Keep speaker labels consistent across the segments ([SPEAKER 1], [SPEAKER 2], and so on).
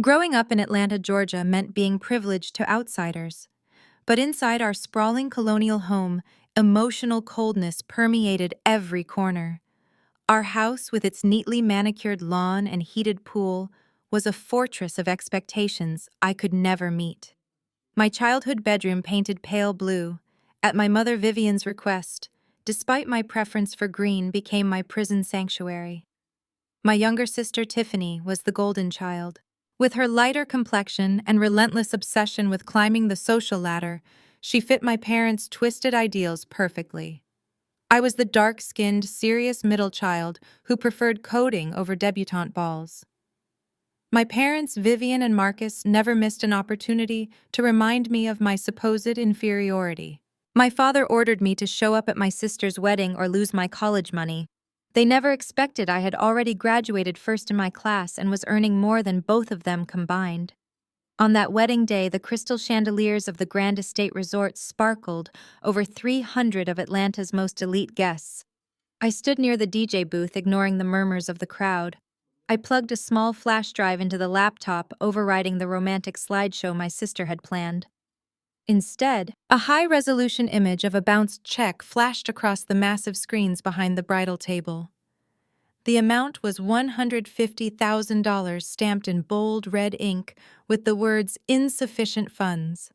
[SPEAKER 1] Growing up in Atlanta, Georgia meant being privileged to outsiders. But inside our sprawling colonial home, emotional coldness permeated every corner. Our house, with its neatly manicured lawn and heated pool, was a fortress of expectations I could never meet. My childhood bedroom painted pale blue, at my mother Vivian's request, despite my preference for green, became my prison sanctuary. My younger sister Tiffany was the golden child. With her lighter complexion and relentless obsession with climbing the social ladder, she fit my parents' twisted ideals perfectly. I was the dark-skinned, serious middle child who preferred coding over debutante balls. My parents, Vivian and Marcus, never missed an opportunity to remind me of my supposed inferiority. My father ordered me to show up at my sister's wedding or lose my college money. They never expected I had already graduated first in my class and was earning more than both of them combined. On that wedding day, the crystal chandeliers of the Grand Estate Resort sparkled over 300 of Atlanta's most elite guests. I stood near the DJ booth, ignoring the murmurs of the crowd. I plugged a small flash drive into the laptop, overriding the romantic slideshow my sister had planned. Instead, a high-resolution image of a bounced check flashed across the massive screens behind the bridal table. The amount was $150,000 stamped in bold red ink with the words "insufficient funds."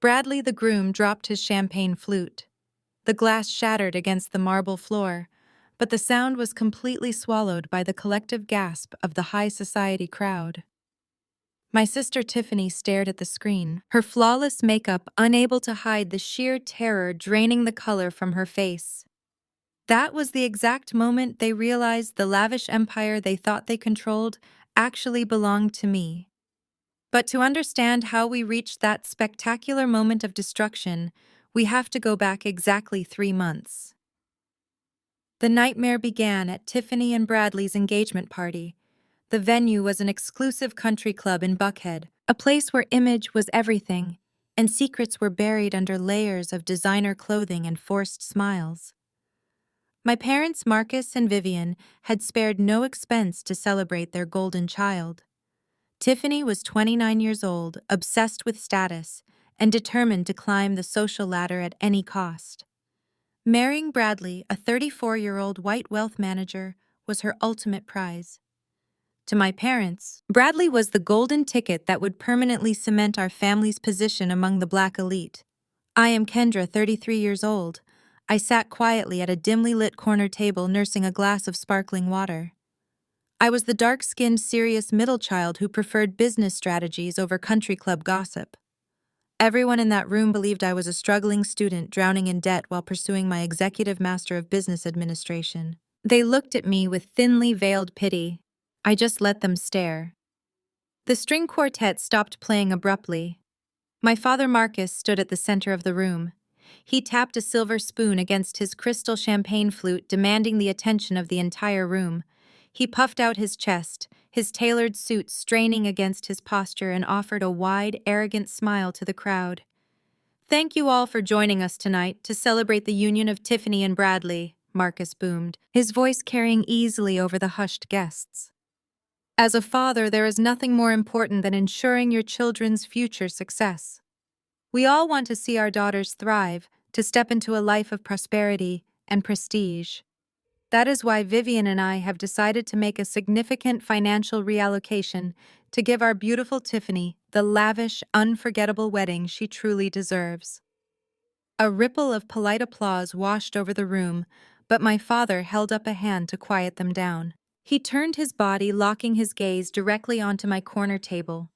[SPEAKER 1] Bradley the groom dropped his champagne flute. The glass shattered against the marble floor, but the sound was completely swallowed by the collective gasp of the high society crowd. My sister Tiffany stared at the screen, her flawless makeup unable to hide the sheer terror draining the color from her face. That was the exact moment they realized the lavish empire they thought they controlled actually belonged to me. But to understand how we reached that spectacular moment of destruction, we have to go back exactly 3 months. The nightmare began at Tiffany and Bradley's engagement party. The venue was an exclusive country club in Buckhead, a place where image was everything, and secrets were buried under layers of designer clothing and forced smiles. My parents, Marcus and Vivian, had spared no expense to celebrate their golden child. Tiffany was 29 years old, obsessed with status, and determined to climb the social ladder at any cost. Marrying Bradley, a 34-year-old white wealth manager, was her ultimate prize. To my parents, Bradley was the golden ticket that would permanently cement our family's position among the black elite. I am Kendra, 33 years old. I sat quietly at a dimly lit corner table nursing a glass of sparkling water. I was the dark-skinned, serious middle child who preferred business strategies over country club gossip. Everyone in that room believed I was a struggling student drowning in debt while pursuing my executive master of business administration. They looked at me with thinly veiled pity. I just let them stare. The string quartet stopped playing abruptly. My father Marcus stood at the center of the room. He tapped a silver spoon against his crystal champagne flute, demanding the attention of the entire room. He puffed out his chest, his tailored suit straining against his posture, and offered a wide, arrogant smile to the crowd. "Thank you all for joining us tonight to celebrate the union of Tiffany and Bradley," Marcus boomed, his voice carrying easily over the hushed guests. "As a father, there is nothing more important than ensuring your children's future success. We all want to see our daughters thrive, to step into a life of prosperity and prestige. That is why Vivian and I have decided to make a significant financial reallocation to give our beautiful Tiffany the lavish, unforgettable wedding she truly deserves." A ripple of polite applause washed over the room, but my father held up a hand to quiet them down. He turned his body, locking his gaze directly onto my corner table.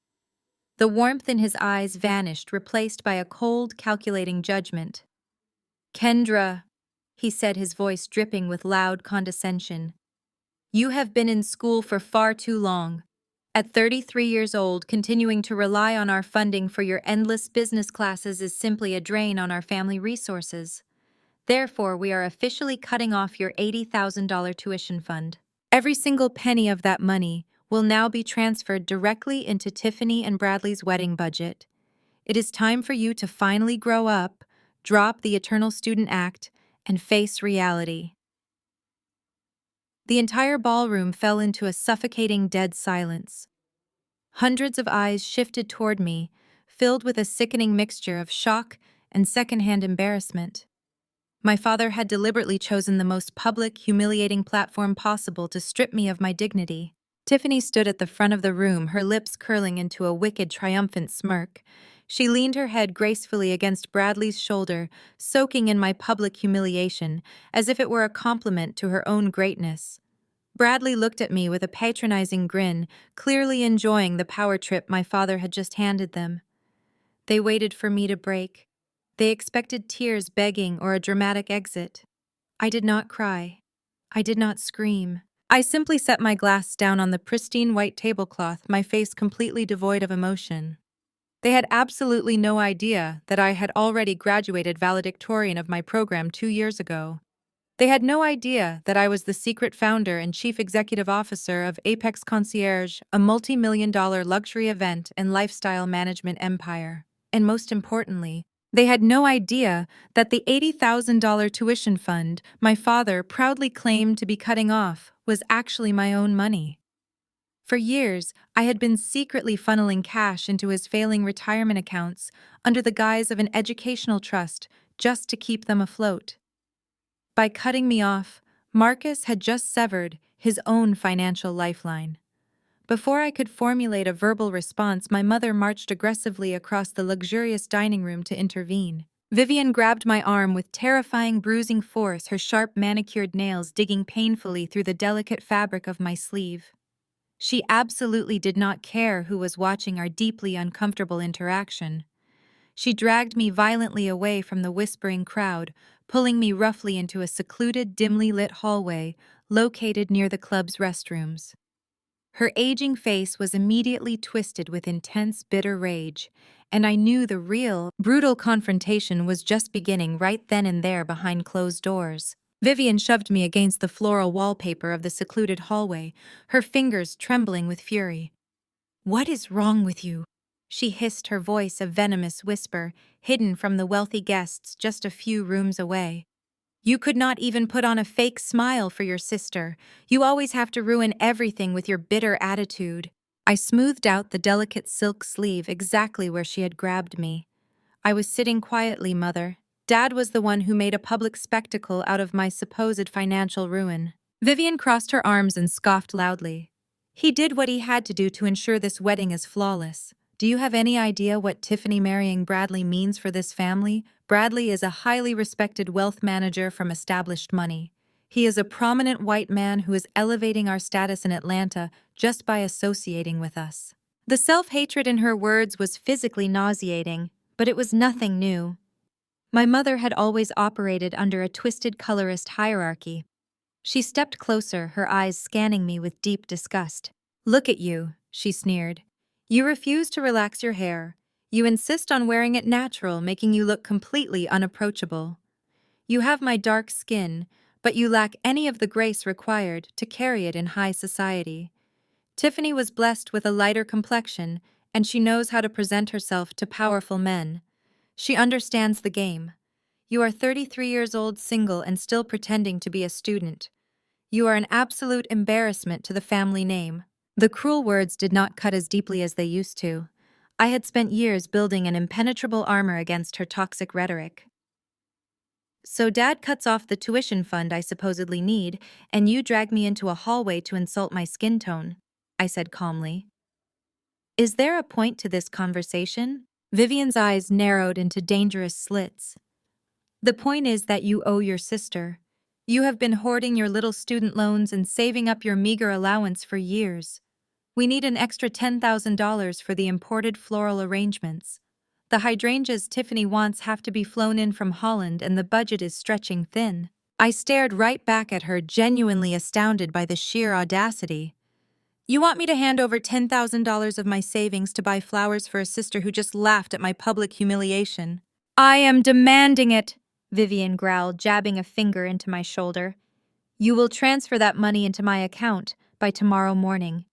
[SPEAKER 1] The warmth in his eyes vanished, replaced by a cold, calculating judgment. "Kendra," he said, his voice dripping with loud condescension, "you have been in school for far too long. At 33 years old, continuing to rely on our funding for your endless business classes is simply a drain on our family resources. Therefore, we are officially cutting off your $80,000 tuition fund. Every single penny of that money will now be transferred directly into Tiffany and Bradley's wedding budget. It is time for you to finally grow up, drop the eternal student act, and face reality." The entire ballroom fell into a suffocating dead silence. Hundreds of eyes shifted toward me, filled with a sickening mixture of shock and secondhand embarrassment. My father had deliberately chosen the most public, humiliating platform possible to strip me of my dignity. Tiffany stood at the front of the room, her lips curling into a wicked, triumphant smirk. She leaned her head gracefully against Bradley's shoulder, soaking in my public humiliation, as if it were a compliment to her own greatness. Bradley looked at me with a patronizing grin, clearly enjoying the power trip my father had just handed them. They waited for me to break. They expected tears begging or a dramatic exit. I did not cry. I did not scream. I simply set my glass down on the pristine white tablecloth, my face completely devoid of emotion. They had absolutely no idea that I had already graduated valedictorian of my program 2 years ago. They had no idea that I was the secret founder and chief executive officer of Apex Concierge, a multi-million-dollar luxury event and lifestyle management empire. And most importantly, they had no idea that the $80,000 tuition fund my father proudly claimed to be cutting off was actually my own money. For years, I had been secretly funneling cash into his failing retirement accounts under the guise of an educational trust just to keep them afloat. By cutting me off, Marcus had just severed his own financial lifeline. Before I could formulate a verbal response, my mother marched aggressively across the luxurious dining room to intervene. Vivian grabbed my arm with terrifying bruising force, her sharp manicured nails digging painfully through the delicate fabric of my sleeve. She absolutely did not care who was watching our deeply uncomfortable interaction. She dragged me violently away from the whispering crowd, pulling me roughly into a secluded, dimly lit hallway located near the club's restrooms. Her aging face was immediately twisted with intense, bitter rage, and I knew the real, brutal confrontation was just beginning right then and there behind closed doors. Vivian shoved me against the floral wallpaper of the secluded hallway, her fingers trembling with fury. "What is wrong with you?" she hissed, her voice a venomous whisper, hidden from the wealthy guests just a few rooms away. "You could not even put on a fake smile for your sister. You always have to ruin everything with your bitter attitude." I smoothed out the delicate silk sleeve exactly where she had grabbed me. "I was sitting quietly, Mother. Dad was the one who made a public spectacle out of my supposed financial ruin." Vivian crossed her arms and scoffed loudly. "He did what he had to do to ensure this wedding is flawless. Do you have any idea what Tiffany marrying Bradley means for this family? Bradley is a highly respected wealth manager from established money. He is a prominent white man who is elevating our status in Atlanta just by associating with us." The self-hatred in her words was physically nauseating, but it was nothing new. My mother had always operated under a twisted colorist hierarchy. She stepped closer, her eyes scanning me with deep disgust. "Look at you," she sneered. "You refuse to relax your hair. You insist on wearing it natural, making you look completely unapproachable. You have my dark skin, but you lack any of the grace required to carry it in high society. Tiffany was blessed with a lighter complexion, and she knows how to present herself to powerful men. She understands the game. You are 33 years old, single, and still pretending to be a student. You are an absolute embarrassment to the family name." The cruel words did not cut as deeply as they used to. I had spent years building an impenetrable armor against her toxic rhetoric. "So Dad cuts off the tuition fund I supposedly need, and you drag me into a hallway to insult my skin tone," I said calmly. "Is there a point to this conversation?" Vivian's eyes narrowed into dangerous slits. "The point is that you owe your sister. You have been hoarding your little student loans and saving up your meager allowance for years. We need an extra $10,000 for the imported floral arrangements. The hydrangeas Tiffany wants have to be flown in from Holland, and the budget is stretching thin." I stared right back at her, genuinely astounded by the sheer audacity. "You want me to hand over $10,000 of my savings to buy flowers for a sister who just laughed at my public humiliation?" "I am demanding it," Vivian growled, jabbing a finger into my shoulder. "You will transfer that money into my account by tomorrow morning.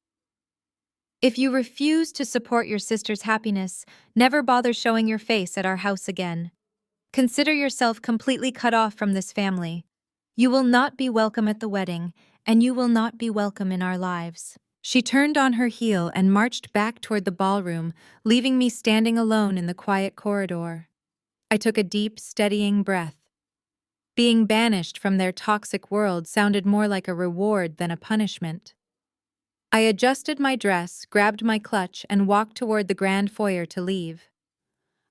[SPEAKER 1] If you refuse to support your sister's happiness, never bother showing your face at our house again. Consider yourself completely cut off from this family. You will not be welcome at the wedding, and you will not be welcome in our lives." She turned on her heel and marched back toward the ballroom, leaving me standing alone in the quiet corridor. I took a deep, steadying breath. Being banished from their toxic world sounded more like a reward than a punishment. I adjusted my dress, grabbed my clutch, and walked toward the grand foyer to leave.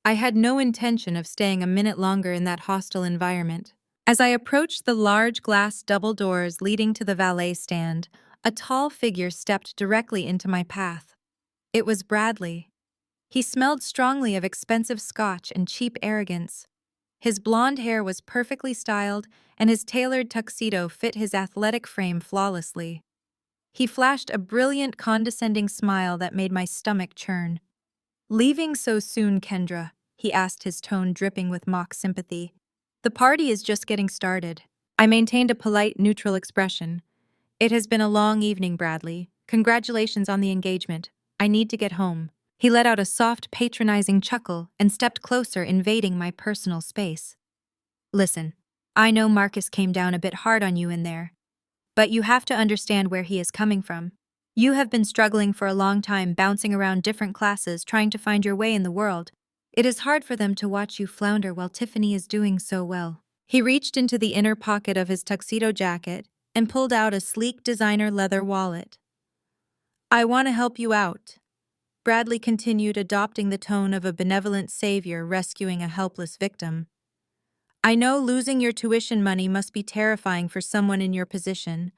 [SPEAKER 1] I had no intention of staying a minute longer in that hostile environment. As I approached the large glass double doors leading to the valet stand, a tall figure stepped directly into my path. It was Bradley. He smelled strongly of expensive scotch and cheap arrogance. His blonde hair was perfectly styled, and his tailored tuxedo fit his athletic frame flawlessly. He flashed a brilliant, condescending smile that made my stomach churn. "Leaving so soon, Kendra?" he asked, his tone dripping with mock sympathy. "The party is just getting started." I maintained a polite, neutral expression. "It has been a long evening, Bradley. Congratulations on the engagement. I need to get home." He let out a soft, patronizing chuckle and stepped closer, invading my personal space. "Listen, I know Marcus came down a bit hard on you in there, but you have to understand where he is coming from. You have been struggling for a long time, bouncing around different classes, trying to find your way in the world. It is hard for them to watch you flounder while Tiffany is doing so well." He reached into the inner pocket of his tuxedo jacket and pulled out a sleek designer leather wallet. "I want to help you out," Bradley continued, adopting the tone of a benevolent savior rescuing a helpless victim. "I know losing your tuition money must be terrifying for someone in your position,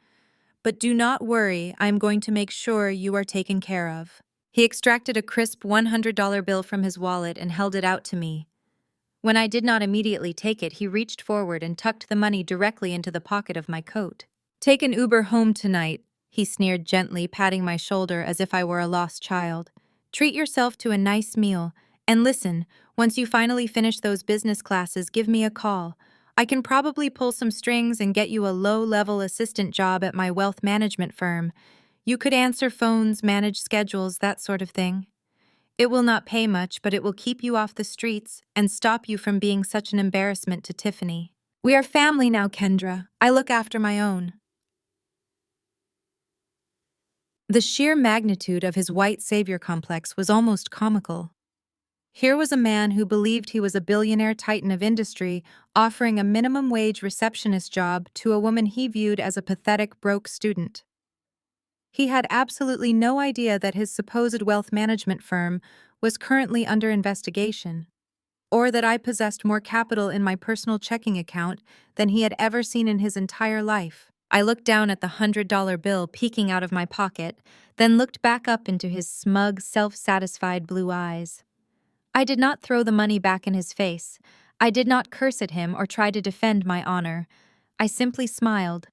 [SPEAKER 1] but do not worry, I am going to make sure you are taken care of." He extracted a crisp $100 bill from his wallet and held it out to me. When I did not immediately take it, he reached forward and tucked the money directly into the pocket of my coat. "Take an Uber home tonight," he sneered gently, patting my shoulder as if I were a lost child. "Treat yourself to a nice meal, and listen, once you finally finish those business classes, give me a call. I can probably pull some strings and get you a low-level assistant job at my wealth management firm. You could answer phones, manage schedules, that sort of thing. It will not pay much, but it will keep you off the streets and stop you from being such an embarrassment to Tiffany. We are family now, Kendra. I look after my own." The sheer magnitude of his white savior complex was almost comical. Here was a man who believed he was a billionaire titan of industry offering a minimum wage receptionist job to a woman he viewed as a pathetic broke student. He had absolutely no idea that his supposed wealth management firm was currently under investigation, or that I possessed more capital in my personal checking account than he had ever seen in his entire life. I looked down at the $100 bill peeking out of my pocket, then looked back up into his smug, self-satisfied blue eyes. I did not throw the money back in his face. I did not curse at him or try to defend my honor. I simply smiled.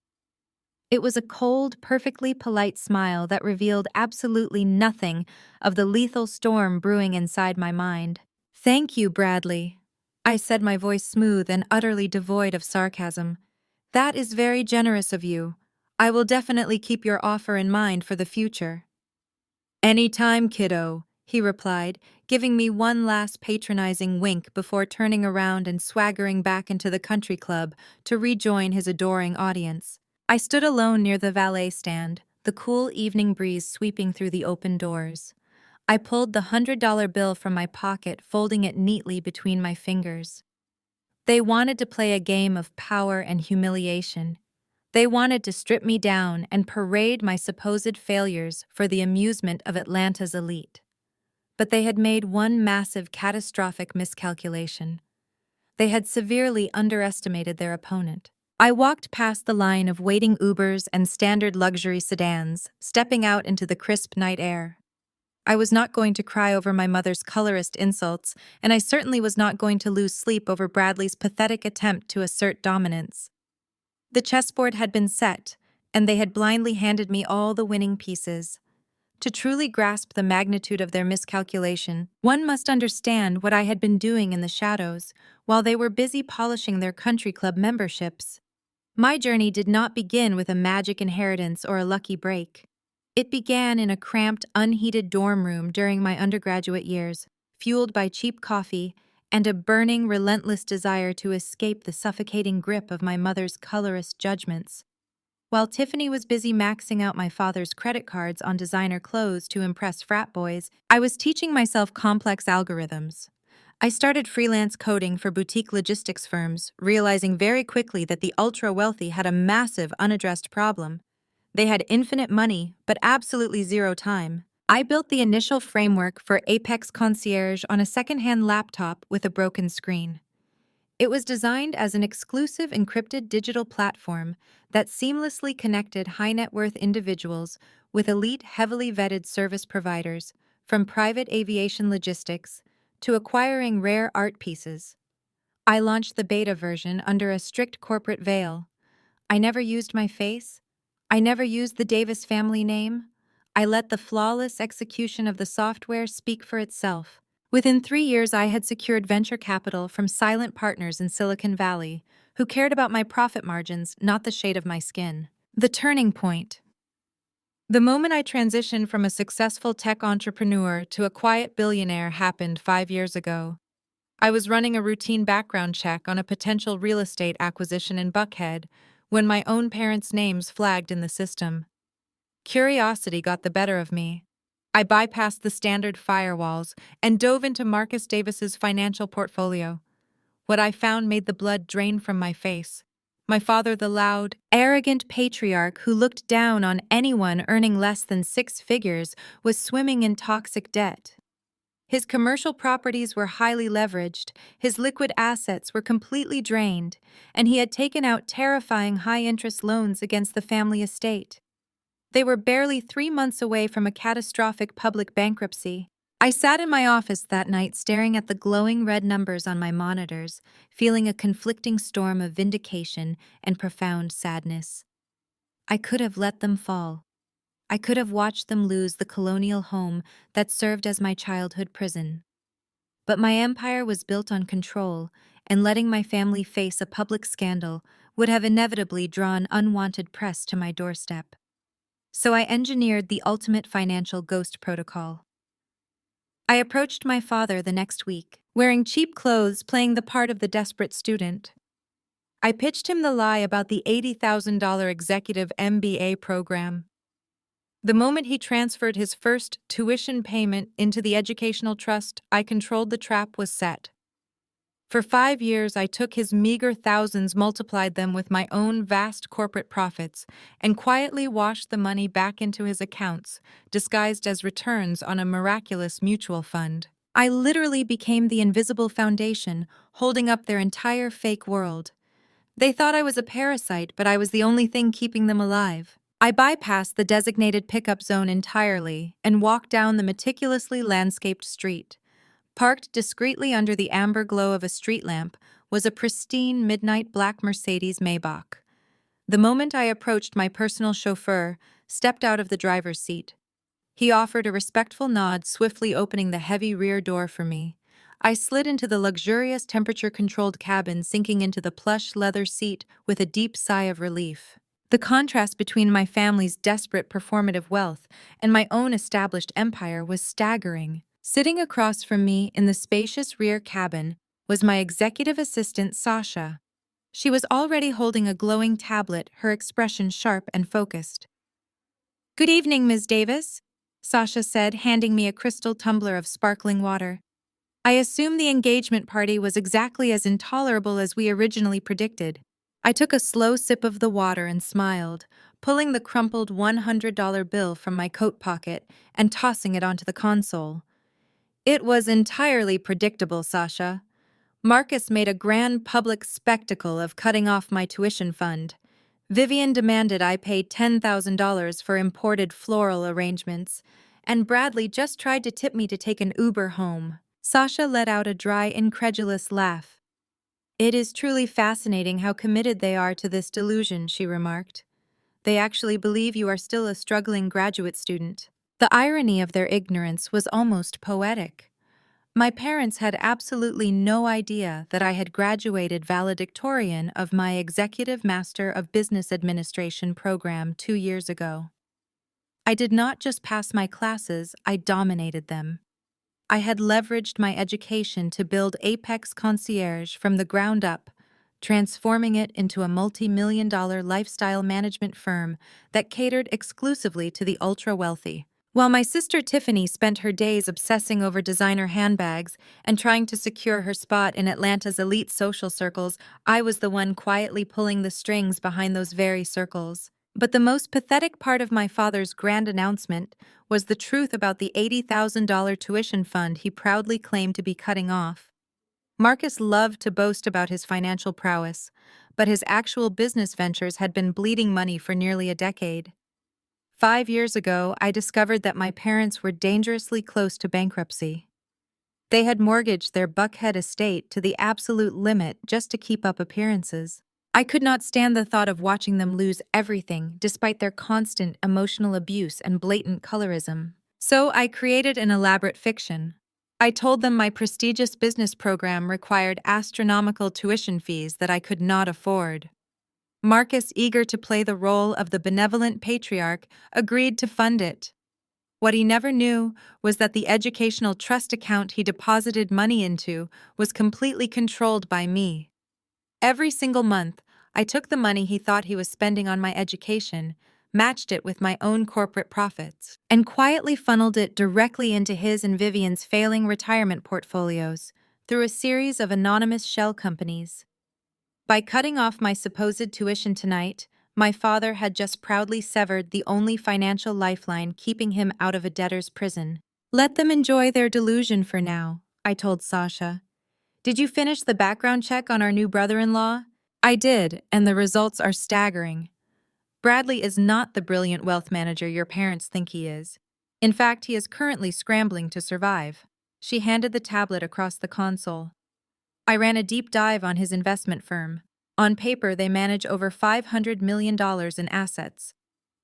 [SPEAKER 1] It was a cold, perfectly polite smile that revealed absolutely nothing of the lethal storm brewing inside my mind. "Thank you, Bradley," I said, my voice smooth and utterly devoid of sarcasm. "That is very generous of you. I will definitely keep your offer in mind for the future." "Anytime, kiddo," he replied, giving me one last patronizing wink before turning around and swaggering back into the country club to rejoin his adoring audience. I stood alone near the valet stand, the cool evening breeze sweeping through the open doors. I pulled the $100 bill from my pocket, folding it neatly between my fingers. They wanted to play a game of power and humiliation. They wanted to strip me down and parade my supposed failures for the amusement of Atlanta's elite. But they had made one massive, catastrophic miscalculation. They had severely underestimated their opponent. I walked past the line of waiting Ubers and standard luxury sedans, stepping out into the crisp night air. I was not going to cry over my mother's colorist insults, and I certainly was not going to lose sleep over Bradley's pathetic attempt to assert dominance. The chessboard had been set, and they had blindly handed me all the winning pieces. To truly grasp the magnitude of their miscalculation, one must understand what I had been doing in the shadows while they were busy polishing their country club memberships. My journey did not begin with a magic inheritance or a lucky break. It began in a cramped, unheated dorm room during my undergraduate years, fueled by cheap coffee and a burning, relentless desire to escape the suffocating grip of my mother's colorist judgments. While Tiffany was busy maxing out my father's credit cards on designer clothes to impress frat boys, I was teaching myself complex algorithms. I started freelance coding for boutique logistics firms, realizing very quickly that the ultra-wealthy had a massive unaddressed problem. They had infinite money, but absolutely zero time. I built the initial framework for Apex Concierge on a secondhand laptop with a broken screen. It was designed as an exclusive encrypted digital platform that seamlessly connected high-net-worth individuals with elite, heavily vetted service providers, from private aviation logistics to acquiring rare art pieces. I launched the beta version under a strict corporate veil. I never used my face. I never used the Davis family name. I let the flawless execution of the software speak for itself. Within 3 years, I had secured venture capital from silent partners in Silicon Valley, who cared about my profit margins, not the shade of my skin. The turning point. The moment I transitioned from a successful tech entrepreneur to a quiet billionaire happened 5 years ago. I was running a routine background check on a potential real estate acquisition in Buckhead when my own parents' names flagged in the system. Curiosity got the better of me. I bypassed the standard firewalls and dove into Marcus Davis's financial portfolio. What I found made the blood drain from my face. My father, the loud, arrogant patriarch who looked down on anyone earning less than 6 figures, was swimming in toxic debt. His commercial properties were highly leveraged, his liquid assets were completely drained, and he had taken out terrifying high-interest loans against the family estate. They were barely 3 months away from a catastrophic public bankruptcy. I sat in my office that night staring at the glowing red numbers on my monitors, feeling a conflicting storm of vindication and profound sadness. I could have let them fall. I could have watched them lose the colonial home that served as my childhood prison. But my empire was built on control, and letting my family face a public scandal would have inevitably drawn unwanted press to my doorstep. So I engineered the ultimate financial ghost protocol. I approached my father the next week, wearing cheap clothes, playing the part of the desperate student. I pitched him the lie about the $80,000 executive MBA program. The moment he transferred his first tuition payment into the educational trust I controlled, the trap was set. For 5 years, I took his meager thousands, multiplied them with my own vast corporate profits, and quietly washed the money back into his accounts, disguised as returns on a miraculous mutual fund. I literally became the invisible foundation, holding up their entire fake world. They thought I was a parasite, but I was the only thing keeping them alive. I bypassed the designated pickup zone entirely and walked down the meticulously landscaped street. Parked discreetly under the amber glow of a street lamp was a pristine midnight black Mercedes Maybach. The moment I approached, my personal chauffeur stepped out of the driver's seat. He offered a respectful nod, swiftly opening the heavy rear door for me. I slid into the luxurious temperature-controlled cabin, sinking into the plush leather seat with a deep sigh of relief. The contrast between my family's desperate performative wealth and my own established empire was staggering. Sitting across from me in the spacious rear cabin was my executive assistant, Sasha. She was already holding a glowing tablet, her expression sharp and focused. "Good evening, Ms. Davis," Sasha said, handing me a crystal tumbler of sparkling water. "I assume the engagement party was exactly as intolerable as we originally predicted." I took a slow sip of the water and smiled, pulling the crumpled $100 bill from my coat pocket and tossing it onto the console. "It was entirely predictable, Sasha. Marcus made a grand public spectacle of cutting off my tuition fund. Vivian demanded I pay $10,000 for imported floral arrangements, and Bradley just tried to tip me to take an Uber home." Sasha let out a dry, incredulous laugh. "It is truly fascinating how committed they are to this delusion," she remarked. "They actually believe you are still a struggling graduate student." The irony of their ignorance was almost poetic. My parents had absolutely no idea that I had graduated valedictorian of my Executive Master of Business Administration program 2 years ago. I did not just pass my classes, I dominated them. I had leveraged my education to build Apex Concierge from the ground up, transforming it into a multi-million-dollar lifestyle management firm that catered exclusively to the ultra-wealthy. While my sister Tiffany spent her days obsessing over designer handbags and trying to secure her spot in Atlanta's elite social circles, I was the one quietly pulling the strings behind those very circles. But the most pathetic part of my father's grand announcement was the truth about the $80,000 tuition fund he proudly claimed to be cutting off. Marcus loved to boast about his financial prowess, but his actual business ventures had been bleeding money for nearly a decade. 5 years ago, I discovered that my parents were dangerously close to bankruptcy. They had mortgaged their Buckhead estate to the absolute limit just to keep up appearances. I could not stand the thought of watching them lose everything despite their constant emotional abuse and blatant colorism. So I created an elaborate fiction. I told them my prestigious business program required astronomical tuition fees that I could not afford. Marcus, eager to play the role of the benevolent patriarch, agreed to fund it. What he never knew was that the educational trust account he deposited money into was completely controlled by me. Every single month, I took the money he thought he was spending on my education, matched it with my own corporate profits, and quietly funneled it directly into his and Vivian's failing retirement portfolios through a series of anonymous shell companies. By cutting off my supposed tuition tonight, my father had just proudly severed the only financial lifeline keeping him out of a debtor's prison. Let them enjoy their delusion for now, I told Sasha. Did you finish the background check on our new brother-in-law? I did, and the results are staggering. Bradley is not the brilliant wealth manager your parents think he is. In fact, he is currently scrambling to survive. She handed the tablet across the console. I ran a deep dive on his investment firm. On paper, they manage over $500 million in assets.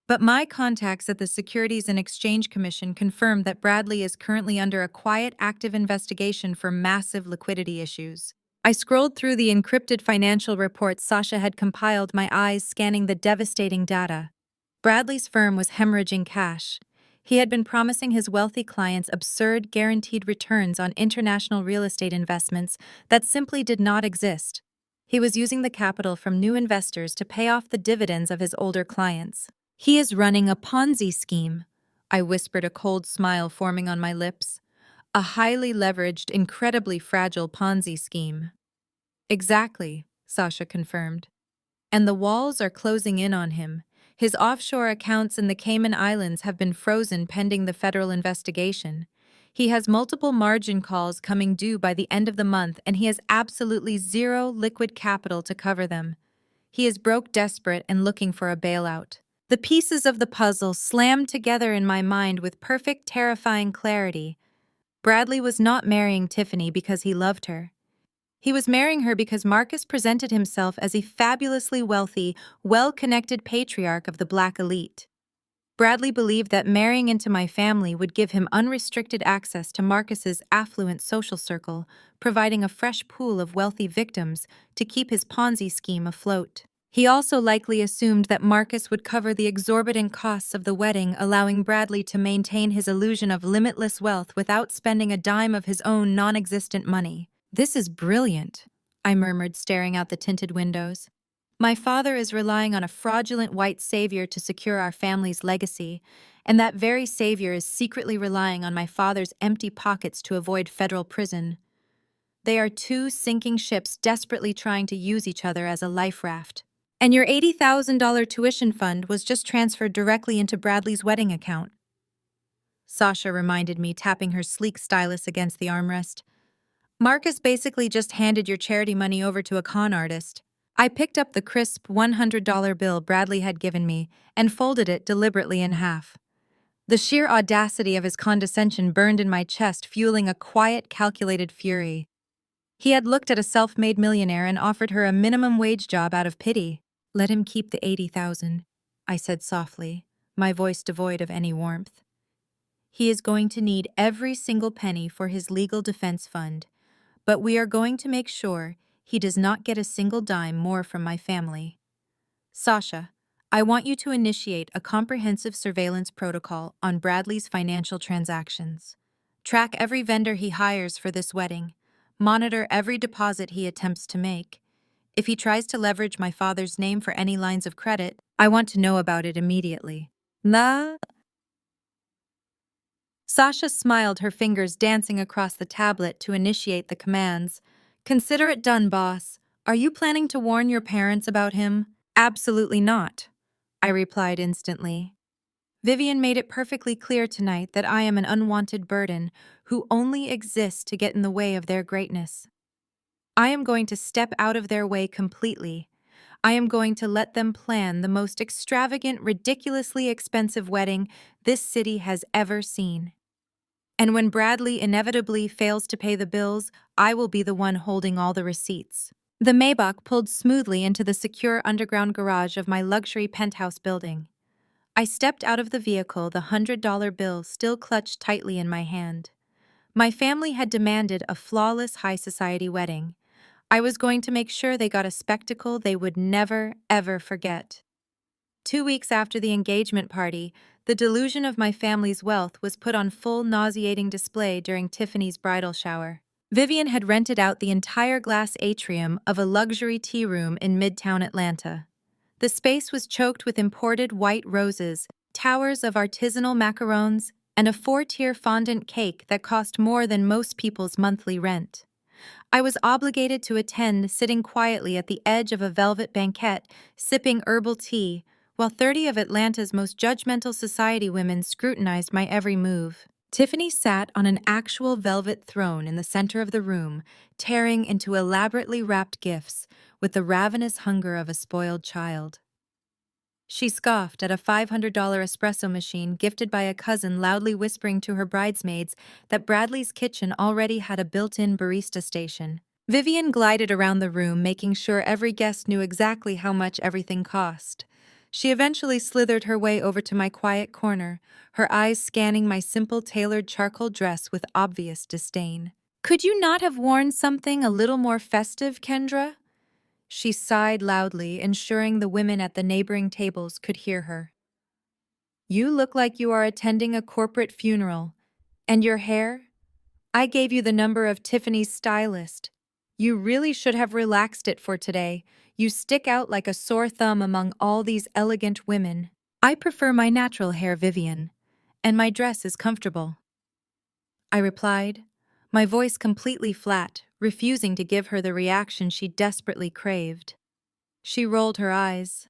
[SPEAKER 1] But my contacts at the Securities and Exchange Commission confirmed that Bradley is currently under a quiet, active investigation for massive liquidity issues. I scrolled through the encrypted financial reports Sasha had compiled, my eyes scanning the devastating data. Bradley's firm was hemorrhaging cash. He had been promising his wealthy clients absurd guaranteed returns on international real estate investments that simply did not exist. He was using the capital from new investors to pay off the dividends of his older clients. He is running a Ponzi scheme, I whispered, a cold smile forming on my lips. A highly leveraged, incredibly fragile Ponzi scheme. Exactly, Sasha confirmed. And the walls are closing in on him. His offshore accounts in the Cayman Islands have been frozen pending the federal investigation. He has multiple margin calls coming due by the end of the month, and he has absolutely zero liquid capital to cover them. He is broke, desperate, and looking for a bailout. The pieces of the puzzle slammed together in my mind with perfect, terrifying clarity. Bradley was not marrying Tiffany because he loved her. He was marrying her because Marcus presented himself as a fabulously wealthy, well-connected patriarch of the black elite. Bradley believed that marrying into my family would give him unrestricted access to Marcus's affluent social circle, providing a fresh pool of wealthy victims to keep his Ponzi scheme afloat. He also likely assumed that Marcus would cover the exorbitant costs of the wedding, allowing Bradley to maintain his illusion of limitless wealth without spending a dime of his own non-existent money. This is brilliant, I murmured, staring out the tinted windows. My father is relying on a fraudulent white savior to secure our family's legacy, and that very savior is secretly relying on my father's empty pockets to avoid federal prison. They are two sinking ships desperately trying to use each other as a life raft. And your $80,000 tuition fund was just transferred directly into Bradley's wedding account, Sasha reminded me, tapping her sleek stylus against the armrest. Marcus basically just handed your charity money over to a con artist. I picked up the crisp $100 bill Bradley had given me and folded it deliberately in half. The sheer audacity of his condescension burned in my chest, fueling a quiet, calculated fury. He had looked at a self-made millionaire and offered her a minimum wage job out of pity. Let him keep the $80,000, I said softly, my voice devoid of any warmth. He is going to need every single penny for his legal defense fund, but we are going to make sure he does not get a single dime more from my family. Sasha, I want you to initiate a comprehensive surveillance protocol on Bradley's financial transactions. Track every vendor he hires for this wedding. Monitor every deposit he attempts to make. If he tries to leverage my father's name for any lines of credit, I want to know about it immediately. La? Sasha smiled, her fingers dancing across the tablet to initiate the commands. Consider it done, boss. Are you planning to warn your parents about him? Absolutely not, I replied instantly. Vivian made it perfectly clear tonight that I am an unwanted burden who only exists to get in the way of their greatness. I am going to step out of their way completely. I am going to let them plan the most extravagant, ridiculously expensive wedding this city has ever seen. And when Bradley inevitably fails to pay the bills, I will be the one holding all the receipts. The Maybach pulled smoothly into the secure underground garage of my luxury penthouse building. I stepped out of the vehicle, the $100 bill still clutched tightly in my hand. My family had demanded a flawless high society wedding. I was going to make sure they got a spectacle they would never, ever forget. 2 weeks after the engagement party, the delusion of my family's wealth was put on full nauseating display during Tiffany's bridal shower. Vivian had rented out the entire glass atrium of a luxury tea room in Midtown Atlanta. The space was choked with imported white roses, towers of artisanal macarons, and a 4-tier fondant cake that cost more than most people's monthly rent. I was obligated to attend, sitting quietly at the edge of a velvet banquette, sipping herbal tea, while 30 of Atlanta's most judgmental society women scrutinized my every move. Tiffany sat on an actual velvet throne in the center of the room, tearing into elaborately wrapped gifts with the ravenous hunger of a spoiled child. She scoffed at a $500 espresso machine gifted by a cousin, loudly whispering to her bridesmaids that Bradley's kitchen already had a built-in barista station. Vivian glided around the room, making sure every guest knew exactly how much everything cost. She eventually slithered her way over to my quiet corner, her eyes scanning my simple tailored charcoal dress with obvious disdain. "Could you not have worn something a little more festive, Kendra?" She sighed loudly, ensuring the women at the neighboring tables could hear her. "You look like you are attending a corporate funeral. And your hair? I gave you the number of Tiffany's stylist. You really should have relaxed it for today. You stick out like a sore thumb among all these elegant women." "I prefer my natural hair, Vivian, and my dress is comfortable," I replied, my voice completely flat, refusing to give her the reaction she desperately craved. She rolled her eyes.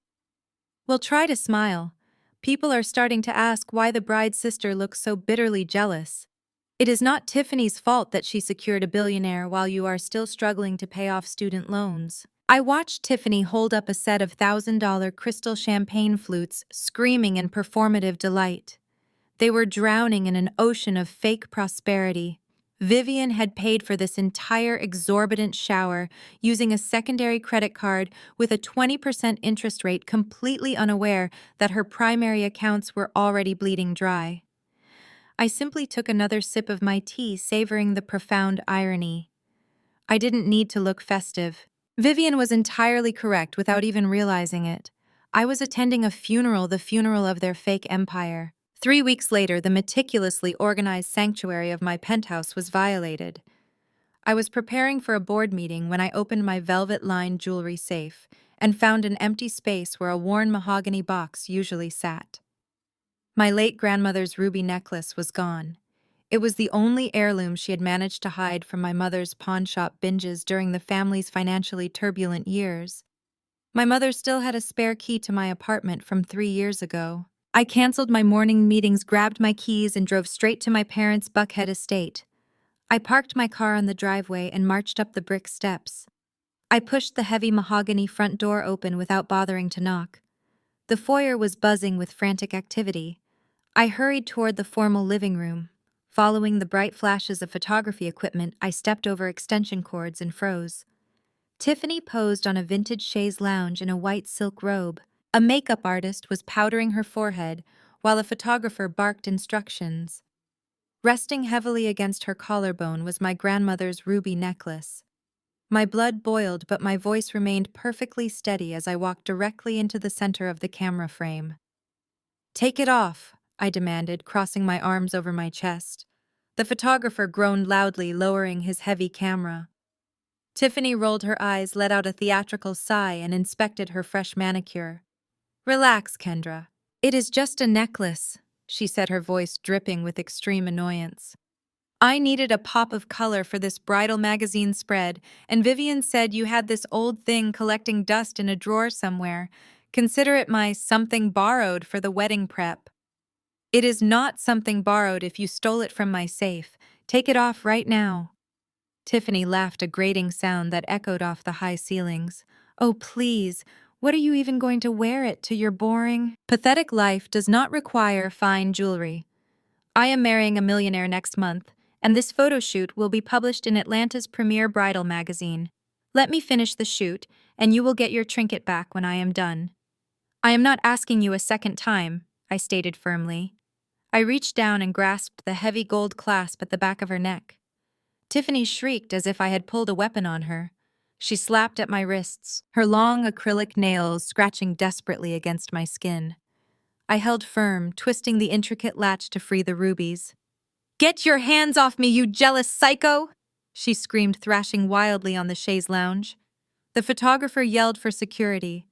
[SPEAKER 1] "Well, try to smile. People are starting to ask why the bride's sister looks so bitterly jealous. It is not Tiffany's fault that she secured a billionaire while you are still struggling to pay off student loans." I watched Tiffany hold up a set of $1,000 crystal champagne flutes, screaming in performative delight. They were drowning in an ocean of fake prosperity. Vivian had paid for this entire exorbitant shower using a secondary credit card with a 20% interest rate, completely unaware that her primary accounts were already bleeding dry. I simply took another sip of my tea, savoring the profound irony. I didn't need to look festive. Vivian was entirely correct without even realizing it. I was attending a funeral, the funeral of their fake empire. 3 weeks later, the meticulously organized sanctuary of my penthouse was violated. I was preparing for a board meeting when I opened my velvet-lined jewelry safe and found an empty space where a worn mahogany box usually sat. My late grandmother's ruby necklace was gone. It was the only heirloom she had managed to hide from my mother's pawnshop binges during the family's financially turbulent years. My mother still had a spare key to my apartment from 3 years ago. I canceled my morning meetings, grabbed my keys, and drove straight to my parents' Buckhead estate. I parked my car on the driveway and marched up the brick steps. I pushed the heavy mahogany front door open without bothering to knock. The foyer was buzzing with frantic activity. I hurried toward the formal living room. Following the bright flashes of photography equipment, I stepped over extension cords and froze. Tiffany posed on a vintage chaise lounge in a white silk robe. A makeup artist was powdering her forehead, while a photographer barked instructions. Resting heavily against her collarbone was my grandmother's ruby necklace. My blood boiled, but my voice remained perfectly steady as I walked directly into the center of the camera frame. "Take it off," I demanded, crossing my arms over my chest. The photographer groaned loudly, lowering his heavy camera. Tiffany rolled her eyes, let out a theatrical sigh, and inspected her fresh manicure. Relax, Kendra. It is just a necklace, she said, her voice dripping with extreme annoyance. I needed a pop of color for this bridal magazine spread, and Vivian said you had this old thing collecting dust in a drawer somewhere. Consider it my something borrowed for the wedding prep. It is not something borrowed if you stole it from my safe. Take it off right now. Tiffany laughed, a grating sound that echoed off the high ceilings. Oh, please, what are you even going to wear it to your boring, pathetic life does not require fine jewelry. I am marrying a millionaire next month, and this photo shoot will be published in Atlanta's premier bridal magazine. Let me finish the shoot, and you will get your trinket back when I am done. I am not asking you a second time, I stated firmly. I reached down and grasped the heavy gold clasp at the back of her neck. Tiffany shrieked as if I had pulled a weapon on her. She slapped at my wrists, her long acrylic nails scratching desperately against my skin. I held firm, twisting the intricate latch to free the rubies. Get your hands off me, you jealous psycho! She screamed, thrashing wildly on the chaise lounge. The photographer yelled for security.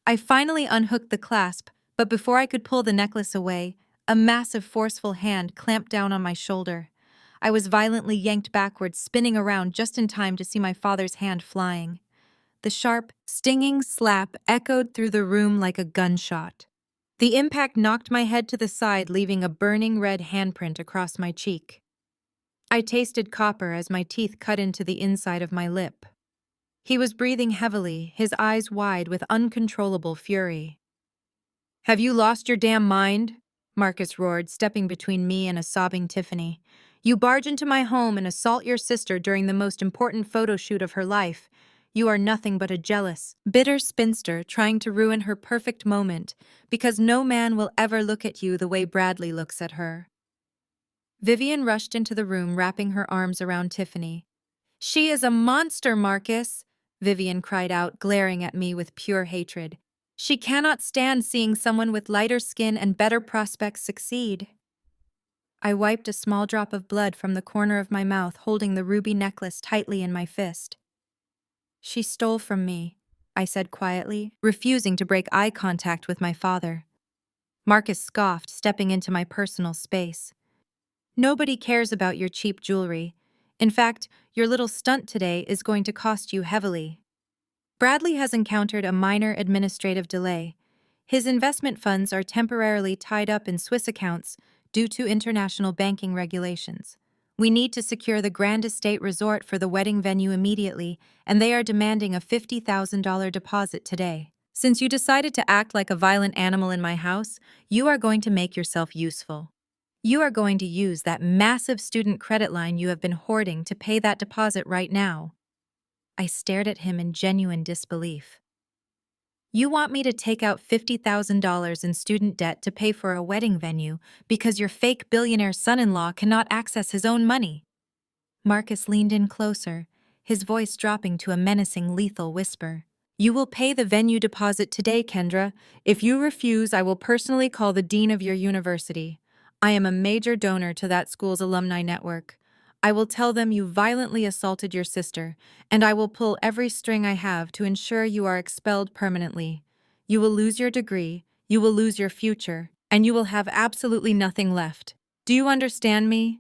[SPEAKER 1] I finally unhooked the clasp, but before I could pull the necklace away, a massive, forceful hand clamped down on my shoulder. I was violently yanked backwards, spinning around just in time to see my father's hand flying. The sharp, stinging slap echoed through the room like a gunshot. The impact knocked my head to the side, leaving a burning red handprint across my cheek. I tasted copper as my teeth cut into the inside of my lip. He was breathing heavily, his eyes wide with uncontrollable fury. Have you lost your damn mind? Marcus roared, stepping between me and a sobbing Tiffany. You barge into my home and assault your sister during the most important photo shoot of her life. You are nothing but a jealous, bitter spinster trying to ruin her perfect moment because no man will ever look at you the way Bradley looks at her. Vivian rushed into the room, wrapping her arms around Tiffany. She is a monster, Marcus, Vivian cried out, glaring at me with pure hatred. She cannot stand seeing someone with lighter skin and better prospects succeed. I wiped a small drop of blood from the corner of my mouth, holding the ruby necklace tightly in my fist. She stole from me, I said quietly, refusing to break eye contact with my father. Marcus scoffed, stepping into my personal space. Nobody cares about your cheap jewelry. In fact, your little stunt today is going to cost you heavily. Bradley has encountered a minor administrative delay. His investment funds are temporarily tied up in Swiss accounts due to international banking regulations. We need to secure the Grand Estate Resort for the wedding venue immediately, and they are demanding a $50,000 deposit today. Since you decided to act like a violent animal in my house, you are going to make yourself useful. You are going to use that massive student credit line you have been hoarding to pay that deposit right now. I stared at him in genuine disbelief. You want me to take out $50,000 in student debt to pay for a wedding venue because your fake billionaire son-in-law cannot access his own money? Marcus leaned in closer, his voice dropping to a menacing, lethal whisper. You will pay the venue deposit today, Kendra. If you refuse, I will personally call the dean of your university. I am a major donor to that school's alumni network. I will tell them you violently assaulted your sister, and I will pull every string I have to ensure you are expelled permanently. You will lose your degree, you will lose your future, and you will have absolutely nothing left. Do you understand me?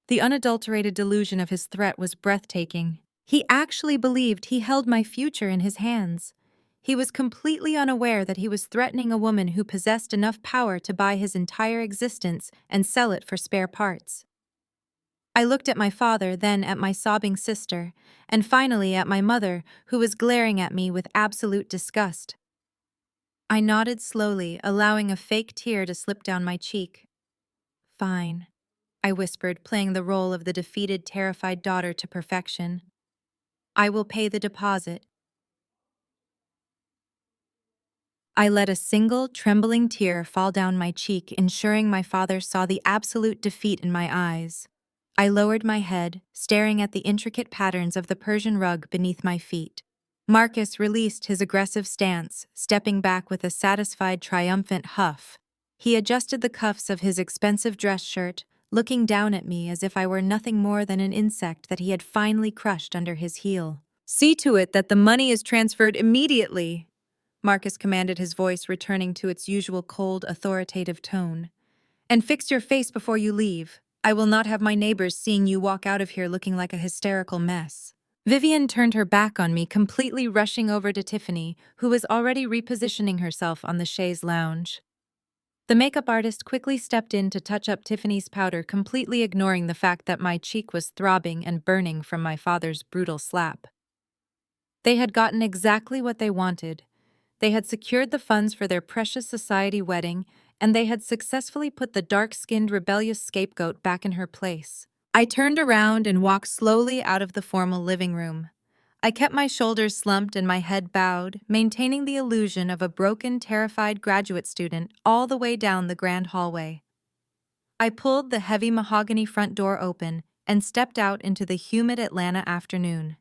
[SPEAKER 1] The unadulterated delusion of his threat was breathtaking. He actually believed he held my future in his hands. He was completely unaware that he was threatening a woman who possessed enough power to buy his entire existence and sell it for spare parts. I looked at my father, then at my sobbing sister, and finally at my mother, who was glaring at me with absolute disgust. I nodded slowly, allowing a fake tear to slip down my cheek. Fine, I whispered, playing the role of the defeated, terrified daughter to perfection. I will pay the deposit. I let a single, trembling tear fall down my cheek, ensuring my father saw the absolute defeat in my eyes. I lowered my head, staring at the intricate patterns of the Persian rug beneath my feet. Marcus released his aggressive stance, stepping back with a satisfied, triumphant huff. He adjusted the cuffs of his expensive dress shirt, looking down at me as if I were nothing more than an insect that he had finally crushed under his heel. See to it that the money is transferred immediately, Marcus commanded, his voice returning to its usual cold, authoritative tone. And fix your face before you leave. I will not have my neighbors seeing you walk out of here looking like a hysterical mess. Vivian turned her back on me, completely rushing over to Tiffany, who was already repositioning herself on the chaise lounge. The makeup artist quickly stepped in to touch up Tiffany's powder, completely ignoring the fact that my cheek was throbbing and burning from my father's brutal slap. They had gotten exactly what they wanted. They had secured the funds for their precious society wedding, and they had successfully put the dark-skinned rebellious scapegoat back in her place. I turned around and walked slowly out of the formal living room. I kept my shoulders slumped and my head bowed, maintaining the illusion of a broken, terrified graduate student all the way down the grand hallway. I pulled the heavy mahogany front door open and stepped out into the humid Atlanta afternoon.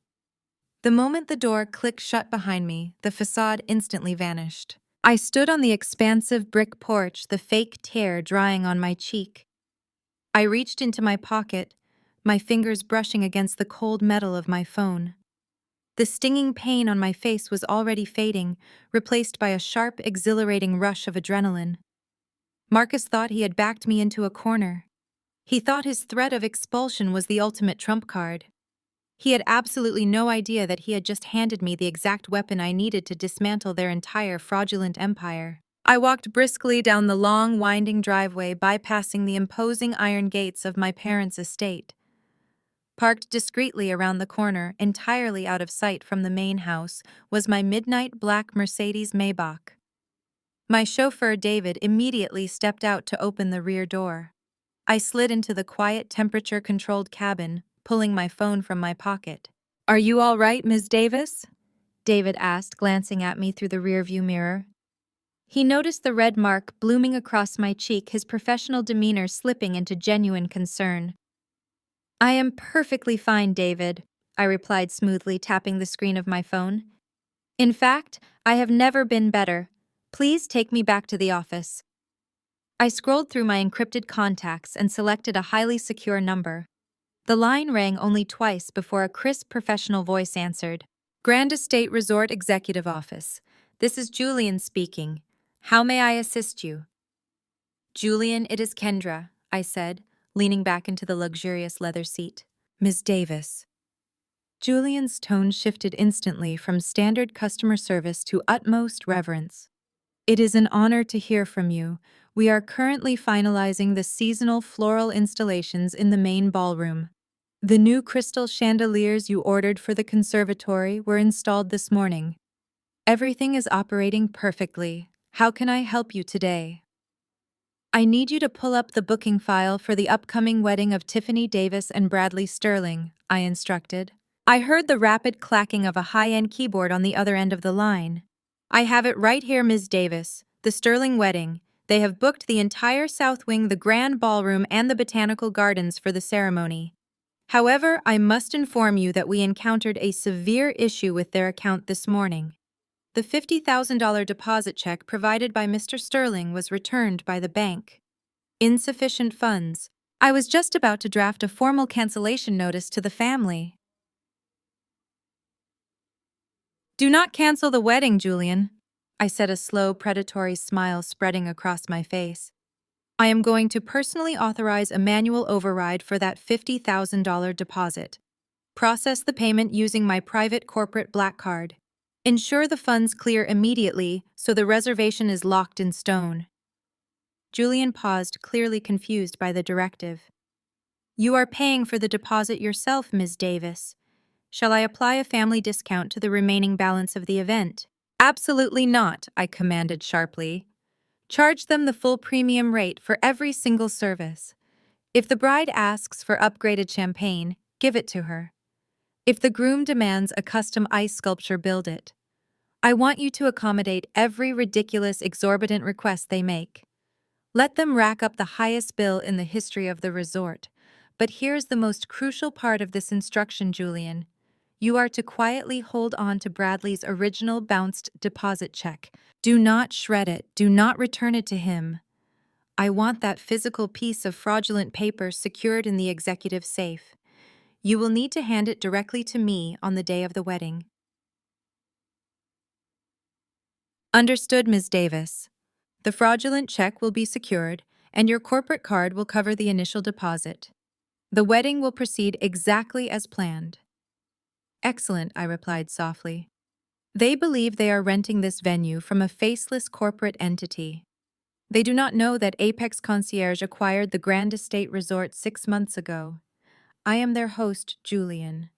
[SPEAKER 1] The moment the door clicked shut behind me, the facade instantly vanished. I stood on the expansive brick porch, the fake tear drying on my cheek. I reached into my pocket, my fingers brushing against the cold metal of my phone. The stinging pain on my face was already fading, replaced by a sharp, exhilarating rush of adrenaline. Marcus thought he had backed me into a corner. He thought his threat of expulsion was the ultimate trump card. He had absolutely no idea that he had just handed me the exact weapon I needed to dismantle their entire fraudulent empire. I walked briskly down the long, winding driveway, bypassing the imposing iron gates of my parents' estate. Parked discreetly around the corner, entirely out of sight from the main house, was my midnight black Mercedes Maybach. My chauffeur, David, immediately stepped out to open the rear door. I slid into the quiet, temperature-controlled cabin, pulling my phone from my pocket. "Are you all right, Ms. Davis?" David asked, glancing at me through the rearview mirror. He noticed the red mark blooming across my cheek, his professional demeanor slipping into genuine concern. "I am perfectly fine, David," I replied smoothly, tapping the screen of my phone. "In fact, I have never been better. Please take me back to the office." I scrolled through my encrypted contacts and selected a highly secure number. The line rang only twice before a crisp professional voice answered. "Grand Estate Resort Executive Office. This is Julian speaking. How may I assist you?" "Julian, it is Kendra," I said, leaning back into the luxurious leather seat. "Ms. Davis." Julian's tone shifted instantly from standard customer service to utmost reverence. "It is an honor to hear from you. We are currently finalizing the seasonal floral installations in the main ballroom. The new crystal chandeliers you ordered for the conservatory were installed this morning. Everything is operating perfectly. How can I help you today?" "I need you to pull up the booking file for the upcoming wedding of Tiffany Davis and Bradley Sterling," I instructed. I heard the rapid clacking of a high-end keyboard on the other end of the line. "I have it right here, Ms. Davis. The Sterling wedding. They have booked the entire south wing, the grand ballroom, and the botanical gardens for the ceremony. However, I must inform you that we encountered a severe issue with their account this morning. The $50,000 deposit check provided by Mr. Sterling was returned by the bank. Insufficient funds. I was just about to draft a formal cancellation notice to the family." "Do not cancel the wedding, Julian," I said, a slow, predatory smile spreading across my face. "I am going to personally authorize a manual override for that $50,000 deposit. Process the payment using my private corporate black card. Ensure the funds clear immediately so the reservation is locked in stone." Julian paused, clearly confused by the directive. "You are paying for the deposit yourself, Ms. Davis. Shall I apply a family discount to the remaining balance of the event?" "Absolutely not," I commanded sharply. "Charge them the full premium rate for every single service. If the bride asks for upgraded champagne, give it to her. If the groom demands a custom ice sculpture, build it. I want you to accommodate every ridiculous, exorbitant request they make. Let them rack up the highest bill in the history of the resort. But here's the most crucial part of this instruction, Julian. You are to quietly hold on to Bradley's original bounced deposit check. Do not shred it. Do not return it to him. I want that physical piece of fraudulent paper secured in the executive safe. You will need to hand it directly to me on the day of the wedding. Understood, Ms. Davis. The fraudulent check will be secured, and your corporate card will cover the initial deposit. The wedding will proceed exactly as planned. Excellent, I replied softly. They believe they are renting this venue from a faceless corporate entity. They do not know that Apex Concierge acquired the Grand Estate Resort 6 months ago. I am their host, Julian.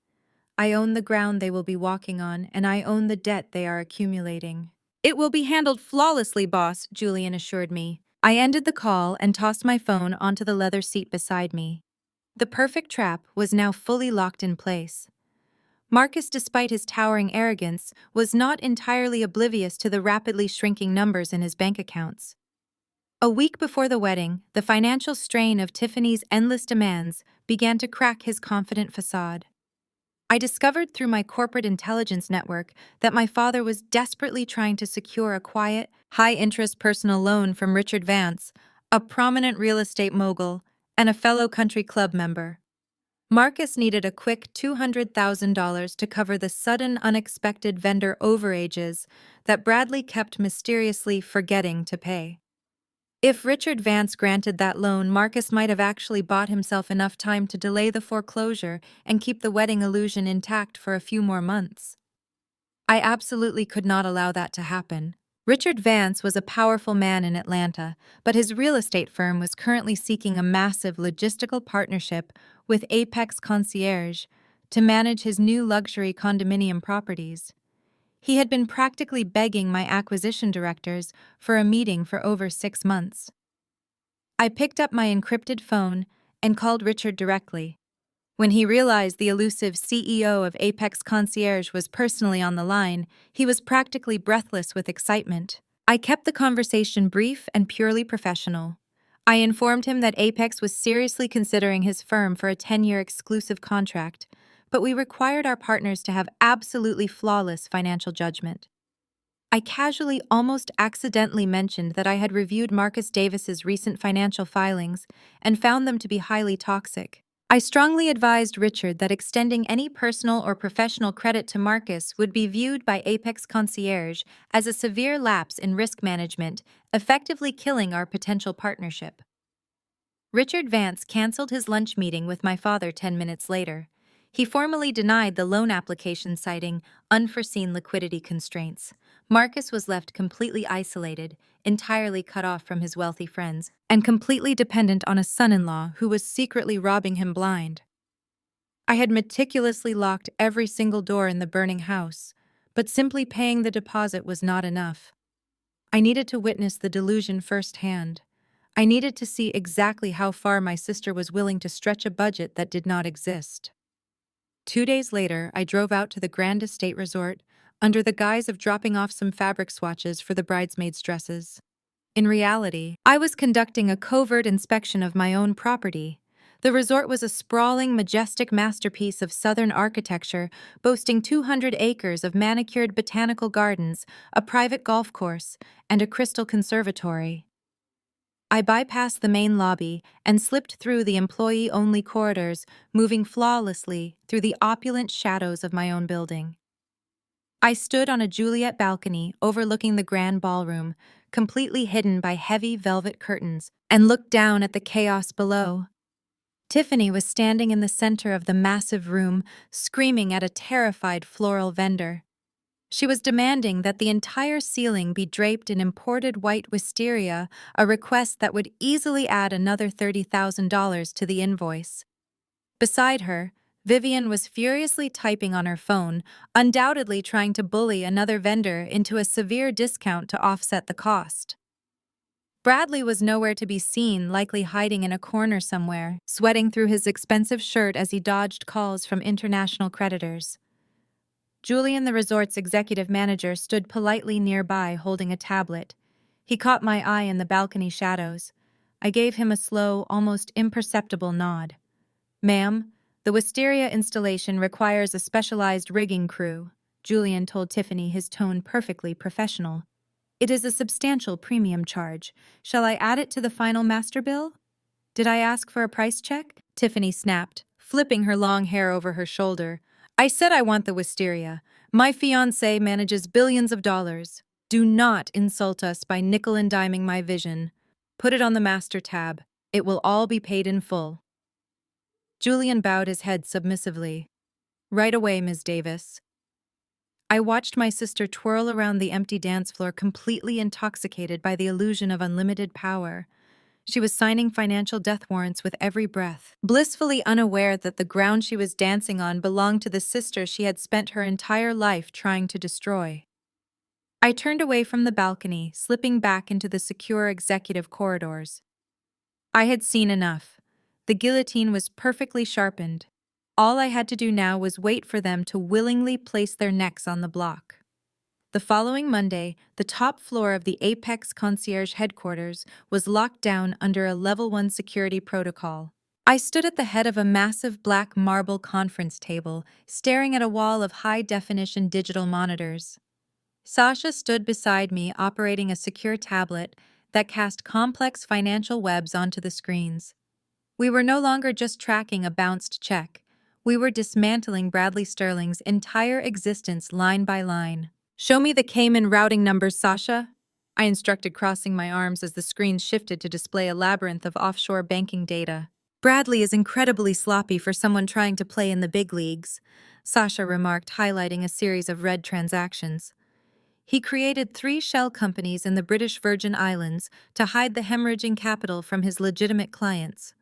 [SPEAKER 1] I own the ground they will be walking on, and I own the debt they are accumulating. It will be handled flawlessly, boss, Julian assured me. I ended the call and tossed my phone onto the leather seat beside me. The perfect trap was now fully locked in place. Marcus, despite his towering arrogance, was not entirely oblivious to the rapidly shrinking numbers in his bank accounts. A week before the wedding, the financial strain of Tiffany's endless demands began to crack his confident facade. I discovered through my corporate intelligence network that my father was desperately trying to secure a quiet, high-interest personal loan from Richard Vance, a prominent real estate mogul and a fellow country club member. Marcus needed a quick $200,000 to cover the sudden, unexpected vendor overages that Bradley kept mysteriously forgetting to pay. If Richard Vance granted that loan, Marcus might have actually bought himself enough time to delay the foreclosure and keep the wedding illusion intact for a few more months. I absolutely could not allow that to happen. Richard Vance was a powerful man in Atlanta, but his real estate firm was currently seeking a massive logistical partnership with Apex Concierge to manage his new luxury condominium properties. He had been practically begging my acquisition directors for a meeting for over 6 months. I picked up my encrypted phone and called Richard directly. When he realized the elusive CEO of Apex Concierge was personally on the line, he was practically breathless with excitement. I kept the conversation brief and purely professional. I informed him that Apex was seriously considering his firm for a 10-year exclusive contract, but we required our partners to have absolutely flawless financial judgment. I casually, almost accidentally mentioned that I had reviewed Marcus Davis's recent financial filings and found them to be highly toxic. I strongly advised Richard that extending any personal or professional credit to Marcus would be viewed by Apex Concierge as a severe lapse in risk management, effectively killing our potential partnership. Richard Vance canceled his lunch meeting with my father 10 minutes later. He formally denied the loan application, citing unforeseen liquidity constraints. Marcus was left completely isolated, entirely cut off from his wealthy friends, and completely dependent on a son-in-law who was secretly robbing him blind. I had meticulously locked every single door in the burning house, but simply paying the deposit was not enough. I needed to witness the delusion firsthand. I needed to see exactly how far my sister was willing to stretch a budget that did not exist. 2 days later, I drove out to the Grand Estate Resort under the guise of dropping off some fabric swatches for the bridesmaids' dresses. In reality, I was conducting a covert inspection of my own property. The resort was a sprawling, majestic masterpiece of Southern architecture, boasting 200 acres of manicured botanical gardens, a private golf course, and a crystal conservatory. I bypassed the main lobby and slipped through the employee-only corridors, moving flawlessly through the opulent shadows of my own building. I stood on a Juliet balcony overlooking the grand ballroom, completely hidden by heavy velvet curtains, and looked down at the chaos below. Tiffany was standing in the center of the massive room, screaming at a terrified floral vendor. She was demanding that the entire ceiling be draped in imported white wisteria, a request that would easily add another $30,000 to the invoice. Beside her, Vivian was furiously typing on her phone, undoubtedly trying to bully another vendor into a severe discount to offset the cost. Bradley was nowhere to be seen, likely hiding in a corner somewhere, sweating through his expensive shirt as he dodged calls from international creditors. Julian, the resort's executive manager, stood politely nearby holding a tablet. He caught my eye in the balcony shadows. I gave him a slow, almost imperceptible nod. "Ma'am, the wisteria installation requires a specialized rigging crew," Julian told Tiffany, his tone perfectly professional. "It is a substantial premium charge. Shall I add it to the final master bill?" "Did I ask for a price check?" Tiffany snapped, flipping her long hair over her shoulder. "I said I want the wisteria. My fiancé manages billions of dollars. Do not insult us by nickel and diming my vision. Put it on the master tab. It will all be paid in full." Julian bowed his head submissively. "Right away, Ms. Davis." I watched my sister twirl around the empty dance floor, completely intoxicated by the illusion of unlimited power. She was signing financial death warrants with every breath, blissfully unaware that the ground she was dancing on belonged to the sister she had spent her entire life trying to destroy. I turned away from the balcony, slipping back into the secure executive corridors. I had seen enough. The guillotine was perfectly sharpened. All I had to do now was wait for them to willingly place their necks on the block. The following Monday, the top floor of the Apex Concierge headquarters was locked down under a Level 1 security protocol. I stood at the head of a massive black marble conference table, staring at a wall of high-definition digital monitors. Sasha stood beside me, operating a secure tablet that cast complex financial webs onto the screens. We were no longer just tracking a bounced check. We were dismantling Bradley Sterling's entire existence line by line. "Show me the Cayman routing numbers, Sasha," I instructed, crossing my arms as the screens shifted to display a labyrinth of offshore banking data. "Bradley is incredibly sloppy for someone trying to play in the big leagues," Sasha remarked, highlighting a series of red transactions. "He created 3 shell companies in the British Virgin Islands to hide the hemorrhaging capital from his legitimate clients.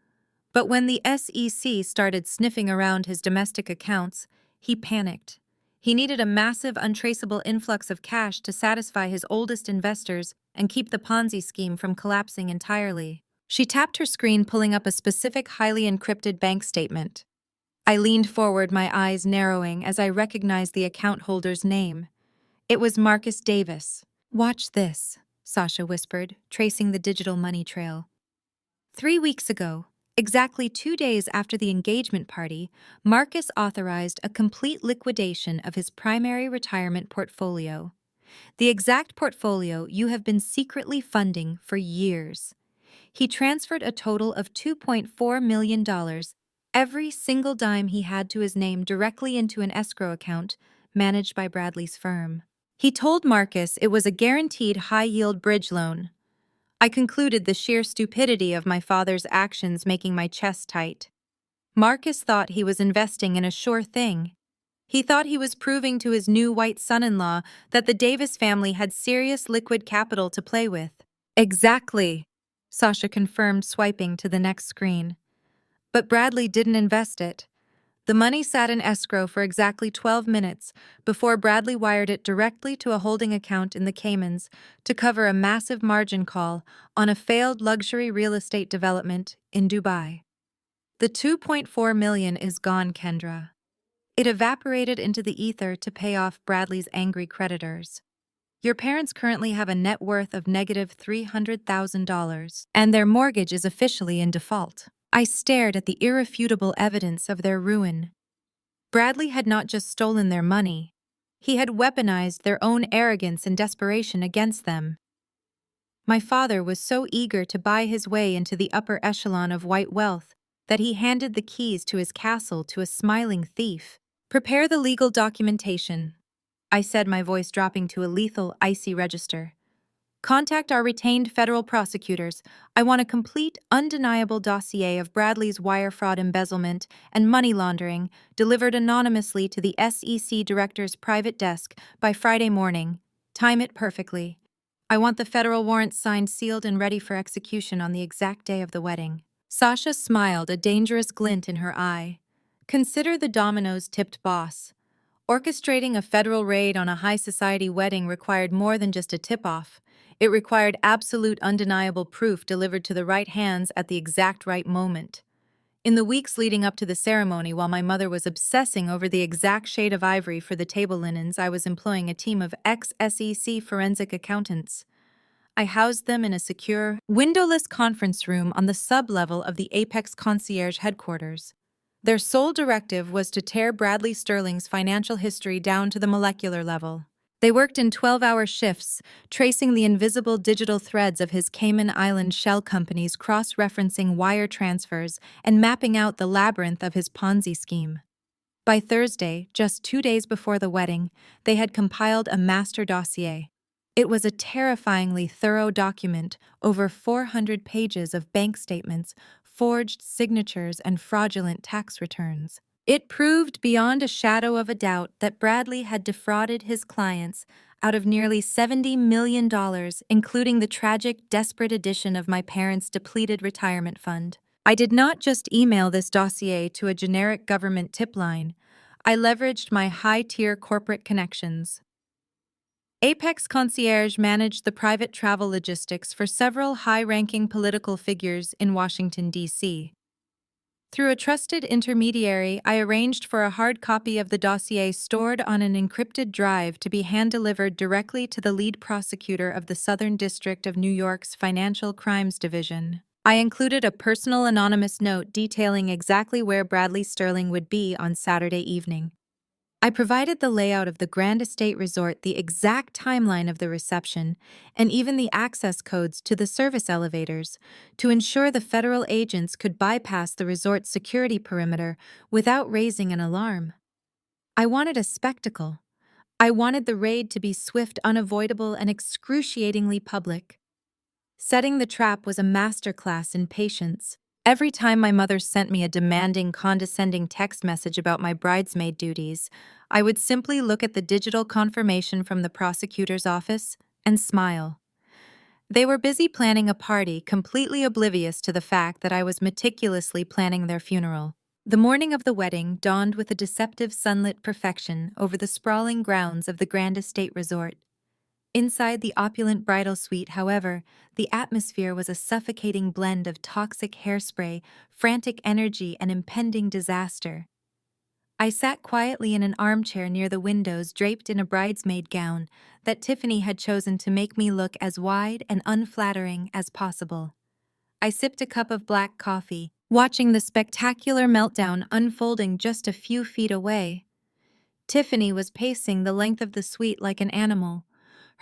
[SPEAKER 1] But when the SEC started sniffing around his domestic accounts, he panicked. He needed a massive, untraceable influx of cash to satisfy his oldest investors and keep the Ponzi scheme from collapsing entirely." She tapped her screen, pulling up a specific, highly encrypted bank statement. I leaned forward, my eyes narrowing as I recognized the account holder's name. It was Marcus Davis. "Watch this," Sasha whispered, tracing the digital money trail. 3 weeks ago, exactly 2 days after the engagement party, Marcus authorized a complete liquidation of his primary retirement portfolio. The exact portfolio you have been secretly funding for years. He transferred a total of $2.4 million, every single dime he had to his name, directly into an escrow account managed by Bradley's firm. He told Marcus it was a guaranteed high-yield bridge loan. I concluded the sheer stupidity of my father's actions making my chest tight. Marcus thought he was investing in a sure thing. He thought he was proving to his new white son-in-law that the Davis family had serious liquid capital to play with. "Exactly," Sasha confirmed, swiping to the next screen. "But Bradley didn't invest it. The money sat in escrow for exactly 12 minutes before Bradley wired it directly to a holding account in the Caymans to cover a massive margin call on a failed luxury real estate development in Dubai. The $2.4 million is gone, Kendra. It evaporated into the ether to pay off Bradley's angry creditors. Your parents currently have a net worth of negative $300,000, and their mortgage is officially in default." I stared at the irrefutable evidence of their ruin. Bradley had not just stolen their money, he had weaponized their own arrogance and desperation against them. My father was so eager to buy his way into the upper echelon of white wealth that he handed the keys to his castle to a smiling thief. "Prepare the legal documentation," I said, my voice dropping to a lethal, icy register. "Contact our retained federal prosecutors. I want a complete, undeniable dossier of Bradley's wire fraud, embezzlement, and money laundering delivered anonymously to the SEC director's private desk by Friday morning. Time it perfectly. I want the federal warrant signed, sealed, and ready for execution on the exact day of the wedding." Sasha smiled, a dangerous glint in her eye. Consider the dominoes tipped, boss. Orchestrating a federal raid on a high-society wedding required more than just a tip-off. It required absolute, undeniable proof delivered to the right hands at the exact right moment. In the weeks leading up to the ceremony, while my mother was obsessing over the exact shade of ivory for the table linens, I was employing a team of ex-SEC forensic accountants. I housed them in a secure, windowless conference room on the sub-level of the Apex Concierge headquarters. Their sole directive was to tear Bradley Sterling's financial history down to the molecular level. They worked in 12-hour shifts, tracing the invisible digital threads of his Cayman Island shell companies, cross-referencing wire transfers and mapping out the labyrinth of his Ponzi scheme. By Thursday, just 2 days before the wedding, they had compiled a master dossier. It was a terrifyingly thorough document, over 400 pages of bank statements, forged signatures, and fraudulent tax returns. It proved beyond a shadow of a doubt that Bradley had defrauded his clients out of nearly $70 million, including the tragic, desperate addition of my parents' depleted retirement fund. I did not just email this dossier to a generic government tip line. I leveraged my high-tier corporate connections. Apex Concierge managed the private travel logistics for several high-ranking political figures in Washington, D.C. Through a trusted intermediary, I arranged for a hard copy of the dossier stored on an encrypted drive to be hand-delivered directly to the lead prosecutor of the Southern District of New York's Financial Crimes Division. I included a personal anonymous note detailing exactly where Bradley Sterling would be on Saturday evening. I provided the layout of the Grand Estate Resort, the exact timeline of the reception, and even the access codes to the service elevators to ensure the federal agents could bypass the resort's security perimeter without raising an alarm. I wanted a spectacle. I wanted the raid to be swift, unavoidable, and excruciatingly public. Setting the trap was a masterclass in patience. Every time my mother sent me a demanding, condescending text message about my bridesmaid duties, I would simply look at the digital confirmation from the prosecutor's office and smile. They were busy planning a party, completely oblivious to the fact that I was meticulously planning their funeral. The morning of the wedding dawned with a deceptive sunlit perfection over the sprawling grounds of the Grand Estate Resort. Inside the opulent bridal suite, however, the atmosphere was a suffocating blend of toxic hairspray, frantic energy, and impending disaster. I sat quietly in an armchair near the windows, draped in a bridesmaid gown that Tiffany had chosen to make me look as wide and unflattering as possible. I sipped a cup of black coffee, watching the spectacular meltdown unfolding just a few feet away. Tiffany was pacing the length of the suite like an animal.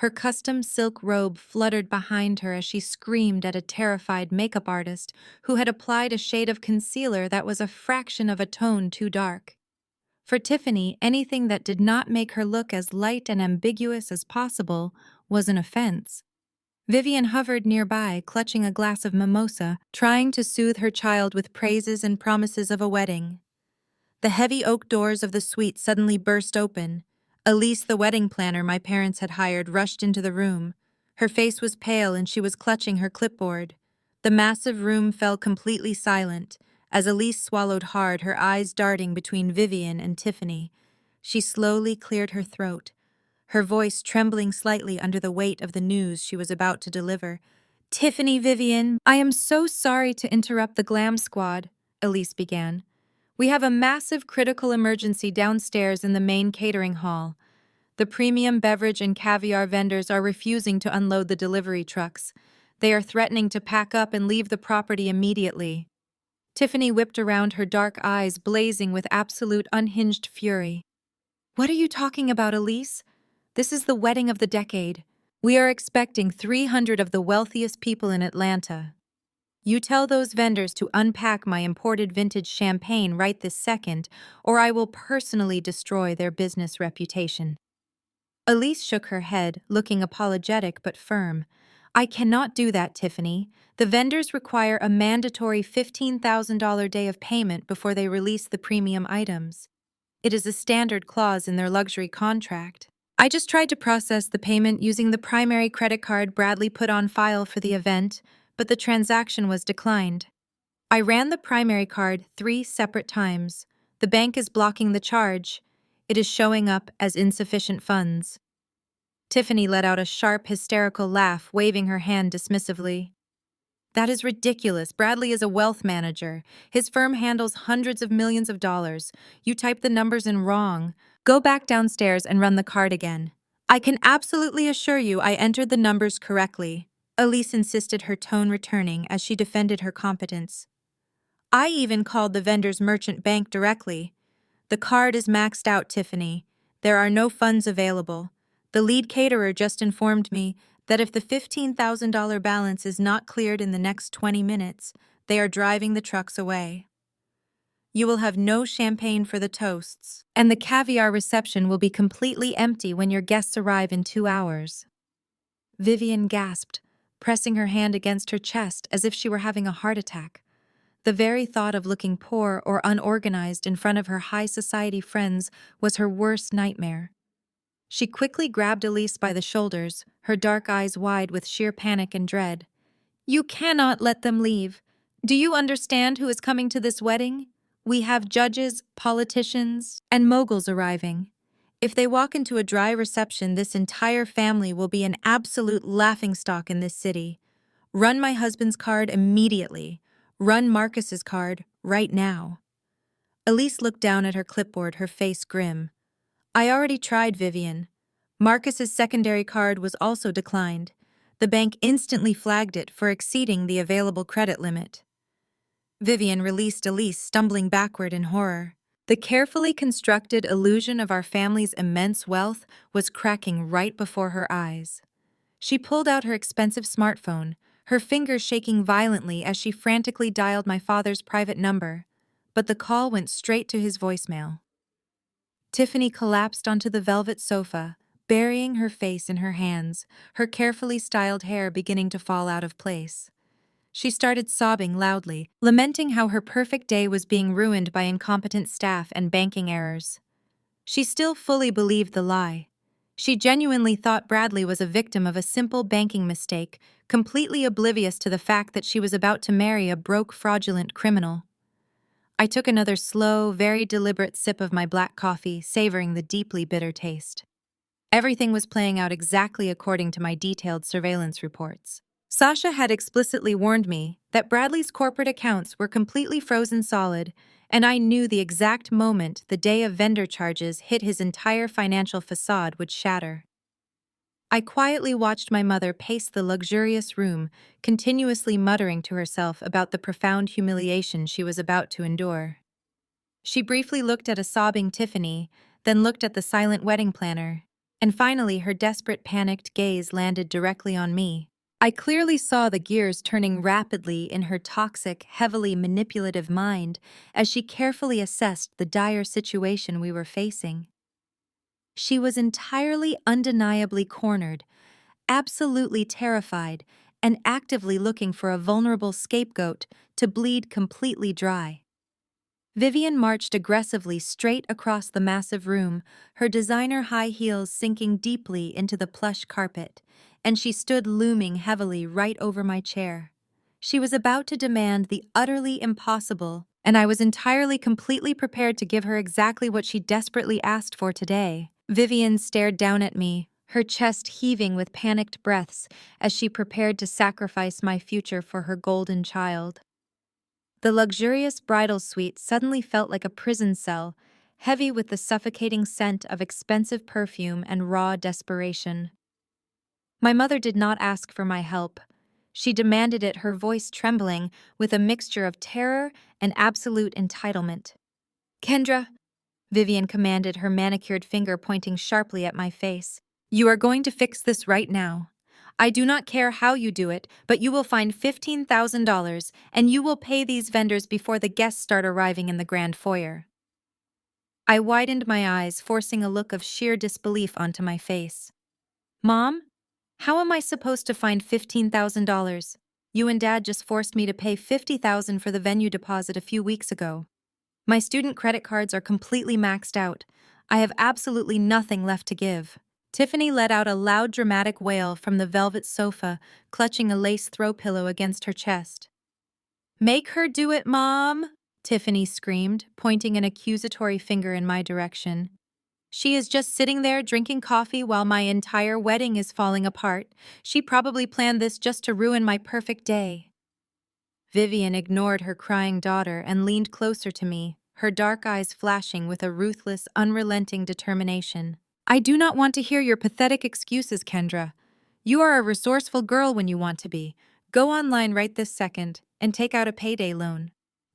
[SPEAKER 1] Her custom silk robe fluttered behind her as she screamed at a terrified makeup artist who had applied a shade of concealer that was a fraction of a tone too dark. For Tiffany, anything that did not make her look as light and ambiguous as possible was an offense. Vivian hovered nearby, clutching a glass of mimosa, trying to soothe her child with praises and promises of a wedding. The heavy oak doors of the suite suddenly burst open. Elise, the wedding planner my parents had hired, rushed into the room. Her face was pale and she was clutching her clipboard. The massive room fell completely silent, as Elise swallowed hard, her eyes darting between Vivian and Tiffany. She slowly cleared her throat, her voice trembling slightly under the weight of the news she was about to deliver. "Tiffany, Vivian, I am so sorry to interrupt the glam squad," Elise began. "We have a massive critical emergency downstairs in the main catering hall. The premium beverage and caviar vendors are refusing to unload the delivery trucks. They are threatening to pack up and leave the property immediately." Tiffany whipped around, her dark eyes blazing with absolute unhinged fury. "What are you talking about, Elise? This is the wedding of the decade. We are expecting 300 of the wealthiest people in Atlanta. You tell those vendors to unpack my imported vintage champagne right this second, or I will personally destroy their business reputation." Elise shook her head, looking apologetic but firm. "I cannot do that, Tiffany. The vendors require a mandatory $15,000 day of payment before they release the premium items. It is a standard clause in their luxury contract. I just tried to process the payment using the primary credit card Bradley put on file for the event, but the transaction was declined. I ran the primary card 3 separate times. The bank is blocking the charge. It is showing up as insufficient funds." Tiffany let out a sharp, hysterical laugh, waving her hand dismissively. "That is ridiculous. Bradley is a wealth manager. His firm handles hundreds of millions of dollars. You typed the numbers in wrong. Go back downstairs and run the card again." "I can absolutely assure you I entered the numbers correctly," Elise insisted, her tone returning as she defended her competence. "I even called the vendor's merchant bank directly. The card is maxed out, Tiffany. There are no funds available. The lead caterer just informed me that if the $15,000 balance is not cleared in the next 20 minutes, they are driving the trucks away. You will have no champagne for the toasts, and the caviar reception will be completely empty when your guests arrive in 2 hours. Vivian gasped, pressing her hand against her chest as if she were having a heart attack. The very thought of looking poor or unorganized in front of her high society friends was her worst nightmare. She quickly grabbed Elise by the shoulders, her dark eyes wide with sheer panic and dread. "You cannot let them leave. Do you understand who is coming to this wedding? We have judges, politicians, and moguls arriving. If they walk into a dry reception, this entire family will be an absolute laughingstock in this city. Run my husband's card immediately. Run Marcus's card right now." Elise looked down at her clipboard, her face grim. "I already tried, Vivian. Marcus's secondary card was also declined. The bank instantly flagged it for exceeding the available credit limit." Vivian released Elise, stumbling backward in horror. The carefully constructed illusion of our family's immense wealth was cracking right before her eyes. She pulled out her expensive smartphone, her fingers shaking violently as she frantically dialed my father's private number, but the call went straight to his voicemail. Tiffany collapsed onto the velvet sofa, burying her face in her hands, her carefully styled hair beginning to fall out of place. She started sobbing loudly, lamenting how her perfect day was being ruined by incompetent staff and banking errors. She still fully believed the lie. She genuinely thought Bradley was a victim of a simple banking mistake, completely oblivious to the fact that she was about to marry a broke, fraudulent criminal. I took another slow, very deliberate sip of my black coffee, savoring the deeply bitter taste. Everything was playing out exactly according to my detailed surveillance reports. Sasha had explicitly warned me that Bradley's corporate accounts were completely frozen solid, and I knew the exact moment the day of vendor charges hit his entire financial facade would shatter. I quietly watched my mother pace the luxurious room, continuously muttering to herself about the profound humiliation she was about to endure. She briefly looked at a sobbing Tiffany, then looked at the silent wedding planner, and finally her desperate, panicked gaze landed directly on me. I clearly saw the gears turning rapidly in her toxic, heavily manipulative mind as she carefully assessed the dire situation we were facing. She was entirely undeniably cornered, absolutely terrified, and actively looking for a vulnerable scapegoat to bleed completely dry. Vivian marched aggressively straight across the massive room, her designer high heels sinking deeply into the plush carpet, and she stood looming heavily right over my chair. She was about to demand the utterly impossible, and I was entirely completely prepared to give her exactly what she desperately asked for today. Vivian stared down at me, her chest heaving with panicked breaths as she prepared to sacrifice my future for her golden child. The luxurious bridal suite suddenly felt like a prison cell, heavy with the suffocating scent of expensive perfume and raw desperation. My mother did not ask for my help. She demanded it, her voice trembling with a mixture of terror and absolute entitlement. "Kendra," Vivian commanded, her manicured finger pointing sharply at my face, "you are going to fix this right now. I do not care how you do it, but you will find $15,000, and you will pay these vendors before the guests start arriving in the grand foyer." I widened my eyes, forcing a look of sheer disbelief onto my face. "Mom? How am I supposed to find $15,000? You and Dad just forced me to pay $50,000 for the venue deposit a few weeks ago. My student credit cards are completely maxed out. I have absolutely nothing left to give." Tiffany let out a loud, dramatic wail from the velvet sofa, clutching a lace throw pillow against her chest. "Make her do it, Mom!" Tiffany screamed, pointing an accusatory finger in my direction. "She is just sitting there drinking coffee while my entire wedding is falling apart. She probably planned this just to ruin my perfect day." Vivian ignored her crying daughter and leaned closer to me, her dark eyes flashing with a ruthless, unrelenting determination. "I do not want to hear your pathetic excuses, Kendra. You are a resourceful girl when you want to be. Go online right this second and take out a payday loan.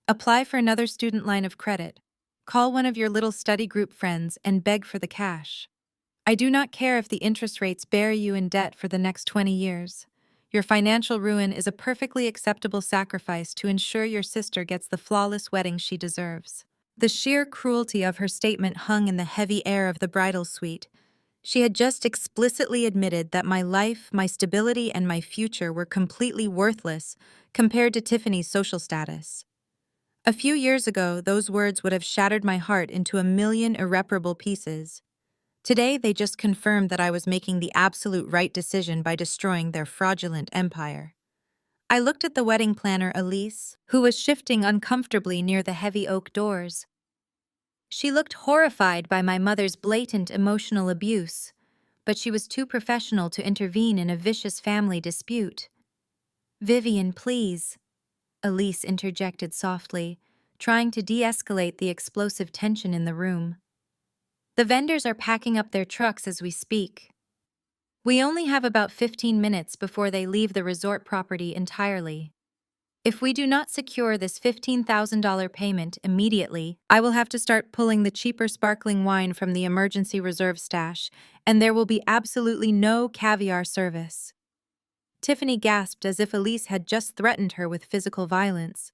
[SPEAKER 1] Apply for another student line of credit. Call one of your little study group friends and beg for the cash." I do not care if the interest rates bury you in debt for the next 20 years. Your financial ruin is a perfectly acceptable sacrifice to ensure your sister gets the flawless wedding she deserves. The sheer cruelty of her statement hung in the heavy air of the bridal suite. She had just explicitly admitted that my life, my stability, and my future were completely worthless compared to Tiffany's social status. A few years ago, those words would have shattered my heart into a million irreparable pieces. Today, they just confirmed that I was making the absolute right decision by destroying their fraudulent empire. I looked at the wedding planner, Elise, who was shifting uncomfortably near the heavy oak doors. She looked horrified by my mother's blatant emotional abuse, but she was too professional to intervene in a vicious family dispute. "Vivian, please," Elise interjected softly, trying to de-escalate the explosive tension in the room. "The vendors are packing up their trucks as we speak. We only have about 15 minutes before they leave the resort property entirely. If we do not secure this $15,000 payment immediately, I will have to start pulling the cheaper sparkling wine from the emergency reserve stash, and there will be absolutely no caviar service." Tiffany gasped as if Elise had just threatened her with physical violence.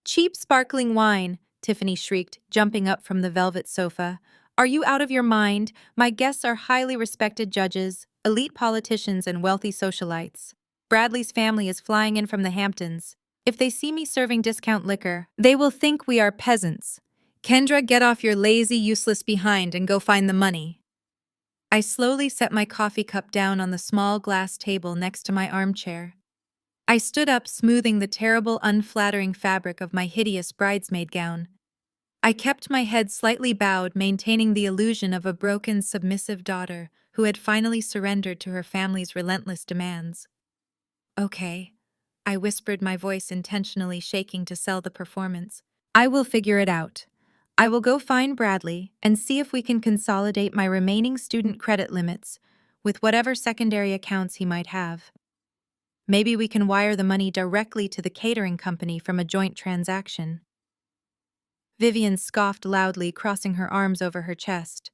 [SPEAKER 1] "Cheap sparkling wine," Tiffany shrieked, jumping up from the velvet sofa. "Are you out of your mind? My guests are highly respected judges, elite politicians, and wealthy socialites. Bradley's family is flying in from the Hamptons. If they see me serving discount liquor, they will think we are peasants. Kendra, get off your lazy, useless behind and go find the money." I slowly set my coffee cup down on the small glass table next to my armchair. I stood up, smoothing the terrible, unflattering fabric of my hideous bridesmaid gown. I kept my head slightly bowed, maintaining the illusion of a broken, submissive daughter who had finally surrendered to her family's relentless demands. "Okay," I whispered, my voice intentionally shaking to sell the performance. "I will figure it out. I will go find Bradley and see if we can consolidate my remaining student credit limits with whatever secondary accounts he might have. Maybe we can wire the money directly to the catering company from a joint transaction." Vivian scoffed loudly, crossing her arms over her chest.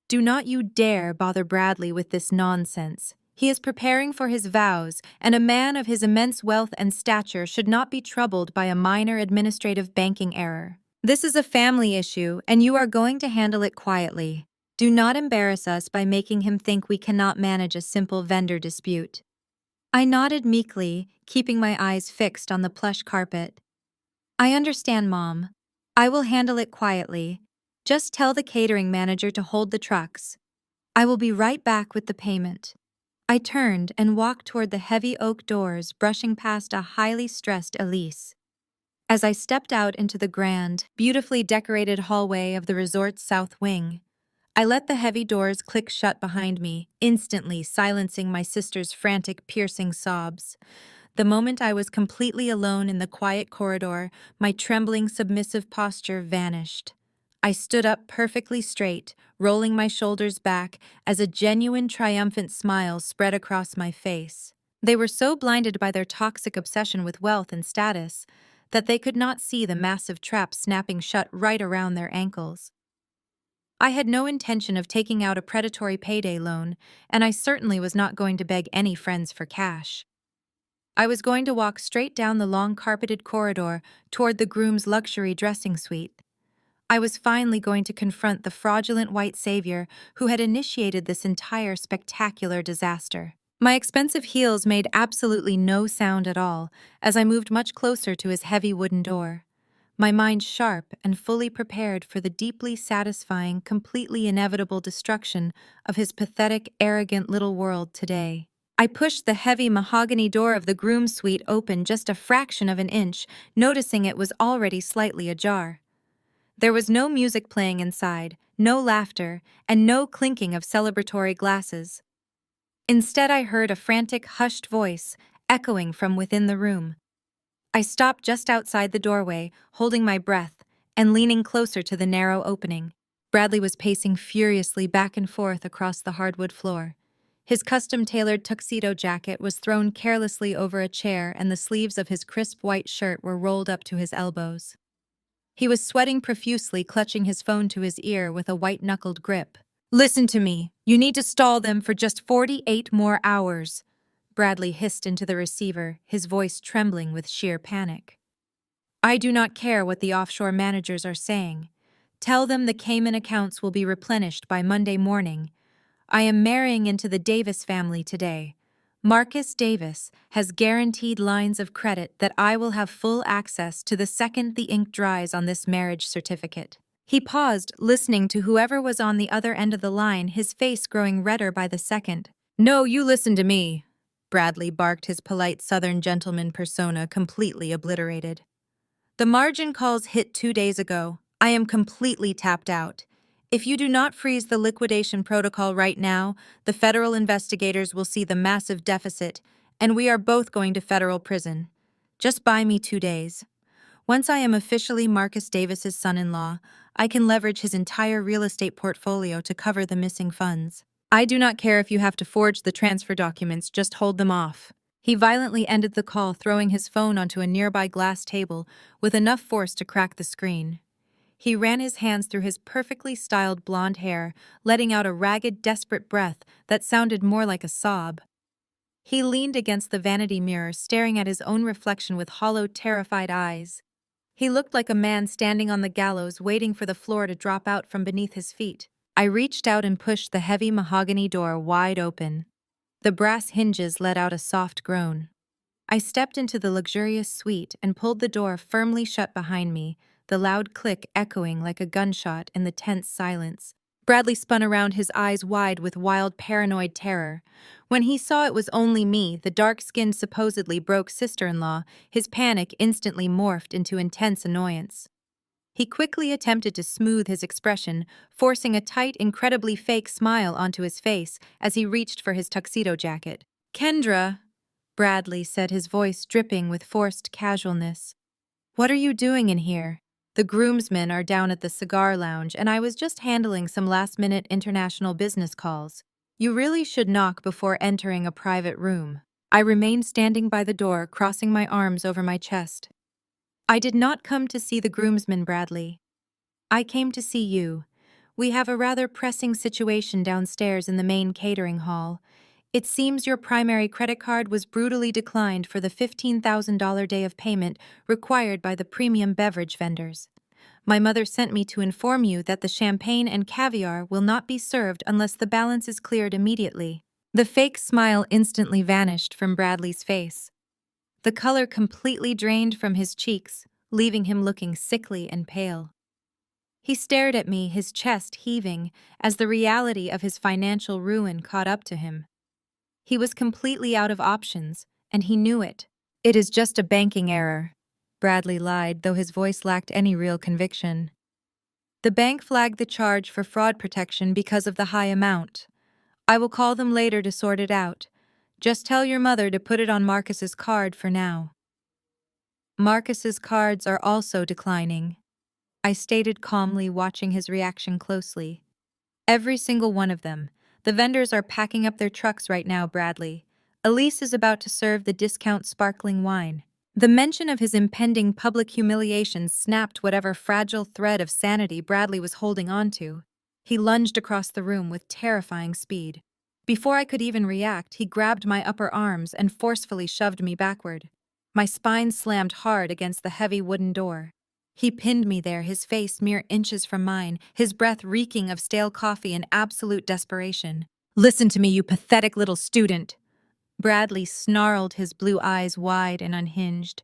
[SPEAKER 1] "Do not you dare bother Bradley with this nonsense. He is preparing for his vows, and a man of his immense wealth and stature should not be troubled by a minor administrative banking error. This is a family issue, and you are going to handle it quietly. Do not embarrass us by making him think we cannot manage a simple vendor dispute." I nodded meekly, keeping my eyes fixed on the plush carpet. "I understand, Mom. I will handle it quietly. Just tell the catering manager to hold the trucks. I will be right back with the payment." I turned and walked toward the heavy oak doors, brushing past a highly stressed Elise. As I stepped out into the grand, beautifully decorated hallway of the resort's south wing, I let the heavy doors click shut behind me, instantly silencing my sister's frantic, piercing sobs. The moment I was completely alone in the quiet corridor, my trembling, submissive posture vanished. I stood up perfectly straight, rolling my shoulders back as a genuine, triumphant smile spread across my face. They were so blinded by their toxic obsession with wealth and status that they could not see the massive trap snapping shut right around their ankles. I had no intention of taking out a predatory payday loan, and I certainly was not going to beg any friends for cash. I was going to walk straight down the long carpeted corridor toward the groom's luxury dressing suite. I was finally going to confront the fraudulent white savior who had initiated this entire spectacular disaster. My expensive heels made absolutely no sound at all as I moved much closer to his heavy wooden door, my mind sharp and fully prepared for the deeply satisfying, completely inevitable destruction of his pathetic, arrogant little world today. I pushed the heavy mahogany door of the groom's suite open just a fraction of an inch, noticing it was already slightly ajar. There was no music playing inside, no laughter, and no clinking of celebratory glasses. Instead, I heard a frantic, hushed voice echoing from within the room. I stopped just outside the doorway, holding my breath, and leaning closer to the narrow opening. Bradley was pacing furiously back and forth across the hardwood floor. His custom-tailored tuxedo jacket was thrown carelessly over a chair, and the sleeves of his crisp white shirt were rolled up to his elbows. He was sweating profusely, clutching his phone to his ear with a white-knuckled grip. Listen to me. You need to stall them for just 48 more hours. Bradley hissed into the receiver, his voice trembling with sheer panic. I do not care what the offshore managers are saying. Tell them the Cayman accounts will be replenished by Monday morning. I am marrying into the Davis family today. Marcus Davis has guaranteed lines of credit that I will have full access to the second the ink dries on this marriage certificate. He paused, listening to whoever was on the other end of the line, his face growing redder by the second. No, you listen to me. Bradley barked, his polite Southern gentleman persona completely obliterated. The margin calls hit 2 days ago. I am completely tapped out. If you do not freeze the liquidation protocol right now, the federal investigators will see the massive deficit, and we are both going to federal prison. Just buy me 2 days. Once I am officially Marcus Davis's son-in-law, I can leverage his entire real estate portfolio to cover the missing funds. I do not care if you have to forge the transfer documents, just hold them off. He violently ended the call, throwing his phone onto a nearby glass table with enough force to crack the screen. He ran his hands through his perfectly styled blonde hair, letting out a ragged, desperate breath that sounded more like a sob. He leaned against the vanity mirror, staring at his own reflection with hollow, terrified eyes. He looked like a man standing on the gallows, waiting for the floor to drop out from beneath his feet. I reached out and pushed the heavy mahogany door wide open. The brass hinges let out a soft groan. I stepped into the luxurious suite and pulled the door firmly shut behind me, the loud click echoing like a gunshot in the tense silence. Bradley spun around, his eyes wide with wild, paranoid terror. When he saw it was only me, the dark-skinned, supposedly broke sister-in-law, his panic instantly morphed into intense annoyance. He quickly attempted to smooth his expression, forcing a tight, incredibly fake smile onto his face as he reached for his tuxedo jacket. "Kendra," Bradley said, his voice dripping with forced casualness. "What are you doing in here? The groomsmen are down at the cigar lounge, and I was just handling some last-minute international business calls. You really should knock before entering a private room." I remained standing by the door, crossing my arms over my chest. "I did not come to see the groomsmen, Bradley. I came to see you. We have a rather pressing situation downstairs in the main catering hall. It seems your primary credit card was brutally declined for the $15,000 day of payment required by the premium beverage vendors. My mother sent me to inform you that the champagne and caviar will not be served unless the balance is cleared immediately." The fake smile instantly vanished from Bradley's face. The color completely drained from his cheeks, leaving him looking sickly and pale. He stared at me, his chest heaving, as the reality of his financial ruin caught up to him. He was completely out of options, and he knew it. "It is just a banking error," Bradley lied, though his voice lacked any real conviction. "The bank flagged the charge for fraud protection because of the high amount. I will call them later to sort it out. Just tell your mother to put it on Marcus's card for now." "Marcus's cards are also declining," I stated calmly, watching his reaction closely. "Every single one of them. The vendors are packing up their trucks right now, Bradley. Elise is about to serve the discount sparkling wine." The mention of his impending public humiliation snapped whatever fragile thread of sanity Bradley was holding on to. He lunged across the room with terrifying speed. Before I could even react, he grabbed my upper arms and forcefully shoved me backward. My spine slammed hard against the heavy wooden door. He pinned me there, his face mere inches from mine, his breath reeking of stale coffee and absolute desperation. "Listen to me, you pathetic little student!" Bradley snarled, his blue eyes wide and unhinged.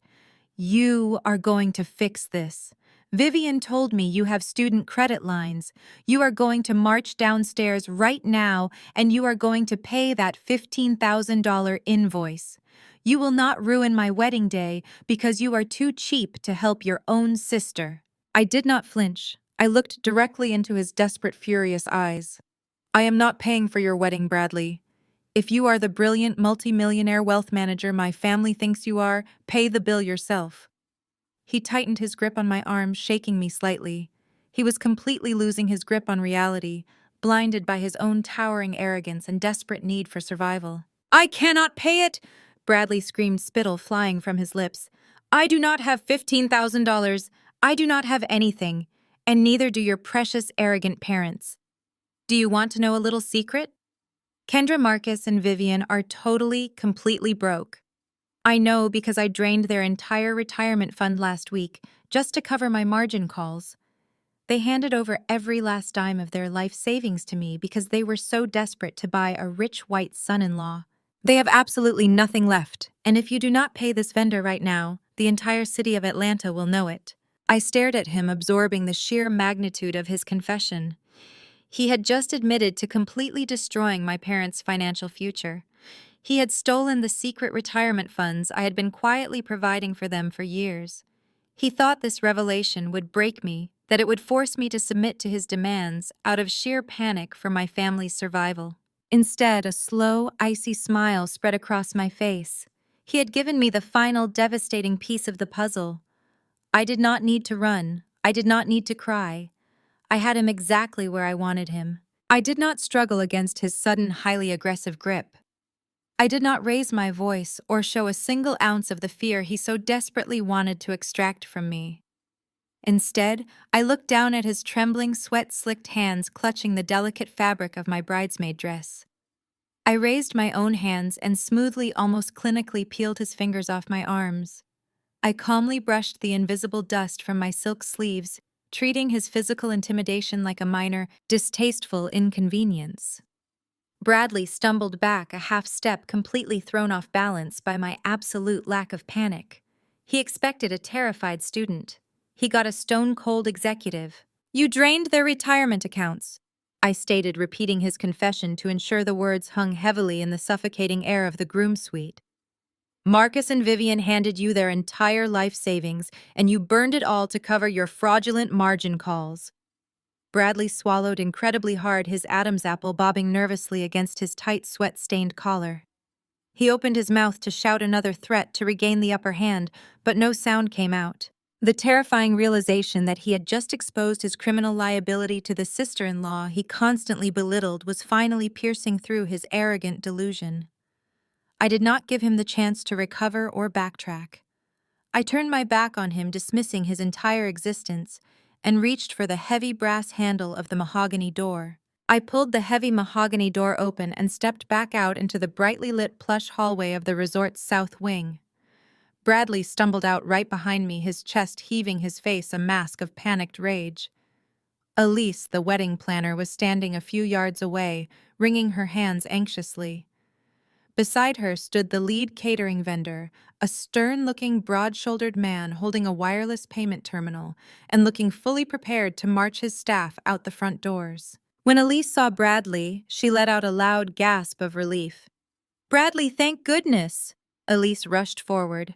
[SPEAKER 1] "You are going to fix this. Vivian told me you have student credit lines. You are going to march downstairs right now, and you are going to pay that $15,000 invoice. You will not ruin my wedding day because you are too cheap to help your own sister." I did not flinch. I looked directly into his desperate, furious eyes. "I am not paying for your wedding, Bradley. If you are the brilliant multimillionaire wealth manager my family thinks you are, pay the bill yourself." He tightened his grip on my arm, shaking me slightly. He was completely losing his grip on reality, blinded by his own towering arrogance and desperate need for survival. "I cannot pay it!" Bradley screamed, spittle flying from his lips. "I do not have $15,000. I do not have anything, and neither do your precious, arrogant parents." Do you want to know a little secret? Kendra, Marcus, and Vivian are totally, completely broke. I know because I drained their entire retirement fund last week just to cover my margin calls. They handed over every last dime of their life savings to me because they were so desperate to buy a rich white son-in-law. They have absolutely nothing left, and if you do not pay this vendor right now, the entire city of Atlanta will know it. I stared at him, absorbing the sheer magnitude of his confession. He had just admitted to completely destroying my parents' financial future. He had stolen the secret retirement funds I had been quietly providing for them for years. He thought this revelation would break me, that it would force me to submit to his demands out of sheer panic for my family's survival. Instead, a slow, icy smile spread across my face. He had given me the final devastating piece of the puzzle. I did not need to run. I did not need to cry. I had him exactly where I wanted him. I did not struggle against his sudden, highly aggressive grip. I did not raise my voice or show a single ounce of the fear he so desperately wanted to extract from me. Instead, I looked down at his trembling, sweat-slicked hands clutching the delicate fabric of my bridesmaid dress. I raised my own hands and smoothly, almost clinically, peeled his fingers off my arms. I calmly brushed the invisible dust from my silk sleeves, treating his physical intimidation like a minor, distasteful inconvenience. Bradley stumbled back a half step, completely thrown off balance by my absolute lack of panic. He expected a terrified student. He got a stone-cold executive. "You drained their retirement accounts," I stated, repeating his confession to ensure the words hung heavily in the suffocating air of the groom suite. "Marcus and Vivian handed you their entire life savings, and you burned it all to cover your fraudulent margin calls." Bradley swallowed incredibly hard, his Adam's apple bobbing nervously against his tight, sweat-stained collar. He opened his mouth to shout another threat to regain the upper hand, but no sound came out. The terrifying realization that he had just exposed his criminal liability to the sister-in-law he constantly belittled was finally piercing through his arrogant delusion. I did not give him the chance to recover or backtrack. I turned my back on him, dismissing his entire existence, and reached for the heavy brass handle of the mahogany door. I pulled the heavy mahogany door open and stepped back out into the brightly lit plush hallway of the resort's south wing. Bradley stumbled out right behind me, his chest heaving, his face a mask of panicked rage. Elise, the wedding planner, was standing a few yards away, wringing her hands anxiously. Beside her stood the lead catering vendor, a stern-looking, broad-shouldered man holding a wireless payment terminal and looking fully prepared to march his staff out the front doors. When Elise saw Bradley, she let out a loud gasp of relief. "Bradley, thank goodness!" Elise rushed forward.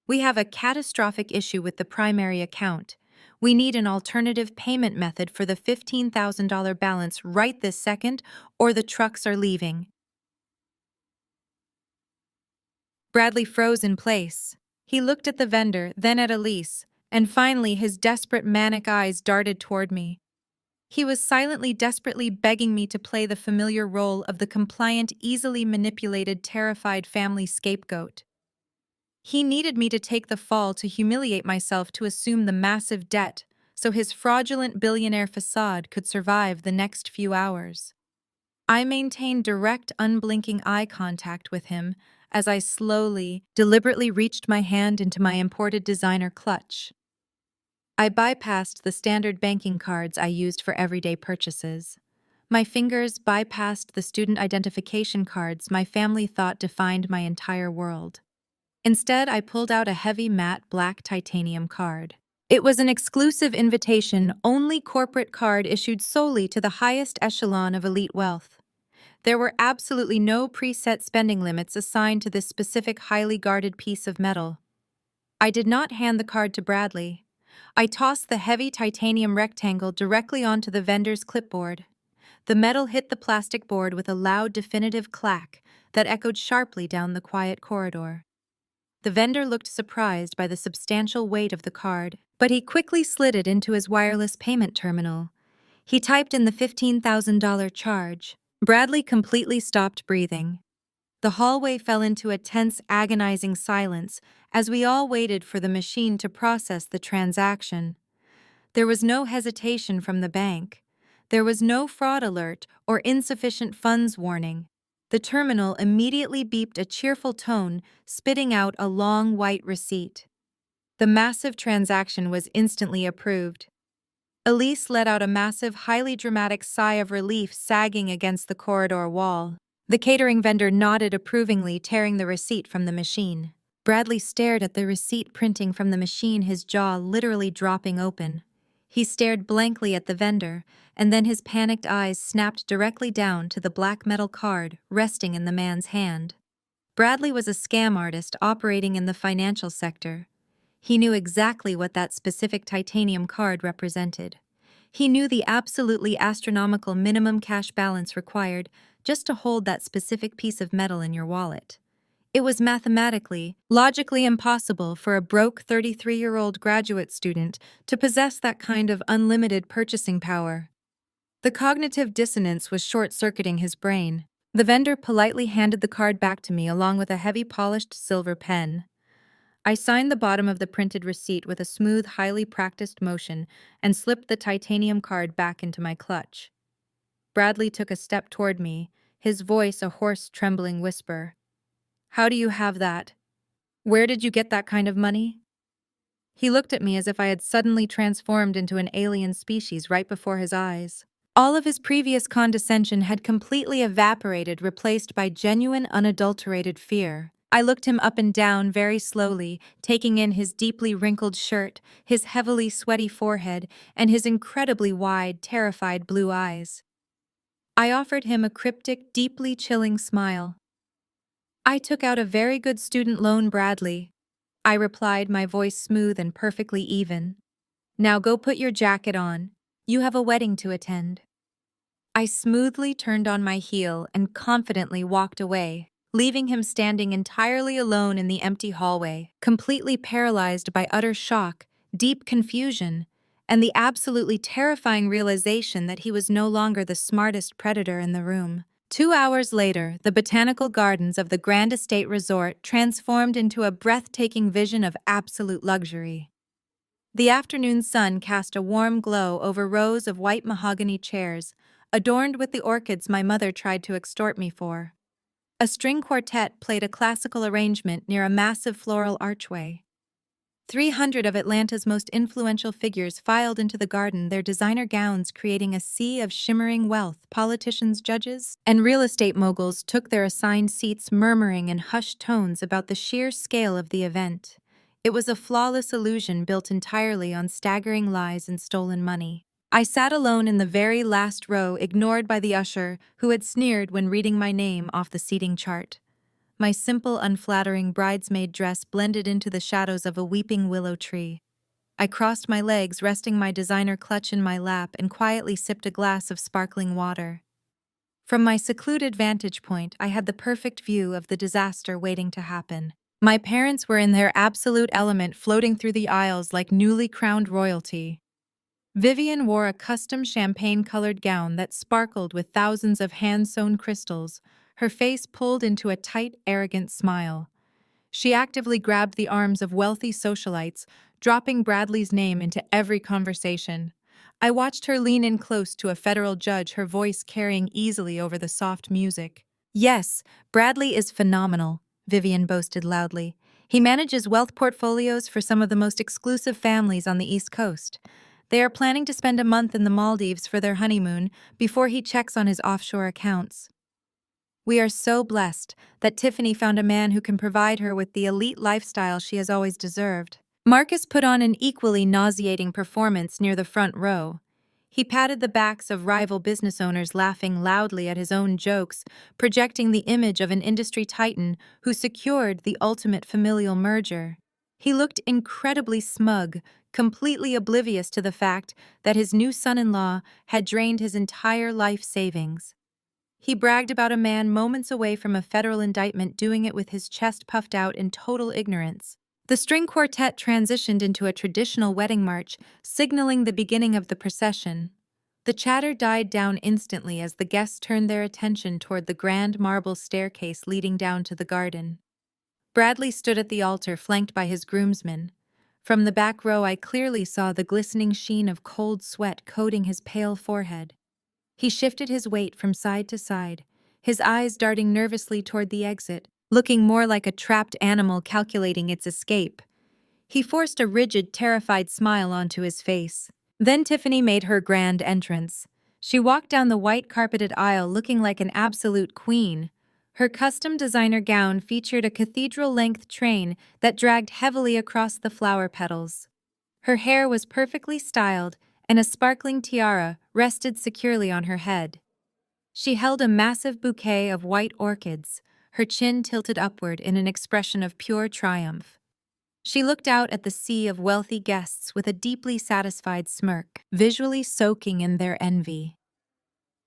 [SPEAKER 1] "We have a catastrophic issue with the primary account. We need an alternative payment method for the $15,000 balance right this second, or the trucks are leaving." Bradley froze in place. He looked at the vendor, then at Elise, and finally his desperate, manic eyes darted toward me. He was silently, desperately begging me to play the familiar role of the compliant, easily manipulated, terrified family scapegoat. He needed me to take the fall, to humiliate myself, to assume the massive debt, so his fraudulent billionaire facade could survive the next few hours. I maintained direct, unblinking eye contact with him as I slowly, deliberately reached my hand into my imported designer clutch. I bypassed the standard banking cards I used for everyday purchases. My fingers bypassed the student identification cards my family thought defined my entire world. Instead, I pulled out a heavy matte black titanium card. It was an exclusive invitation-only corporate card issued solely to the highest echelon of elite wealth. There were absolutely no preset spending limits assigned to this specific, highly guarded piece of metal. I did not hand the card to Bradley. I tossed the heavy titanium rectangle directly onto the vendor's clipboard. The metal hit the plastic board with a loud, definitive clack that echoed sharply down the quiet corridor. The vendor looked surprised by the substantial weight of the card, but he quickly slid it into his wireless payment terminal. He typed in the $15,000 charge. Bradley completely stopped breathing. The hallway fell into a tense, agonizing silence as we all waited for the machine to process the transaction. There was no hesitation from the bank. There was no fraud alert or insufficient funds warning. The terminal immediately beeped a cheerful tone, spitting out a long white receipt. The massive transaction was instantly approved. Elise let out a massive, highly dramatic sigh of relief sagging against the corridor wall. The catering vendor nodded approvingly, tearing the receipt from the machine. Bradley stared at the receipt printing from the machine, his jaw literally dropping open. He stared blankly at the vendor, and then his panicked eyes snapped directly down to the black metal card resting in the man's hand. Bradley was a scam artist operating in the financial sector. He knew exactly what that specific titanium card represented. He knew the absolutely astronomical minimum cash balance required just to hold that specific piece of metal in your wallet. It was mathematically, logically impossible for a broke 33-year-old graduate student to possess that kind of unlimited purchasing power. The cognitive dissonance was short-circuiting his brain. The vendor politely handed the card back to me along with a heavy polished silver pen. I signed the bottom of the printed receipt with a smooth, highly practiced motion and slipped the titanium card back into my clutch. Bradley took a step toward me, his voice a hoarse, trembling whisper. "How do you have that? Where did you get that kind of money?" He looked at me as if I had suddenly transformed into an alien species right before his eyes. All of his previous condescension had completely evaporated, replaced by genuine, unadulterated fear. I looked him up and down very slowly, taking in his deeply wrinkled shirt, his heavily sweaty forehead, and his incredibly wide, terrified blue eyes. I offered him a cryptic, deeply chilling smile. "I took out a very good student loan, Bradley," I replied, my voice smooth and perfectly even. "Now go put your jacket on. You have a wedding to attend." I smoothly turned on my heel and confidently walked away, leaving him standing entirely alone in the empty hallway, completely paralyzed by utter shock, deep confusion, and the absolutely terrifying realization that he was no longer the smartest predator in the room. 2 hours later, the botanical gardens of the Grand Estate Resort transformed into a breathtaking vision of absolute luxury. The afternoon sun cast a warm glow over rows of white mahogany chairs, adorned with the orchids my mother tried to extort me for. A string quartet played a classical arrangement near a massive floral archway. 300 of Atlanta's most influential figures filed into the garden, their designer gowns creating a sea of shimmering wealth. Politicians, judges, and real estate moguls took their assigned seats, murmuring in hushed tones about the sheer scale of the event. It was a flawless illusion built entirely on staggering lies and stolen money. I sat alone in the very last row, ignored by the usher, who had sneered when reading my name off the seating chart. My simple, unflattering bridesmaid dress blended into the shadows of a weeping willow tree. I crossed my legs, resting my designer clutch in my lap, and quietly sipped a glass of sparkling water. From my secluded vantage point, I had the perfect view of the disaster waiting to happen. My parents were in their absolute element, floating through the aisles like newly crowned royalty. Vivian wore a custom champagne-colored gown that sparkled with thousands of hand-sewn crystals, her face pulled into a tight, arrogant smile. She actively grabbed the arms of wealthy socialites, dropping Bradley's name into every conversation. I watched her lean in close to a federal judge, her voice carrying easily over the soft music. "Yes, Bradley is phenomenal," Vivian boasted loudly. "He manages wealth portfolios for some of the most exclusive families on the East Coast. They are planning to spend a month in the Maldives for their honeymoon before he checks on his offshore accounts. We are so blessed that Tiffany found a man who can provide her with the elite lifestyle she has always deserved." Marcus put on an equally nauseating performance near the front row. He patted the backs of rival business owners, laughing loudly at his own jokes, projecting the image of an industry titan who secured the ultimate familial merger. He looked incredibly smug, completely oblivious to the fact that his new son-in-law had drained his entire life savings. He bragged about a man moments away from a federal indictment doing it with his chest puffed out in total ignorance. The string quartet transitioned into a traditional wedding march, signaling the beginning of the procession. The chatter died down instantly as the guests turned their attention toward the grand marble staircase leading down to the garden. Bradley stood at the altar, flanked by his groomsmen. From the back row, I clearly saw the glistening sheen of cold sweat coating his pale forehead. He shifted his weight from side to side, his eyes darting nervously toward the exit, looking more like a trapped animal calculating its escape. He forced a rigid, terrified smile onto his face. Then Tiffany made her grand entrance. She walked down the white carpeted aisle looking like an absolute queen. Her custom designer gown featured a cathedral-length train that dragged heavily across the flower petals. Her hair was perfectly styled, and a sparkling tiara rested securely on her head. She held a massive bouquet of white orchids, her chin tilted upward in an expression of pure triumph. She looked out at the sea of wealthy guests with a deeply satisfied smirk, visually soaking in their envy.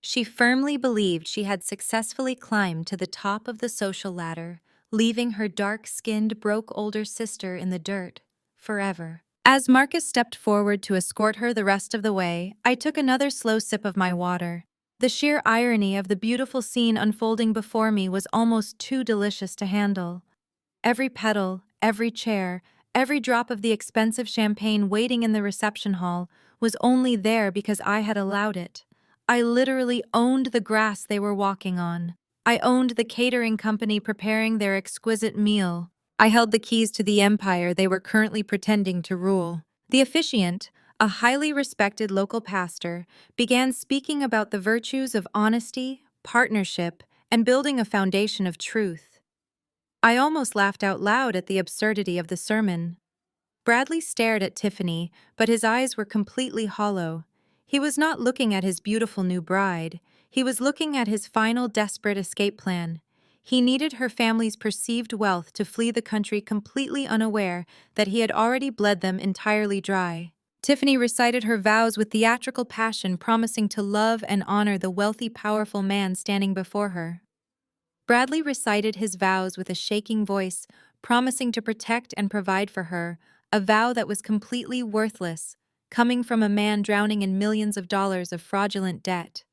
[SPEAKER 1] She firmly believed she had successfully climbed to the top of the social ladder, leaving her dark-skinned, broke older sister in the dirt, forever. As Marcus stepped forward to escort her the rest of the way, I took another slow sip of my water. The sheer irony of the beautiful scene unfolding before me was almost too delicious to handle. Every petal, every chair, every drop of the expensive champagne waiting in the reception hall was only there because I had allowed it. I literally owned the grass they were walking on. I owned the catering company preparing their exquisite meal. I held the keys to the empire they were currently pretending to rule. The officiant, a highly respected local pastor, began speaking about the virtues of honesty, partnership, and building a foundation of truth. I almost laughed out loud at the absurdity of the sermon. Bradley stared at Tiffany, but his eyes were completely hollow. He was not looking at his beautiful new bride. He was looking at his final desperate escape plan. He needed her family's perceived wealth to flee the country completely unaware that he had already bled them entirely dry. Tiffany recited her vows with theatrical passion, promising to love and honor the wealthy, powerful man standing before her. Bradley recited his vows with a shaking voice, promising to protect and provide for her, a vow that was completely worthless, coming from a man drowning in millions of dollars of fraudulent debt.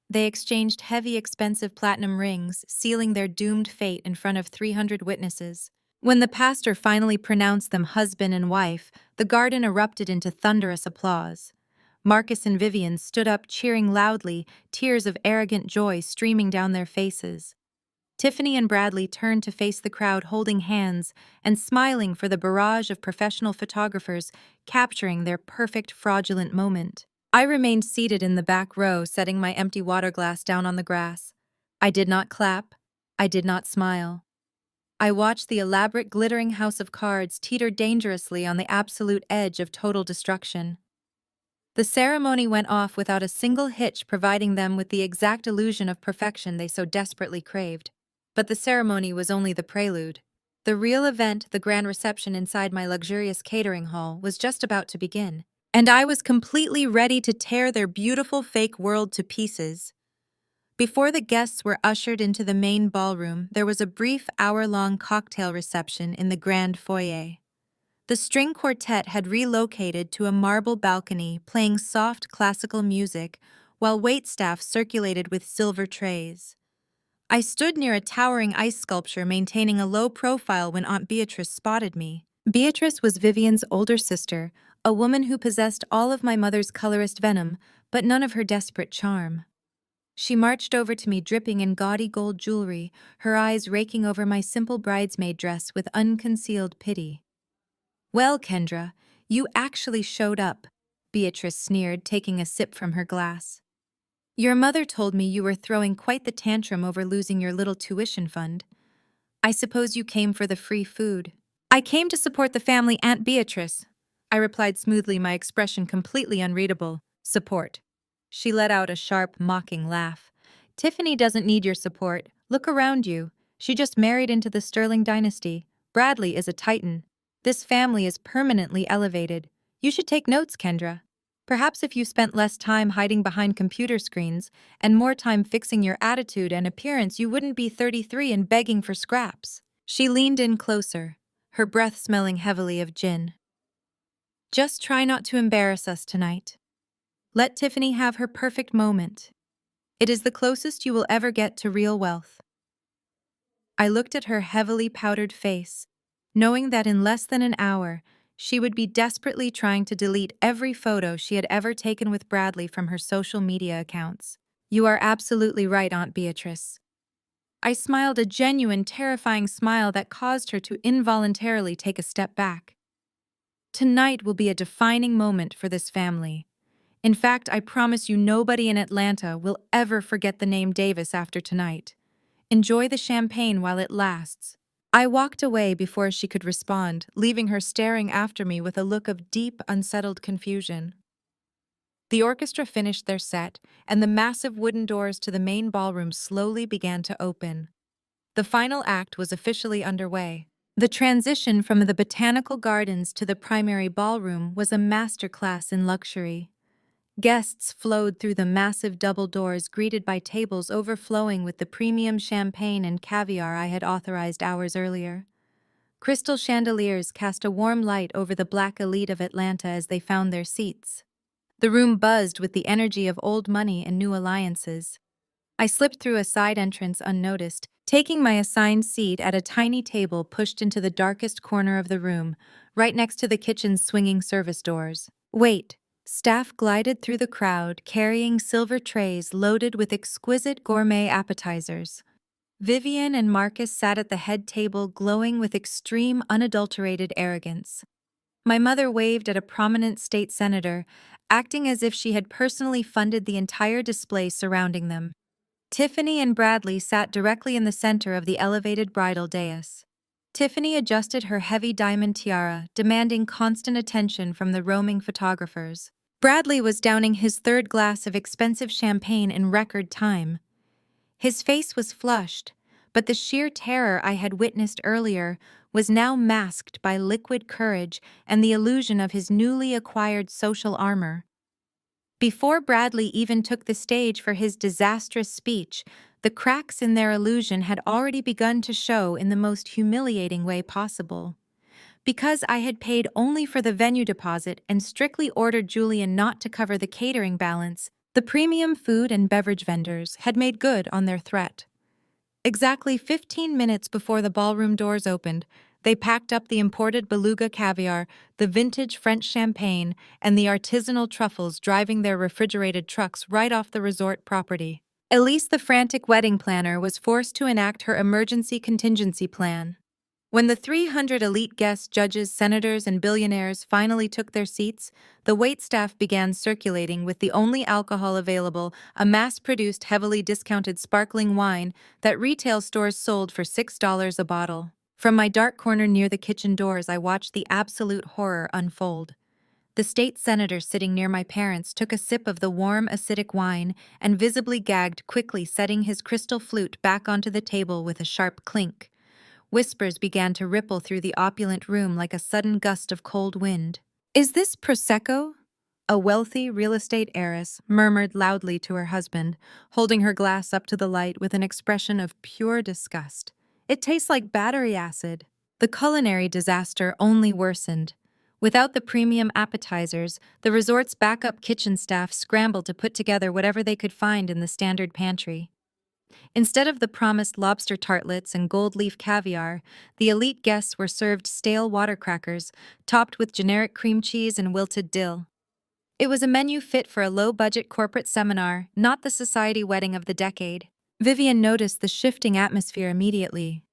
[SPEAKER 1] They exchanged heavy, expensive platinum rings, sealing their doomed fate in front of 300 witnesses. When the pastor finally pronounced them husband and wife, the garden erupted into thunderous applause. Marcus and Vivian stood up cheering loudly, tears of arrogant joy streaming down their faces. Tiffany and Bradley turned to face the crowd holding hands and smiling for the barrage of professional photographers capturing their perfect fraudulent moment. I remained seated in the back row, setting my empty water glass down on the grass. I did not clap. I did not smile. I watched the elaborate glittering house of cards teeter dangerously on the absolute edge of total destruction. The ceremony went off without a single hitch, providing them with the exact illusion of perfection they so desperately craved. But the ceremony was only the prelude. The real event, the grand reception inside my luxurious catering hall, was just about to begin, and I was completely ready to tear their beautiful fake world to pieces. Before the guests were ushered into the main ballroom, there was a brief hour-long cocktail reception in the grand foyer. The string quartet had relocated to a marble balcony, playing soft classical music, while waitstaff circulated with silver trays. I stood near a towering ice sculpture, maintaining a low profile when Aunt Beatrice spotted me. Beatrice was Vivian's older sister, a woman who possessed all of my mother's colorist venom, but none of her desperate charm. She marched over to me dripping in gaudy gold jewelry, her eyes raking over my simple bridesmaid dress with unconcealed pity. "Well, Kendra, you actually showed up," Beatrice sneered, taking a sip from her glass. "Your mother told me you were throwing quite the tantrum over losing your little tuition fund. I suppose you came for the free food." "I came to support the family, Aunt Beatrice," I replied smoothly, my expression completely unreadable. "Support." She let out a sharp, mocking laugh. "Tiffany doesn't need your support. Look around you. She just married into the Sterling dynasty. Bradley is a titan. This family is permanently elevated. You should take notes, Kendra. Perhaps if you spent less time hiding behind computer screens and more time fixing your attitude and appearance, you wouldn't be 33 and begging for scraps." She leaned in closer, her breath smelling heavily of gin. "Just try not to embarrass us tonight. Let Tiffany have her perfect moment. It is the closest you will ever get to real wealth." I looked at her heavily powdered face, knowing that in less than an hour, She would be desperately trying to delete every photo she had ever taken with Bradley from her social media accounts. You are absolutely right, Aunt Beatrice. I smiled a genuine, terrifying smile that caused her to involuntarily take a step back. Tonight will be a defining moment for this family. In fact, I promise you nobody in Atlanta will ever forget the name Davis after tonight. Enjoy the champagne while it lasts. I walked away before she could respond, leaving her staring after me with a look of deep, unsettled confusion. The orchestra finished their set, and the massive wooden doors to the main ballroom slowly began to open. The final act was officially underway. The transition from the botanical gardens to the primary ballroom was a masterclass in luxury. Guests flowed through the massive double doors, greeted by tables overflowing with the premium champagne and caviar I had authorized hours earlier. Crystal chandeliers cast a warm light over the black elite of Atlanta as they found their seats. The room buzzed with the energy of old money and new alliances. I slipped through a side entrance unnoticed, taking my assigned seat at a tiny table pushed into the darkest corner of the room, right next to the kitchen's swinging service doors. Wait. Staff glided through the crowd, carrying silver trays loaded with exquisite gourmet appetizers. Vivian and Marcus sat at the head table, glowing with extreme, unadulterated arrogance. My mother waved at a prominent state senator, acting as if she had personally funded the entire display surrounding them. Tiffany and Bradley sat directly in the center of the elevated bridal dais. Tiffany adjusted her heavy diamond tiara, demanding constant attention from the roaming photographers. Bradley was downing his third glass of expensive champagne in record time. His face was flushed, but the sheer terror I had witnessed earlier was now masked by liquid courage and the illusion of his newly acquired social armor. Before Bradley even took the stage for his disastrous speech, the cracks in their illusion had already begun to show in the most humiliating way possible. Because I had paid only for the venue deposit and strictly ordered Julian not to cover the catering balance, the premium food and beverage vendors had made good on their threat. Exactly 15 minutes before the ballroom doors opened, they packed up the imported beluga caviar, the vintage French champagne, and the artisanal truffles, driving their refrigerated trucks right off the resort property. Elise, the frantic wedding planner, was forced to enact her emergency contingency plan. When the 300 elite guests, judges, senators, and billionaires finally took their seats, the waitstaff began circulating with the only alcohol available, a mass-produced, heavily discounted sparkling wine that retail stores sold for $6 a bottle. From my dark corner near the kitchen doors, I watched the absolute horror unfold. The state senator sitting near my parents took a sip of the warm, acidic wine and visibly gagged, quickly setting his crystal flute back onto the table with a sharp clink. Whispers began to ripple through the opulent room like a sudden gust of cold wind. "Is this Prosecco?" A wealthy real estate heiress murmured loudly to her husband, holding her glass up to the light with an expression of pure disgust. "It tastes like battery acid." The culinary disaster only worsened. Without the premium appetizers, the resort's backup kitchen staff scrambled to put together whatever they could find in the standard pantry. Instead of the promised lobster tartlets and gold leaf caviar, the elite guests were served stale water crackers, topped with generic cream cheese and wilted dill. It was a menu fit for a low-budget corporate seminar, not the society wedding of the decade. Vivian noticed the shifting atmosphere immediately.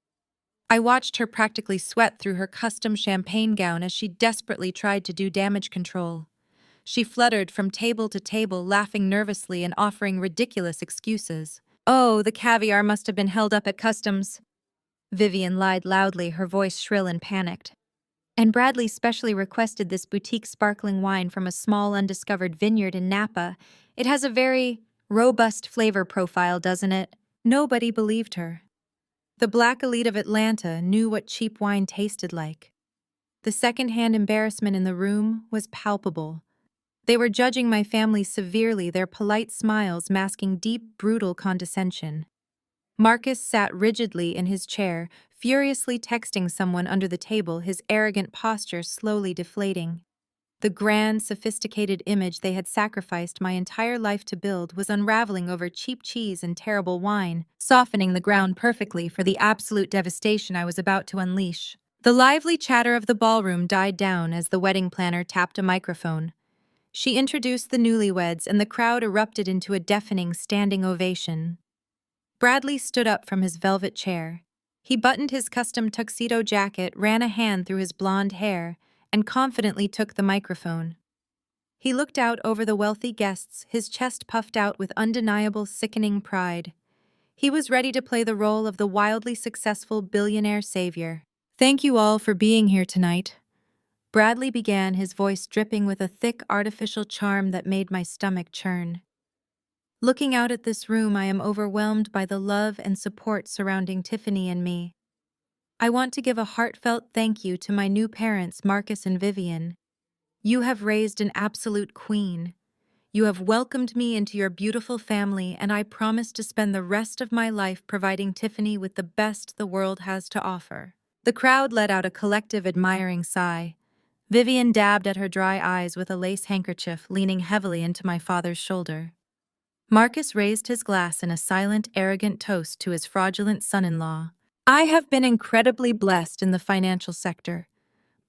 [SPEAKER 1] I watched her practically sweat through her custom champagne gown as she desperately tried to do damage control. She fluttered from table to table, laughing nervously and offering ridiculous excuses. "Oh, the caviar must have been held up at customs." Vivian lied loudly, her voice shrill and panicked. "And Bradley specially requested this boutique sparkling wine from a small undiscovered vineyard in Napa. It has a very robust flavor profile, doesn't it?" Nobody believed her. The black elite of Atlanta knew what cheap wine tasted like. The second-hand embarrassment in the room was palpable. They were judging my family severely, their polite smiles masking deep, brutal condescension. Marcus sat rigidly in his chair, furiously texting someone under the table, his arrogant posture slowly deflating. The grand, sophisticated image they had sacrificed my entire life to build was unraveling over cheap cheese and terrible wine, softening the ground perfectly for the absolute devastation I was about to unleash. The lively chatter of the ballroom died down as the wedding planner tapped a microphone. She introduced the newlyweds, and the crowd erupted into a deafening standing ovation. Bradley stood up from his velvet chair. He buttoned his custom tuxedo jacket, ran a hand through his blonde hair, and confidently took the microphone. He looked out over the wealthy guests, his chest puffed out with undeniable, sickening pride. He was ready to play the role of the wildly successful billionaire savior. "Thank you all for being here tonight," Bradley began, his voice dripping with a thick, artificial charm that made my stomach churn. "Looking out at this room, I am overwhelmed by the love and support surrounding Tiffany and me. I want to give a heartfelt thank you to my new parents, Marcus and Vivian. You have raised an absolute queen. You have welcomed me into your beautiful family, and I promise to spend the rest of my life providing Tiffany with the best the world has to offer." The crowd let out a collective admiring sigh. Vivian dabbed at her dry eyes with a lace handkerchief, leaning heavily into my father's shoulder. Marcus raised his glass in a silent, arrogant toast to his fraudulent son-in-law. "I have been incredibly blessed in the financial sector,"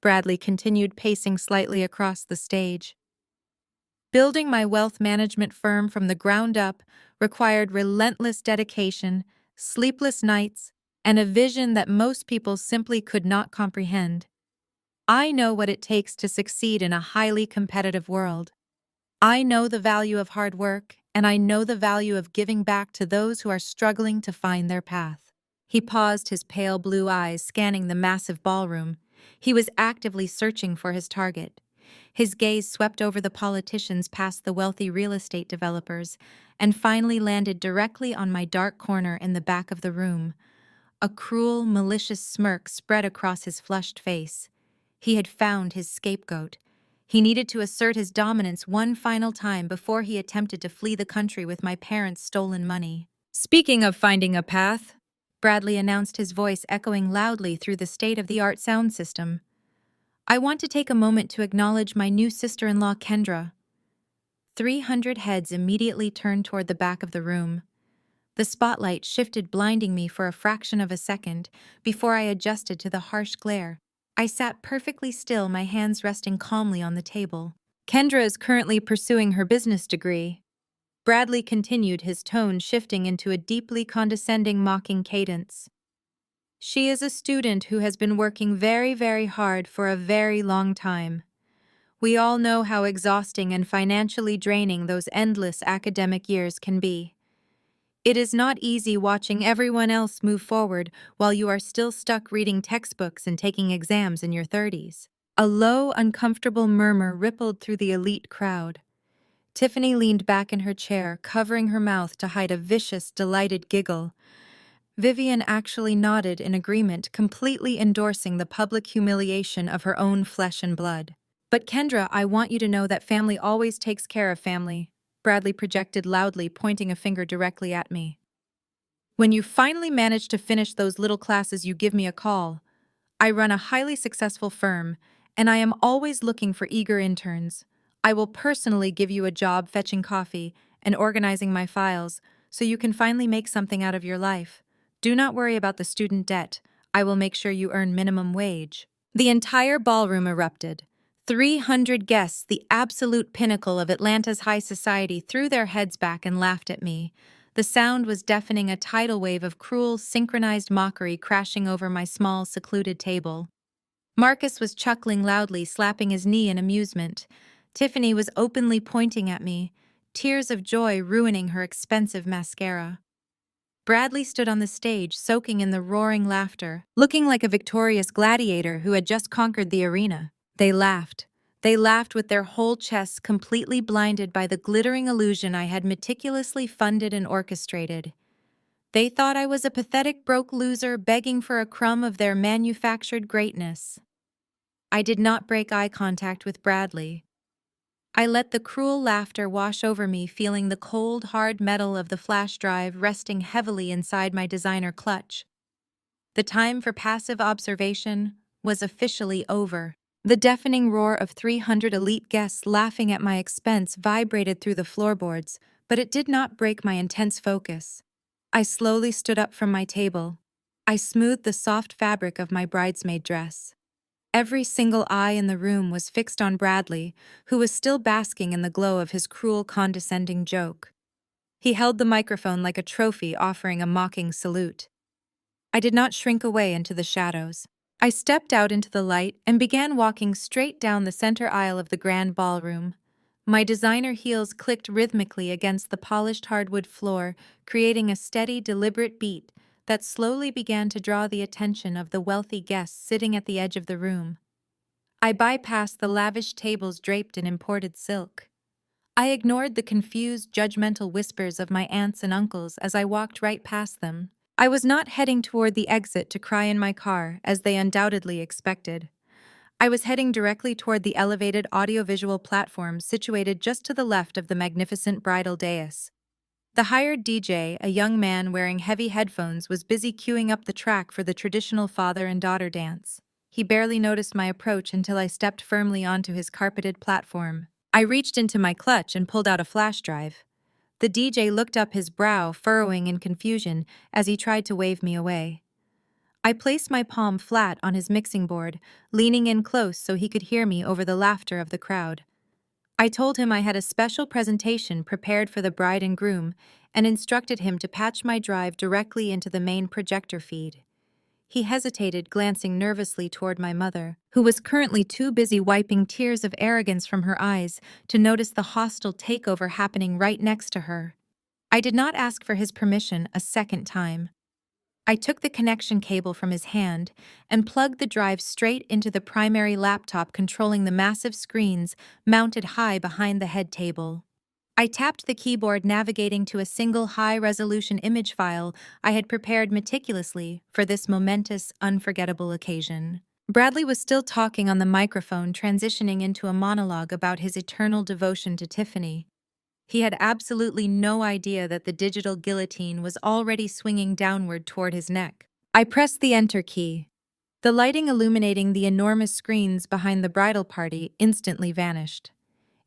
[SPEAKER 1] Bradley continued, pacing slightly across the stage. "Building my wealth management firm from the ground up required relentless dedication, sleepless nights, and a vision that most people simply could not comprehend. I know what it takes to succeed in a highly competitive world. I know the value of hard work, and I know the value of giving back to those who are struggling to find their path." He paused, his pale blue eyes scanning the massive ballroom. He was actively searching for his target. His gaze swept over the politicians, past the wealthy real estate developers, and finally landed directly on my dark corner in the back of the room. A cruel, malicious smirk spread across his flushed face. He had found his scapegoat. He needed to assert his dominance one final time before he attempted to flee the country with my parents' stolen money. "Speaking of finding a path," Bradley announced, his voice echoing loudly through the state-of-the-art sound system, "I want to take a moment to acknowledge my new sister-in-law, Kendra." 300 heads immediately turned toward the back of the room. The spotlight shifted, blinding me for a fraction of a second before I adjusted to the harsh glare. I sat perfectly still, my hands resting calmly on the table. "Kendra is currently pursuing her business degree," Bradley continued, his tone shifting into a deeply condescending, mocking cadence. "She is a student who has been working very, very hard for a very long time. We all know how exhausting and financially draining those endless academic years can be. It is not easy watching everyone else move forward while you are still stuck reading textbooks and taking exams in your 30s. A low, uncomfortable murmur rippled through the elite crowd. Tiffany leaned back in her chair, covering her mouth to hide a vicious, delighted giggle. Vivian actually nodded in agreement, completely endorsing the public humiliation of her own flesh and blood. "But Kendra, I want you to know that family always takes care of family," Bradley projected loudly, pointing a finger directly at me. "When you finally manage to finish those little classes, you give me a call. I run a highly successful firm, and I am always looking for eager interns. I will personally give you a job fetching coffee and organizing my files so you can finally make something out of your life. Do not worry about the student debt. I will make sure you earn minimum wage." The entire ballroom erupted. 300 guests, the absolute pinnacle of Atlanta's high society, threw their heads back and laughed at me. The sound was deafening, a tidal wave of cruel, synchronized mockery crashing over my small, secluded table. Marcus was chuckling loudly, slapping his knee in amusement. Tiffany was openly pointing at me, tears of joy ruining her expensive mascara. Bradley stood on the stage, soaking in the roaring laughter, looking like a victorious gladiator who had just conquered the arena. They laughed. They laughed with their whole chests, completely blinded by the glittering illusion I had meticulously funded and orchestrated. They thought I was a pathetic, broke loser begging for a crumb of their manufactured greatness. I did not break eye contact with Bradley. I let the cruel laughter wash over me, feeling the cold, hard metal of the flash drive resting heavily inside my designer clutch. The time for passive observation was officially over. The deafening roar of 300 elite guests laughing at my expense vibrated through the floorboards, but it did not break my intense focus. I slowly stood up from my table. I smoothed the soft fabric of my bridesmaid dress. Every single eye in the room was fixed on Bradley, who was still basking in the glow of his cruel, condescending joke. He held the microphone like a trophy, offering a mocking salute. I did not shrink away into the shadows. I stepped out into the light and began walking straight down the center aisle of the grand ballroom. My designer heels clicked rhythmically against the polished hardwood floor, creating a steady, deliberate beat that slowly began to draw the attention of the wealthy guests sitting at the edge of the room. I bypassed the lavish tables draped in imported silk. I ignored the confused, judgmental whispers of my aunts and uncles as I walked right past them. I was not heading toward the exit to cry in my car, as they undoubtedly expected. I was heading directly toward the elevated audiovisual platform situated just to the left of the magnificent bridal dais. The hired DJ, a young man wearing heavy headphones, was busy queuing up the track for the traditional father and daughter dance. He barely noticed my approach until I stepped firmly onto his carpeted platform. I reached into my clutch and pulled out a flash drive. The DJ looked up, his brow furrowing in confusion as he tried to wave me away. I placed my palm flat on his mixing board, leaning in close so he could hear me over the laughter of the crowd. I told him I had a special presentation prepared for the bride and groom and instructed him to patch my drive directly into the main projector feed. He hesitated, glancing nervously toward my mother, who was currently too busy wiping tears of arrogance from her eyes to notice the hostile takeover happening right next to her. I did not ask for his permission a second time. I took the connection cable from his hand and plugged the drive straight into the primary laptop controlling the massive screens mounted high behind the head table. I tapped the keyboard, navigating to a single high-resolution image file I had prepared meticulously for this momentous, unforgettable occasion. Bradley was still talking on the microphone, transitioning into a monologue about his eternal devotion to Tiffany. He had absolutely no idea that the digital guillotine was already swinging downward toward his neck. I pressed the enter key. The lighting illuminating the enormous screens behind the bridal party instantly vanished.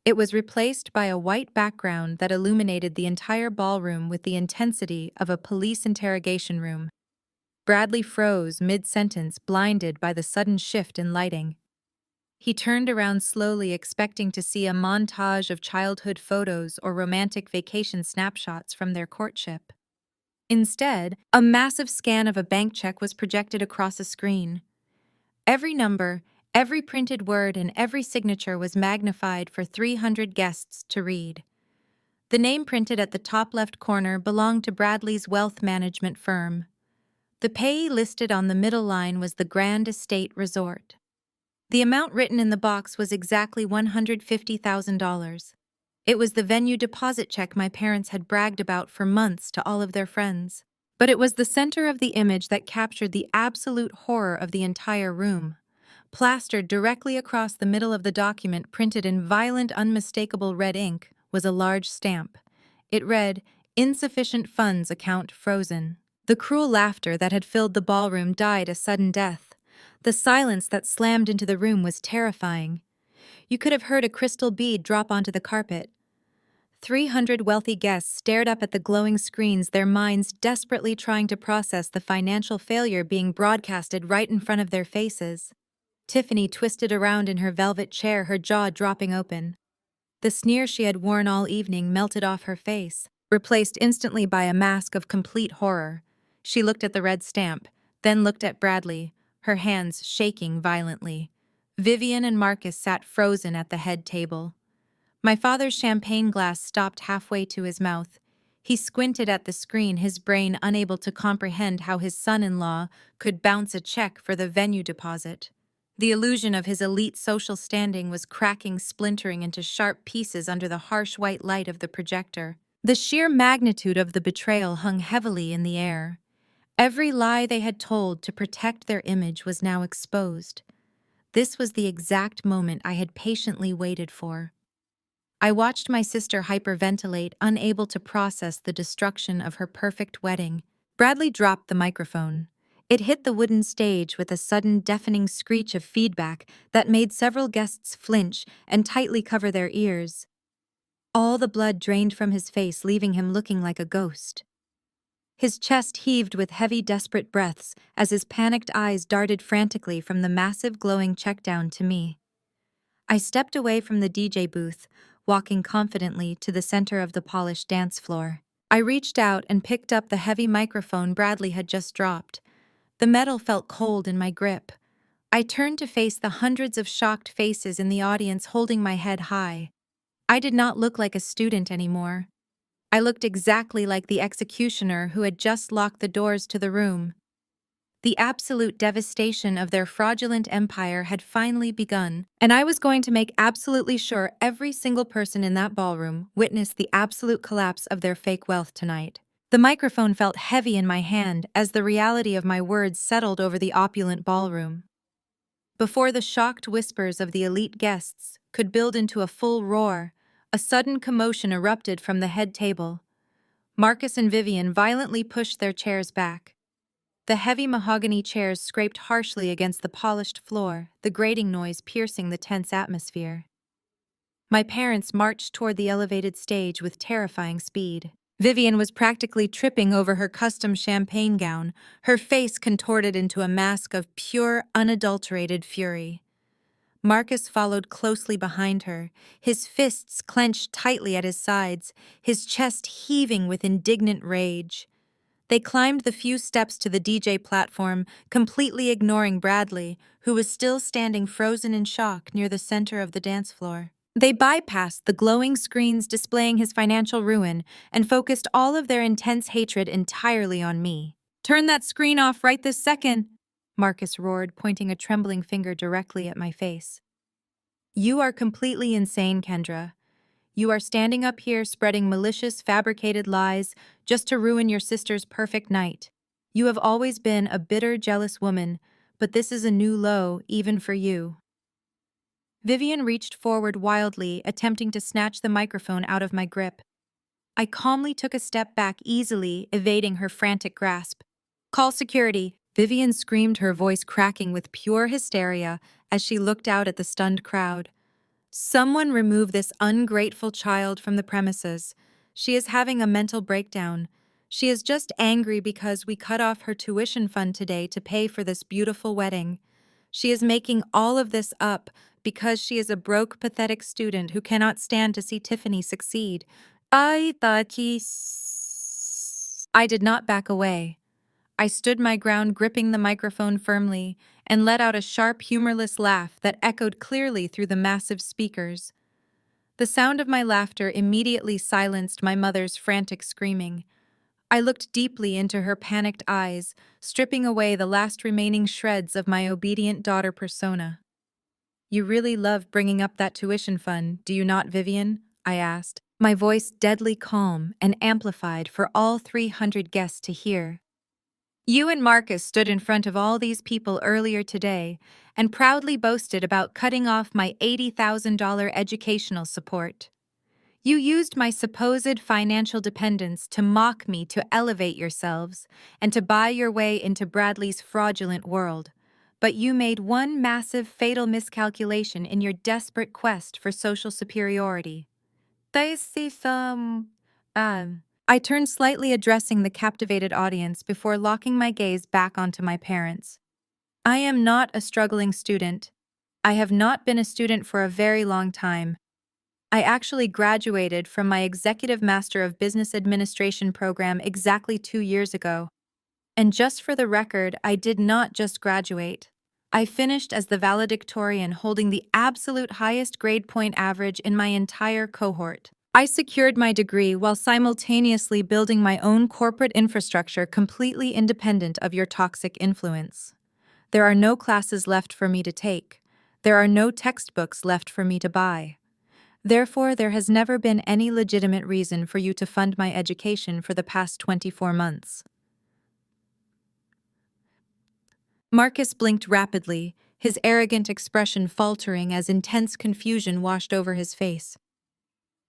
[SPEAKER 1] It was replaced by a white background that illuminated the entire ballroom with the intensity of a police interrogation room. Bradley froze mid-sentence, blinded by the sudden shift in lighting. He turned around slowly, expecting to see a montage of childhood photos or romantic vacation snapshots from their courtship. Instead, a massive scan of a bank check was projected across a screen. Every number, every printed word, and every signature was magnified for 300 guests to read. The name printed at the top left corner belonged to Bradley's wealth management firm. The payee listed on the middle line was the Grand Estate Resort. The amount written in the box was exactly $150,000. It was the venue deposit check my parents had bragged about for months to all of their friends. But it was the center of the image that captured the absolute horror of the entire room. Plastered directly across the middle of the document, printed in violent, unmistakable red ink, was a large stamp. It read, "Insufficient funds account frozen." The cruel laughter that had filled the ballroom died a sudden death. The silence that slammed into the room was terrifying. You could have heard a crystal bead drop onto the carpet. 300 wealthy guests stared up at the glowing screens, their minds desperately trying to process the financial failure being broadcasted right in front of their faces. Tiffany twisted around in her velvet chair, her jaw dropping open. The sneer she had worn all evening melted off her face, replaced instantly by a mask of complete horror. She looked at the red stamp, then looked at Bradley, her hands shaking violently. Vivian and Marcus sat frozen at the head table. My father's champagne glass stopped halfway to his mouth. He squinted at the screen, his brain unable to comprehend how his son-in-law could bounce a check for the venue deposit. The illusion of his elite social standing was cracking, splintering into sharp pieces under the harsh white light of the projector. The sheer magnitude of the betrayal hung heavily in the air. Every lie they had told to protect their image was now exposed. This was the exact moment I had patiently waited for. I watched my sister hyperventilate, unable to process the destruction of her perfect wedding. Bradley dropped the microphone. It hit the wooden stage with a sudden deafening screech of feedback that made several guests flinch and tightly cover their ears. All the blood drained from his face, leaving him looking like a ghost. His chest heaved with heavy, desperate breaths as his panicked eyes darted frantically from the massive, glowing check down to me. I stepped away from the DJ booth, walking confidently to the center of the polished dance floor. I reached out and picked up the heavy microphone Bradley had just dropped. The metal felt cold in my grip. I turned to face the hundreds of shocked faces in the audience holding my head high. I did not look like a student anymore. I looked exactly like the executioner who had just locked the doors to the room. The absolute devastation of their fraudulent empire had finally begun, and I was going to make absolutely sure every single person in that ballroom witnessed the absolute collapse of their fake wealth tonight. The microphone felt heavy in my hand as the reality of my words settled over the opulent ballroom. Before the shocked whispers of the elite guests could build into a full roar, a sudden commotion erupted from the head table. Marcus and Vivian violently pushed their chairs back. The heavy mahogany chairs scraped harshly against the polished floor, the grating noise piercing the tense atmosphere. My parents marched toward the elevated stage with terrifying speed. Vivian was practically tripping over her custom champagne gown, her face contorted into a mask of pure, unadulterated fury. Marcus followed closely behind her, his fists clenched tightly at his sides, his chest heaving with indignant rage. They climbed the few steps to the DJ platform, completely ignoring Bradley, who was still standing frozen in shock near the center of the dance floor. They bypassed the glowing screens displaying his financial ruin and focused all of their intense hatred entirely on me. "Turn that screen off right this second," Marcus roared, pointing a trembling finger directly at my face. "You are completely insane, Kendra. You are standing up here spreading malicious, fabricated lies just to ruin your sister's perfect night. You have always been a bitter, jealous woman, but this is a new low, even for you." Vivian reached forward wildly, attempting to snatch the microphone out of my grip. I calmly took a step back, easily evading her frantic grasp. "Call security," Vivian screamed, her voice cracking with pure hysteria as she looked out at the stunned crowd. "Someone remove this ungrateful child from the premises. She is having a mental breakdown. She is just angry because we cut off her tuition fund today to pay for this beautiful wedding. She is making all of this up because she is a broke, pathetic student who cannot stand to see Tiffany succeed." I did not back away. I stood my ground, gripping the microphone firmly, and let out a sharp, humorless laugh that echoed clearly through the massive speakers. The sound of my laughter immediately silenced my mother's frantic screaming. I looked deeply into her panicked eyes, stripping away the last remaining shreds of my obedient daughter persona. "You really love bringing up that tuition fund, do you not, Vivian?" I asked, my voice deadly calm and amplified for all 300 guests to hear. "You and Marcus stood in front of all these people earlier today and proudly boasted about cutting off my $80,000 educational support. You used my supposed financial dependence to mock me, to elevate yourselves, and to buy your way into Bradley's fraudulent world. But you made one massive, fatal miscalculation in your desperate quest for social superiority." I turned slightly, addressing the captivated audience before locking my gaze back onto my parents. "I am not a struggling student. I have not been a student for a very long time. I actually graduated from my Executive Master of Business Administration program exactly 2 years ago. And just for the record, I did not just graduate. I finished as the valedictorian, holding the absolute highest grade point average in my entire cohort. I secured my degree while simultaneously building my own corporate infrastructure completely independent of your toxic influence. There are no classes left for me to take. There are no textbooks left for me to buy. Therefore, there has never been any legitimate reason for you to fund my education for the past 24 months. Marcus blinked rapidly, his arrogant expression faltering as intense confusion washed over his face.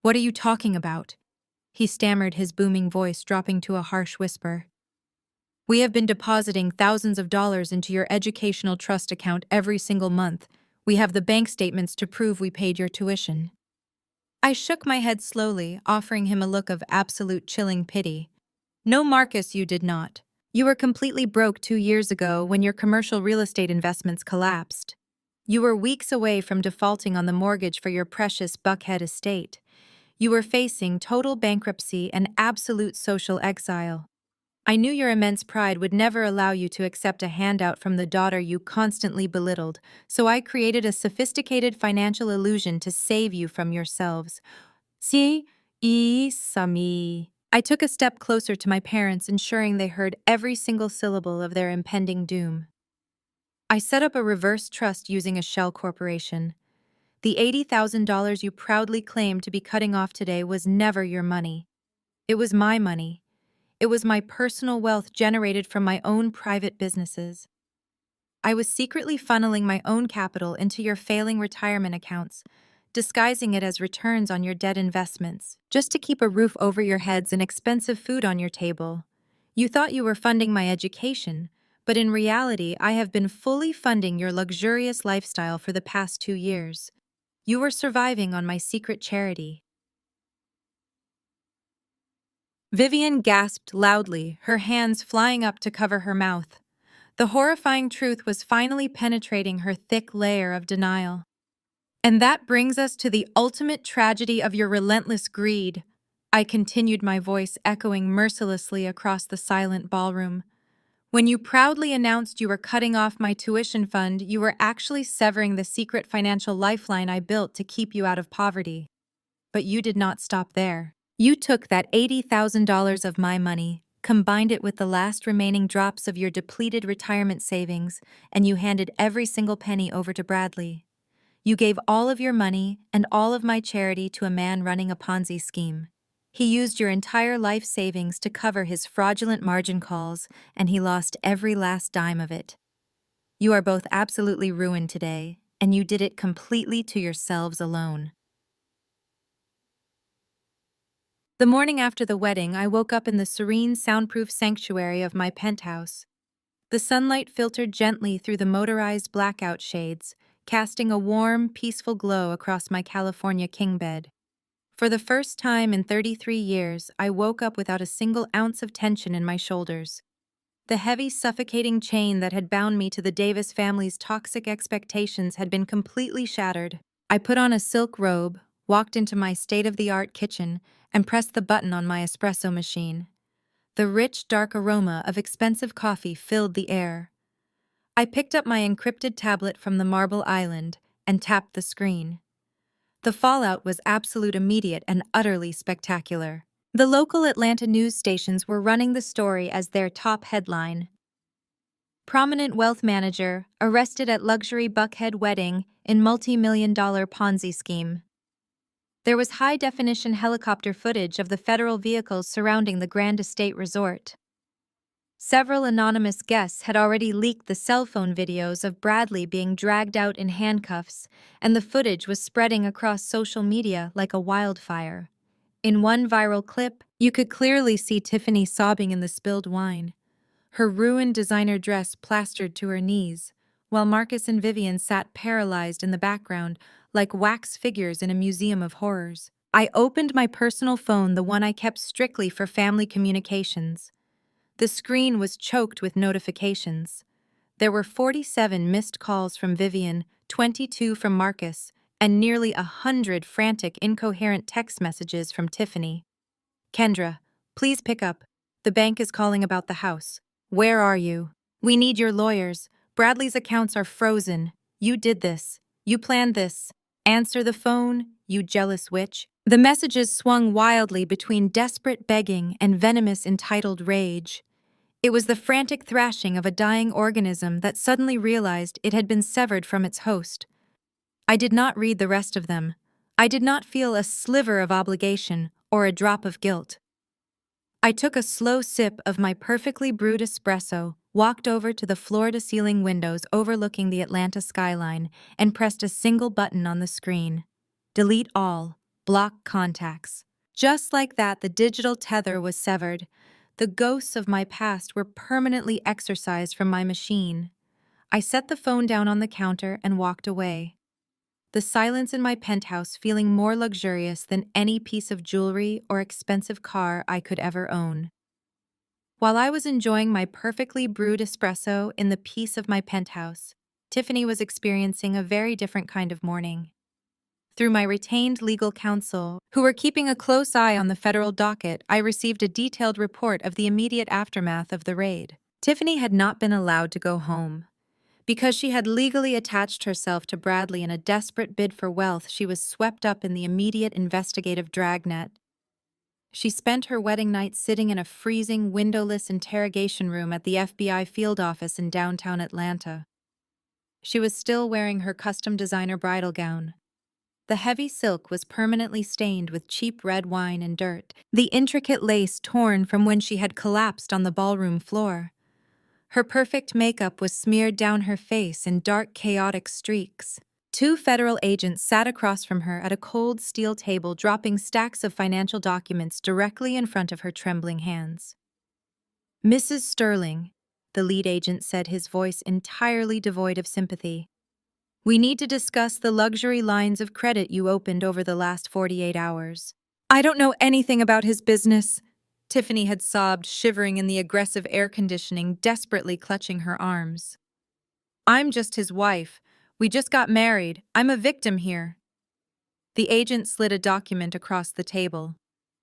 [SPEAKER 1] "What are you talking about?" he stammered, his booming voice dropping to a harsh whisper. "We have been depositing thousands of dollars into your educational trust account every single month. We have the bank statements to prove we paid your tuition." I shook my head slowly, offering him a look of absolute chilling pity. No, Marcus, you did not. You were completely broke 2 years ago when your commercial real estate investments collapsed. You were weeks away from defaulting on the mortgage for your precious Buckhead estate. You were facing total bankruptcy and absolute social exile. I knew your immense pride would never allow you to accept a handout from the daughter you constantly belittled, so I created a sophisticated financial illusion to save you from yourselves. See? Sami. I took a step closer to my parents, ensuring they heard every single syllable of their impending doom. I set up a reverse trust using a shell corporation. The $80,000 you proudly claimed to be cutting off today was never your money. It was my money. It was my personal wealth generated from my own private businesses. I was secretly funneling my own capital into your failing retirement accounts, disguising it as returns on your dead investments, just to keep a roof over your heads and expensive food on your table. You thought you were funding my education, but in reality, I have been fully funding your luxurious lifestyle for the past 2 years. You were surviving on my secret charity. Vivian gasped loudly, her hands flying up to cover her mouth. The horrifying truth was finally penetrating her thick layer of denial. And that brings us to the ultimate tragedy of your relentless greed. I continued, my voice echoing mercilessly across the silent ballroom. When you proudly announced you were cutting off my tuition fund, you were actually severing the secret financial lifeline I built to keep you out of poverty. But you did not stop there. You took that $80,000 of my money, combined it with the last remaining drops of your depleted retirement savings, and you handed every single penny over to Bradley. You gave all of your money and all of my charity to a man running a Ponzi scheme. He used your entire life savings to cover his fraudulent margin calls, and he lost every last dime of it. You are both absolutely ruined today, and you did it completely to yourselves alone. The morning after the wedding, I woke up in the serene, soundproof sanctuary of my penthouse. The sunlight filtered gently through the motorized blackout shades, casting a warm, peaceful glow across my California king bed. For the first time in 33 years, I woke up without a single ounce of tension in my shoulders. The heavy, suffocating chain that had bound me to the Davis family's toxic expectations had been completely shattered. I put on a silk robe, walked into my state-of-the-art kitchen, and pressed the button on my espresso machine. The rich, dark aroma of expensive coffee filled the air. I picked up my encrypted tablet from the Marble Island and tapped the screen. The fallout was absolute, immediate, and utterly spectacular. The local Atlanta news stations were running the story as their top headline. Prominent wealth manager arrested at luxury Buckhead wedding in multi-million-dollar Ponzi scheme. There was high-definition helicopter footage of the federal vehicles surrounding the Grand Estate Resort. Several anonymous guests had already leaked the cell phone videos of Bradley being dragged out in handcuffs, and the footage was spreading across social media like a wildfire. In one viral clip, you could clearly see Tiffany sobbing in the spilled wine, her ruined designer dress plastered to her knees, while Marcus and Vivian sat paralyzed in the background like wax figures in a museum of horrors. I opened my personal phone, the one I kept strictly for family communications. The screen was choked with notifications. There were 47 missed calls from Vivian, 22 from Marcus, and nearly 100 frantic, incoherent text messages from Tiffany. Kendra, please pick up. The bank is calling about the house. Where are you? We need your lawyers. Bradley's accounts are frozen. You did this. You planned this. Answer the phone, you jealous witch. The messages swung wildly between desperate begging and venomous, entitled rage. It was the frantic thrashing of a dying organism that suddenly realized it had been severed from its host. I did not read the rest of them. I did not feel a sliver of obligation or a drop of guilt. I took a slow sip of my perfectly brewed espresso, walked over to the floor-to-ceiling windows overlooking the Atlanta skyline, and pressed a single button on the screen. Delete all. Block contacts. Just like that, the digital tether was severed. The ghosts of my past were permanently exorcised from my machine. I set the phone down on the counter and walked away. The silence in my penthouse feeling more luxurious than any piece of jewelry or expensive car I could ever own. While I was enjoying my perfectly brewed espresso in the peace of my penthouse, Tiffany was experiencing a very different kind of morning. Through my retained legal counsel, who were keeping a close eye on the federal docket, I received a detailed report of the immediate aftermath of the raid. Tiffany had not been allowed to go home. Because she had legally attached herself to Bradley in a desperate bid for wealth, she was swept up in the immediate investigative dragnet. She spent her wedding night sitting in a freezing, windowless interrogation room at the FBI field office in downtown Atlanta. She was still wearing her custom designer bridal gown. The heavy silk was permanently stained with cheap red wine and dirt, the intricate lace torn from when she had collapsed on the ballroom floor. Her perfect makeup was smeared down her face in dark, chaotic streaks. Two federal agents sat across from her at a cold steel table, dropping stacks of financial documents directly in front of her trembling hands. "Mrs. Sterling," the lead agent said, his voice entirely devoid of sympathy, "we need to discuss the luxury lines of credit you opened over the last 48 hours. "I don't know anything about his business," Tiffany had sobbed, shivering in the aggressive air conditioning, desperately clutching her arms. "I'm just his wife. We just got married. I'm a victim here." The agent slid a document across the table.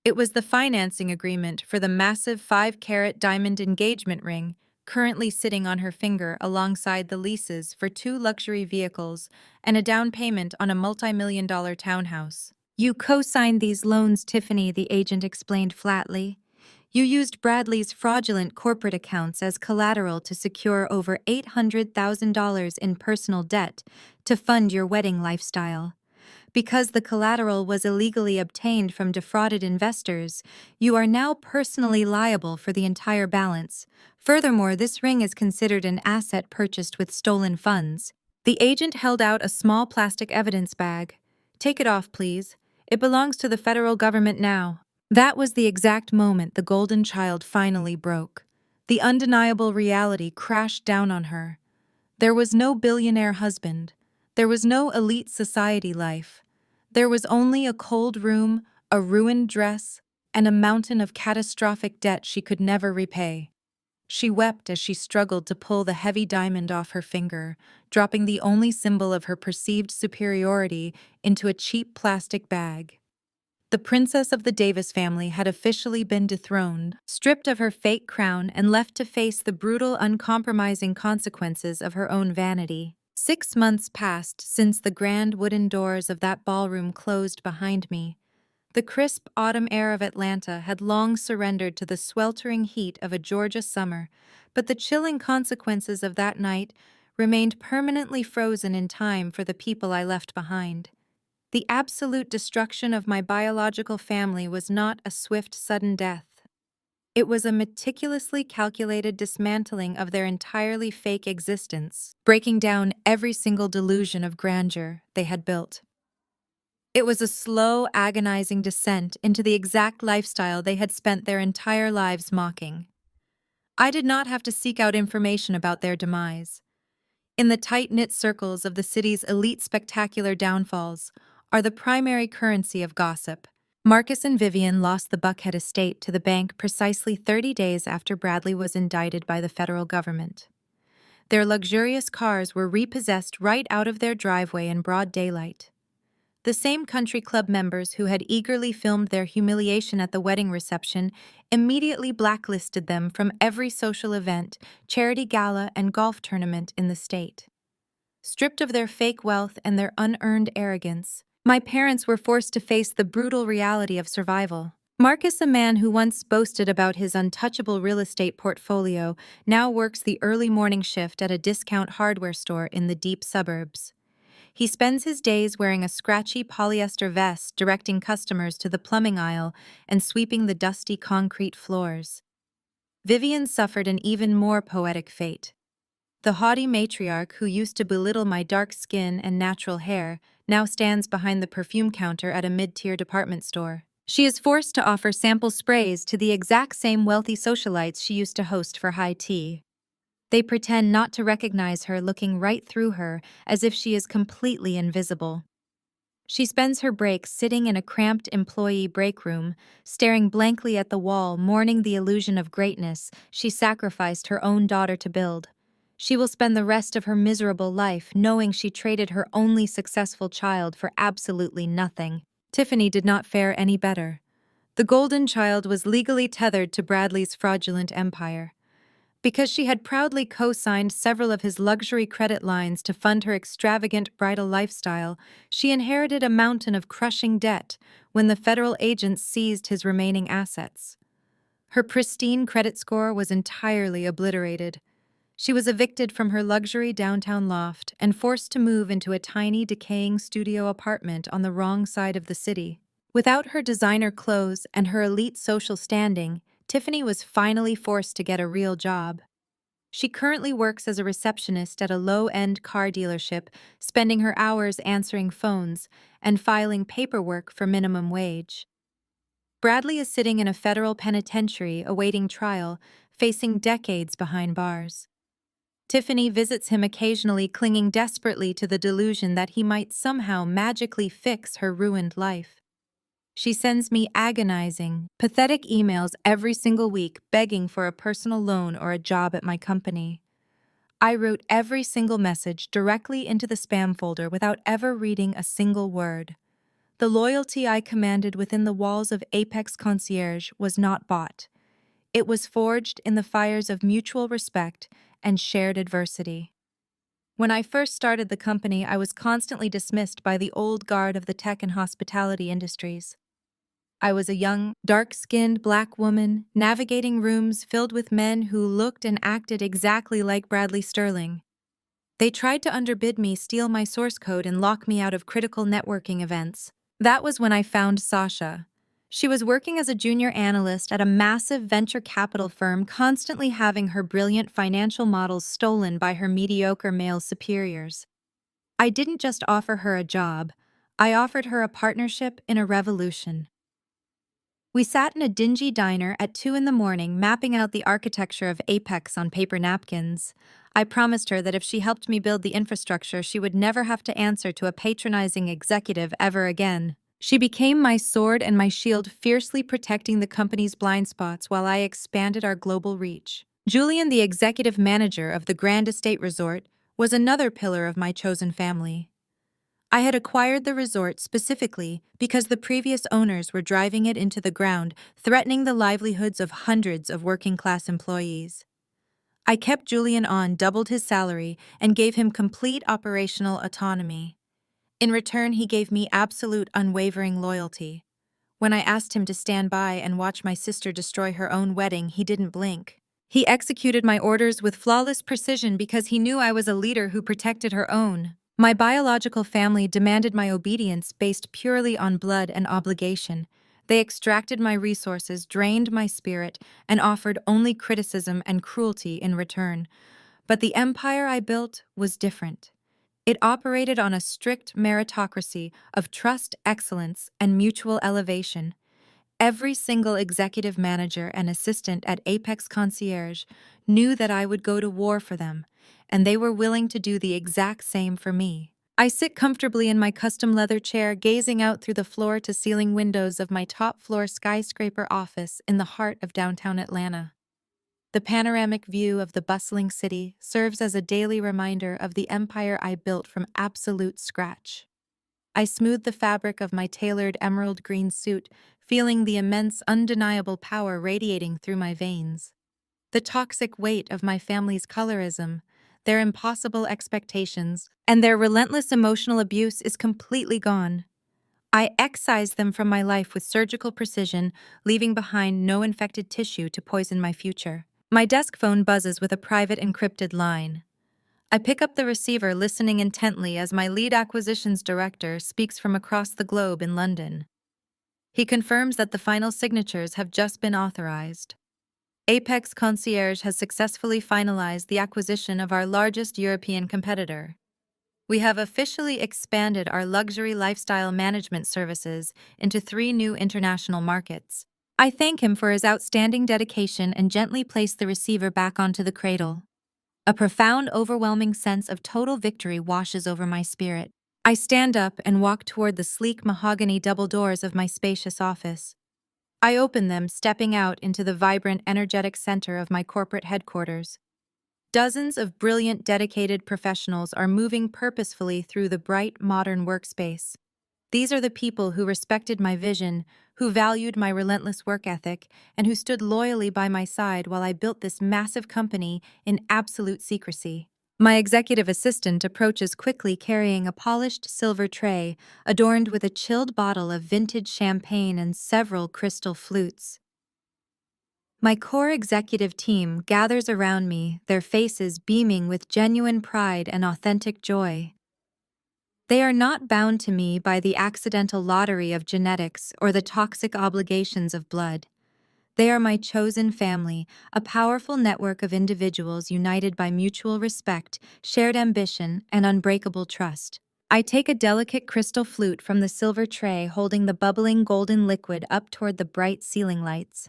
[SPEAKER 1] It was the financing agreement for the massive 5-carat diamond engagement ring, currently sitting on her finger alongside the leases for 2 luxury vehicles and a down payment on a multi-million-dollar townhouse. "You co-signed these loans, Tiffany," the agent explained flatly. "You used Bradley's fraudulent corporate accounts as collateral to secure over $800,000 in personal debt to fund your wedding lifestyle. Because the collateral was illegally obtained from defrauded investors, you are now personally liable for the entire balance. Furthermore, this ring is considered an asset purchased with stolen funds." The agent held out a small plastic evidence bag. "Take it off, please. It belongs to the federal government now." That was the exact moment the golden child finally broke. The undeniable reality crashed down on her. There was no billionaire husband. There was no elite society life. There was only a cold room, a ruined dress, and a mountain of catastrophic debt she could never repay. She wept as she struggled to pull the heavy diamond off her finger, dropping the only symbol of her perceived superiority into a cheap plastic bag. The princess of the Davis family had officially been dethroned, stripped of her fake crown, and left to face the brutal, uncompromising consequences of her own vanity. 6 months passed since the grand wooden doors of that ballroom closed behind me. The crisp autumn air of Atlanta had long surrendered to the sweltering heat of a Georgia summer, but the chilling consequences of that night remained permanently frozen in time for the people I left behind. The absolute destruction of my biological family was not a swift, sudden death. It was a meticulously calculated dismantling of their entirely fake existence, breaking down every single delusion of grandeur they had built. It was a slow, agonizing descent into the exact lifestyle they had spent their entire lives mocking. I did not have to seek out information about their demise. In the tight-knit circles of the city's elite, spectacular downfalls are the primary currency of gossip. Marcus and Vivian lost the Buckhead estate to the bank precisely 30 days after Bradley was indicted by the federal government. Their luxurious cars were repossessed right out of their driveway in broad daylight. The same country club members who had eagerly filmed their humiliation at the wedding reception immediately blacklisted them from every social event, charity gala, and golf tournament in the state. Stripped of their fake wealth and their unearned arrogance, my parents were forced to face the brutal reality of survival. Marcus, a man who once boasted about his untouchable real estate portfolio, now works the early morning shift at a discount hardware store in the deep suburbs. He spends his days wearing a scratchy polyester vest, directing customers to the plumbing aisle and sweeping the dusty concrete floors. Vivian suffered an even more poetic fate. The haughty matriarch who used to belittle my dark skin and natural hair now stands behind the perfume counter at a mid-tier department store. She is forced to offer sample sprays to the exact same wealthy socialites she used to host for high tea. They pretend not to recognize her, looking right through her as if she is completely invisible. She spends her breaks sitting in a cramped employee break room, staring blankly at the wall, mourning the illusion of greatness she sacrificed her own daughter to build. She will spend the rest of her miserable life knowing she traded her only successful child for absolutely nothing. Tiffany did not fare any better. The golden child was legally tethered to Bradley's fraudulent empire. Because she had proudly co-signed several of his luxury credit lines to fund her extravagant bridal lifestyle, she inherited a mountain of crushing debt when the federal agents seized his remaining assets. Her pristine credit score was entirely obliterated. She was evicted from her luxury downtown loft and forced to move into a tiny, decaying studio apartment on the wrong side of the city. Without her designer clothes and her elite social standing, Tiffany was finally forced to get a real job. She currently works as a receptionist at a low-end car dealership, spending her hours answering phones and filing paperwork for minimum wage. Bradley is sitting in a federal penitentiary awaiting trial, facing decades behind bars. Tiffany visits him occasionally, clinging desperately to the delusion that he might somehow magically fix her ruined life. She sends me agonizing, pathetic emails every single week begging for a personal loan or a job at my company. I wrote every single message directly into the spam folder without ever reading a single word. The loyalty I commanded within the walls of Apex Concierge was not bought. It was forged in the fires of mutual respect and shared adversity. When I first started the company, I was constantly dismissed by the old guard of the tech and hospitality industries. I was a young, dark-skinned black woman navigating rooms filled with men who looked and acted exactly like Bradley Sterling. They tried to underbid me, steal my source code, and lock me out of critical networking events. That was when I found Sasha. She was working as a junior analyst at a massive venture capital firm, constantly having her brilliant financial models stolen by her mediocre male superiors. I didn't just offer her a job, I offered her a partnership in a revolution. We sat in a dingy diner at 2 in the morning, mapping out the architecture of Apex on paper napkins. I promised her that if she helped me build the infrastructure, she would never have to answer to a patronizing executive ever again. She became my sword and my shield, fiercely protecting the company's blind spots while I expanded our global reach. Julian, the executive manager of the Grand Estate Resort, was another pillar of my chosen family. I had acquired the resort specifically because the previous owners were driving it into the ground, threatening the livelihoods of hundreds of working-class employees. I kept Julian on, doubled his salary, and gave him complete operational autonomy. In return, he gave me absolute, unwavering loyalty. When I asked him to stand by and watch my sister destroy her own wedding, he didn't blink. He executed my orders with flawless precision because he knew I was a leader who protected her own. My biological family demanded my obedience based purely on blood and obligation. They extracted my resources, drained my spirit, and offered only criticism and cruelty in return. But the empire I built was different. It operated on a strict meritocracy of trust, excellence, and mutual elevation. Every single executive manager and assistant at Apex Concierge knew that I would go to war for them, and they were willing to do the exact same for me. I sit comfortably in my custom leather chair, gazing out through the floor-to-ceiling windows of my top-floor skyscraper office in the heart of downtown Atlanta. The panoramic view of the bustling city serves as a daily reminder of the empire I built from absolute scratch. I smooth the fabric of my tailored emerald green suit, feeling the immense, undeniable power radiating through my veins. The toxic weight of my family's colorism, their impossible expectations, and their relentless emotional abuse is completely gone. I excise them from my life with surgical precision, leaving behind no infected tissue to poison my future. My desk phone buzzes with a private encrypted line. I pick up the receiver, listening intently as my lead acquisitions director speaks from across the globe in London. He confirms that the final signatures have just been authorized. Apex Concierge has successfully finalized the acquisition of our largest European competitor. We have officially expanded our luxury lifestyle management services into 3 new international markets. I thank him for his outstanding dedication and gently place the receiver back onto the cradle. A profound, overwhelming sense of total victory washes over my spirit. I stand up and walk toward the sleek mahogany double doors of my spacious office. I open them, stepping out into the vibrant, energetic center of my corporate headquarters. Dozens of brilliant, dedicated professionals are moving purposefully through the bright, modern workspace. These are the people who respected my vision, who valued my relentless work ethic, and who stood loyally by my side while I built this massive company in absolute secrecy. My executive assistant approaches quickly carrying a polished silver tray adorned with a chilled bottle of vintage champagne and several crystal flutes. My core executive team gathers around me, their faces beaming with genuine pride and authentic joy. They are not bound to me by the accidental lottery of genetics or the toxic obligations of blood. They are my chosen family, a powerful network of individuals united by mutual respect, shared ambition, and unbreakable trust. I take a delicate crystal flute from the silver tray holding the bubbling golden liquid up toward the bright ceiling lights.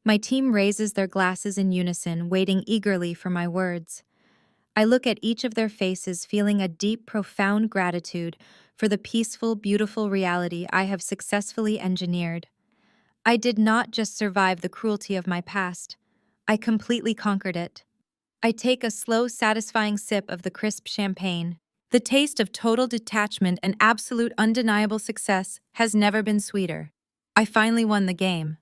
[SPEAKER 1] My team raises their glasses in unison, waiting eagerly for my words. I look at each of their faces, feeling a deep, profound gratitude for the peaceful, beautiful reality I have successfully engineered. I did not just survive the cruelty of my past, I completely conquered it. I take a slow, satisfying sip of the crisp champagne. The taste of total detachment and absolute undeniable success has never been sweeter. I finally won the game.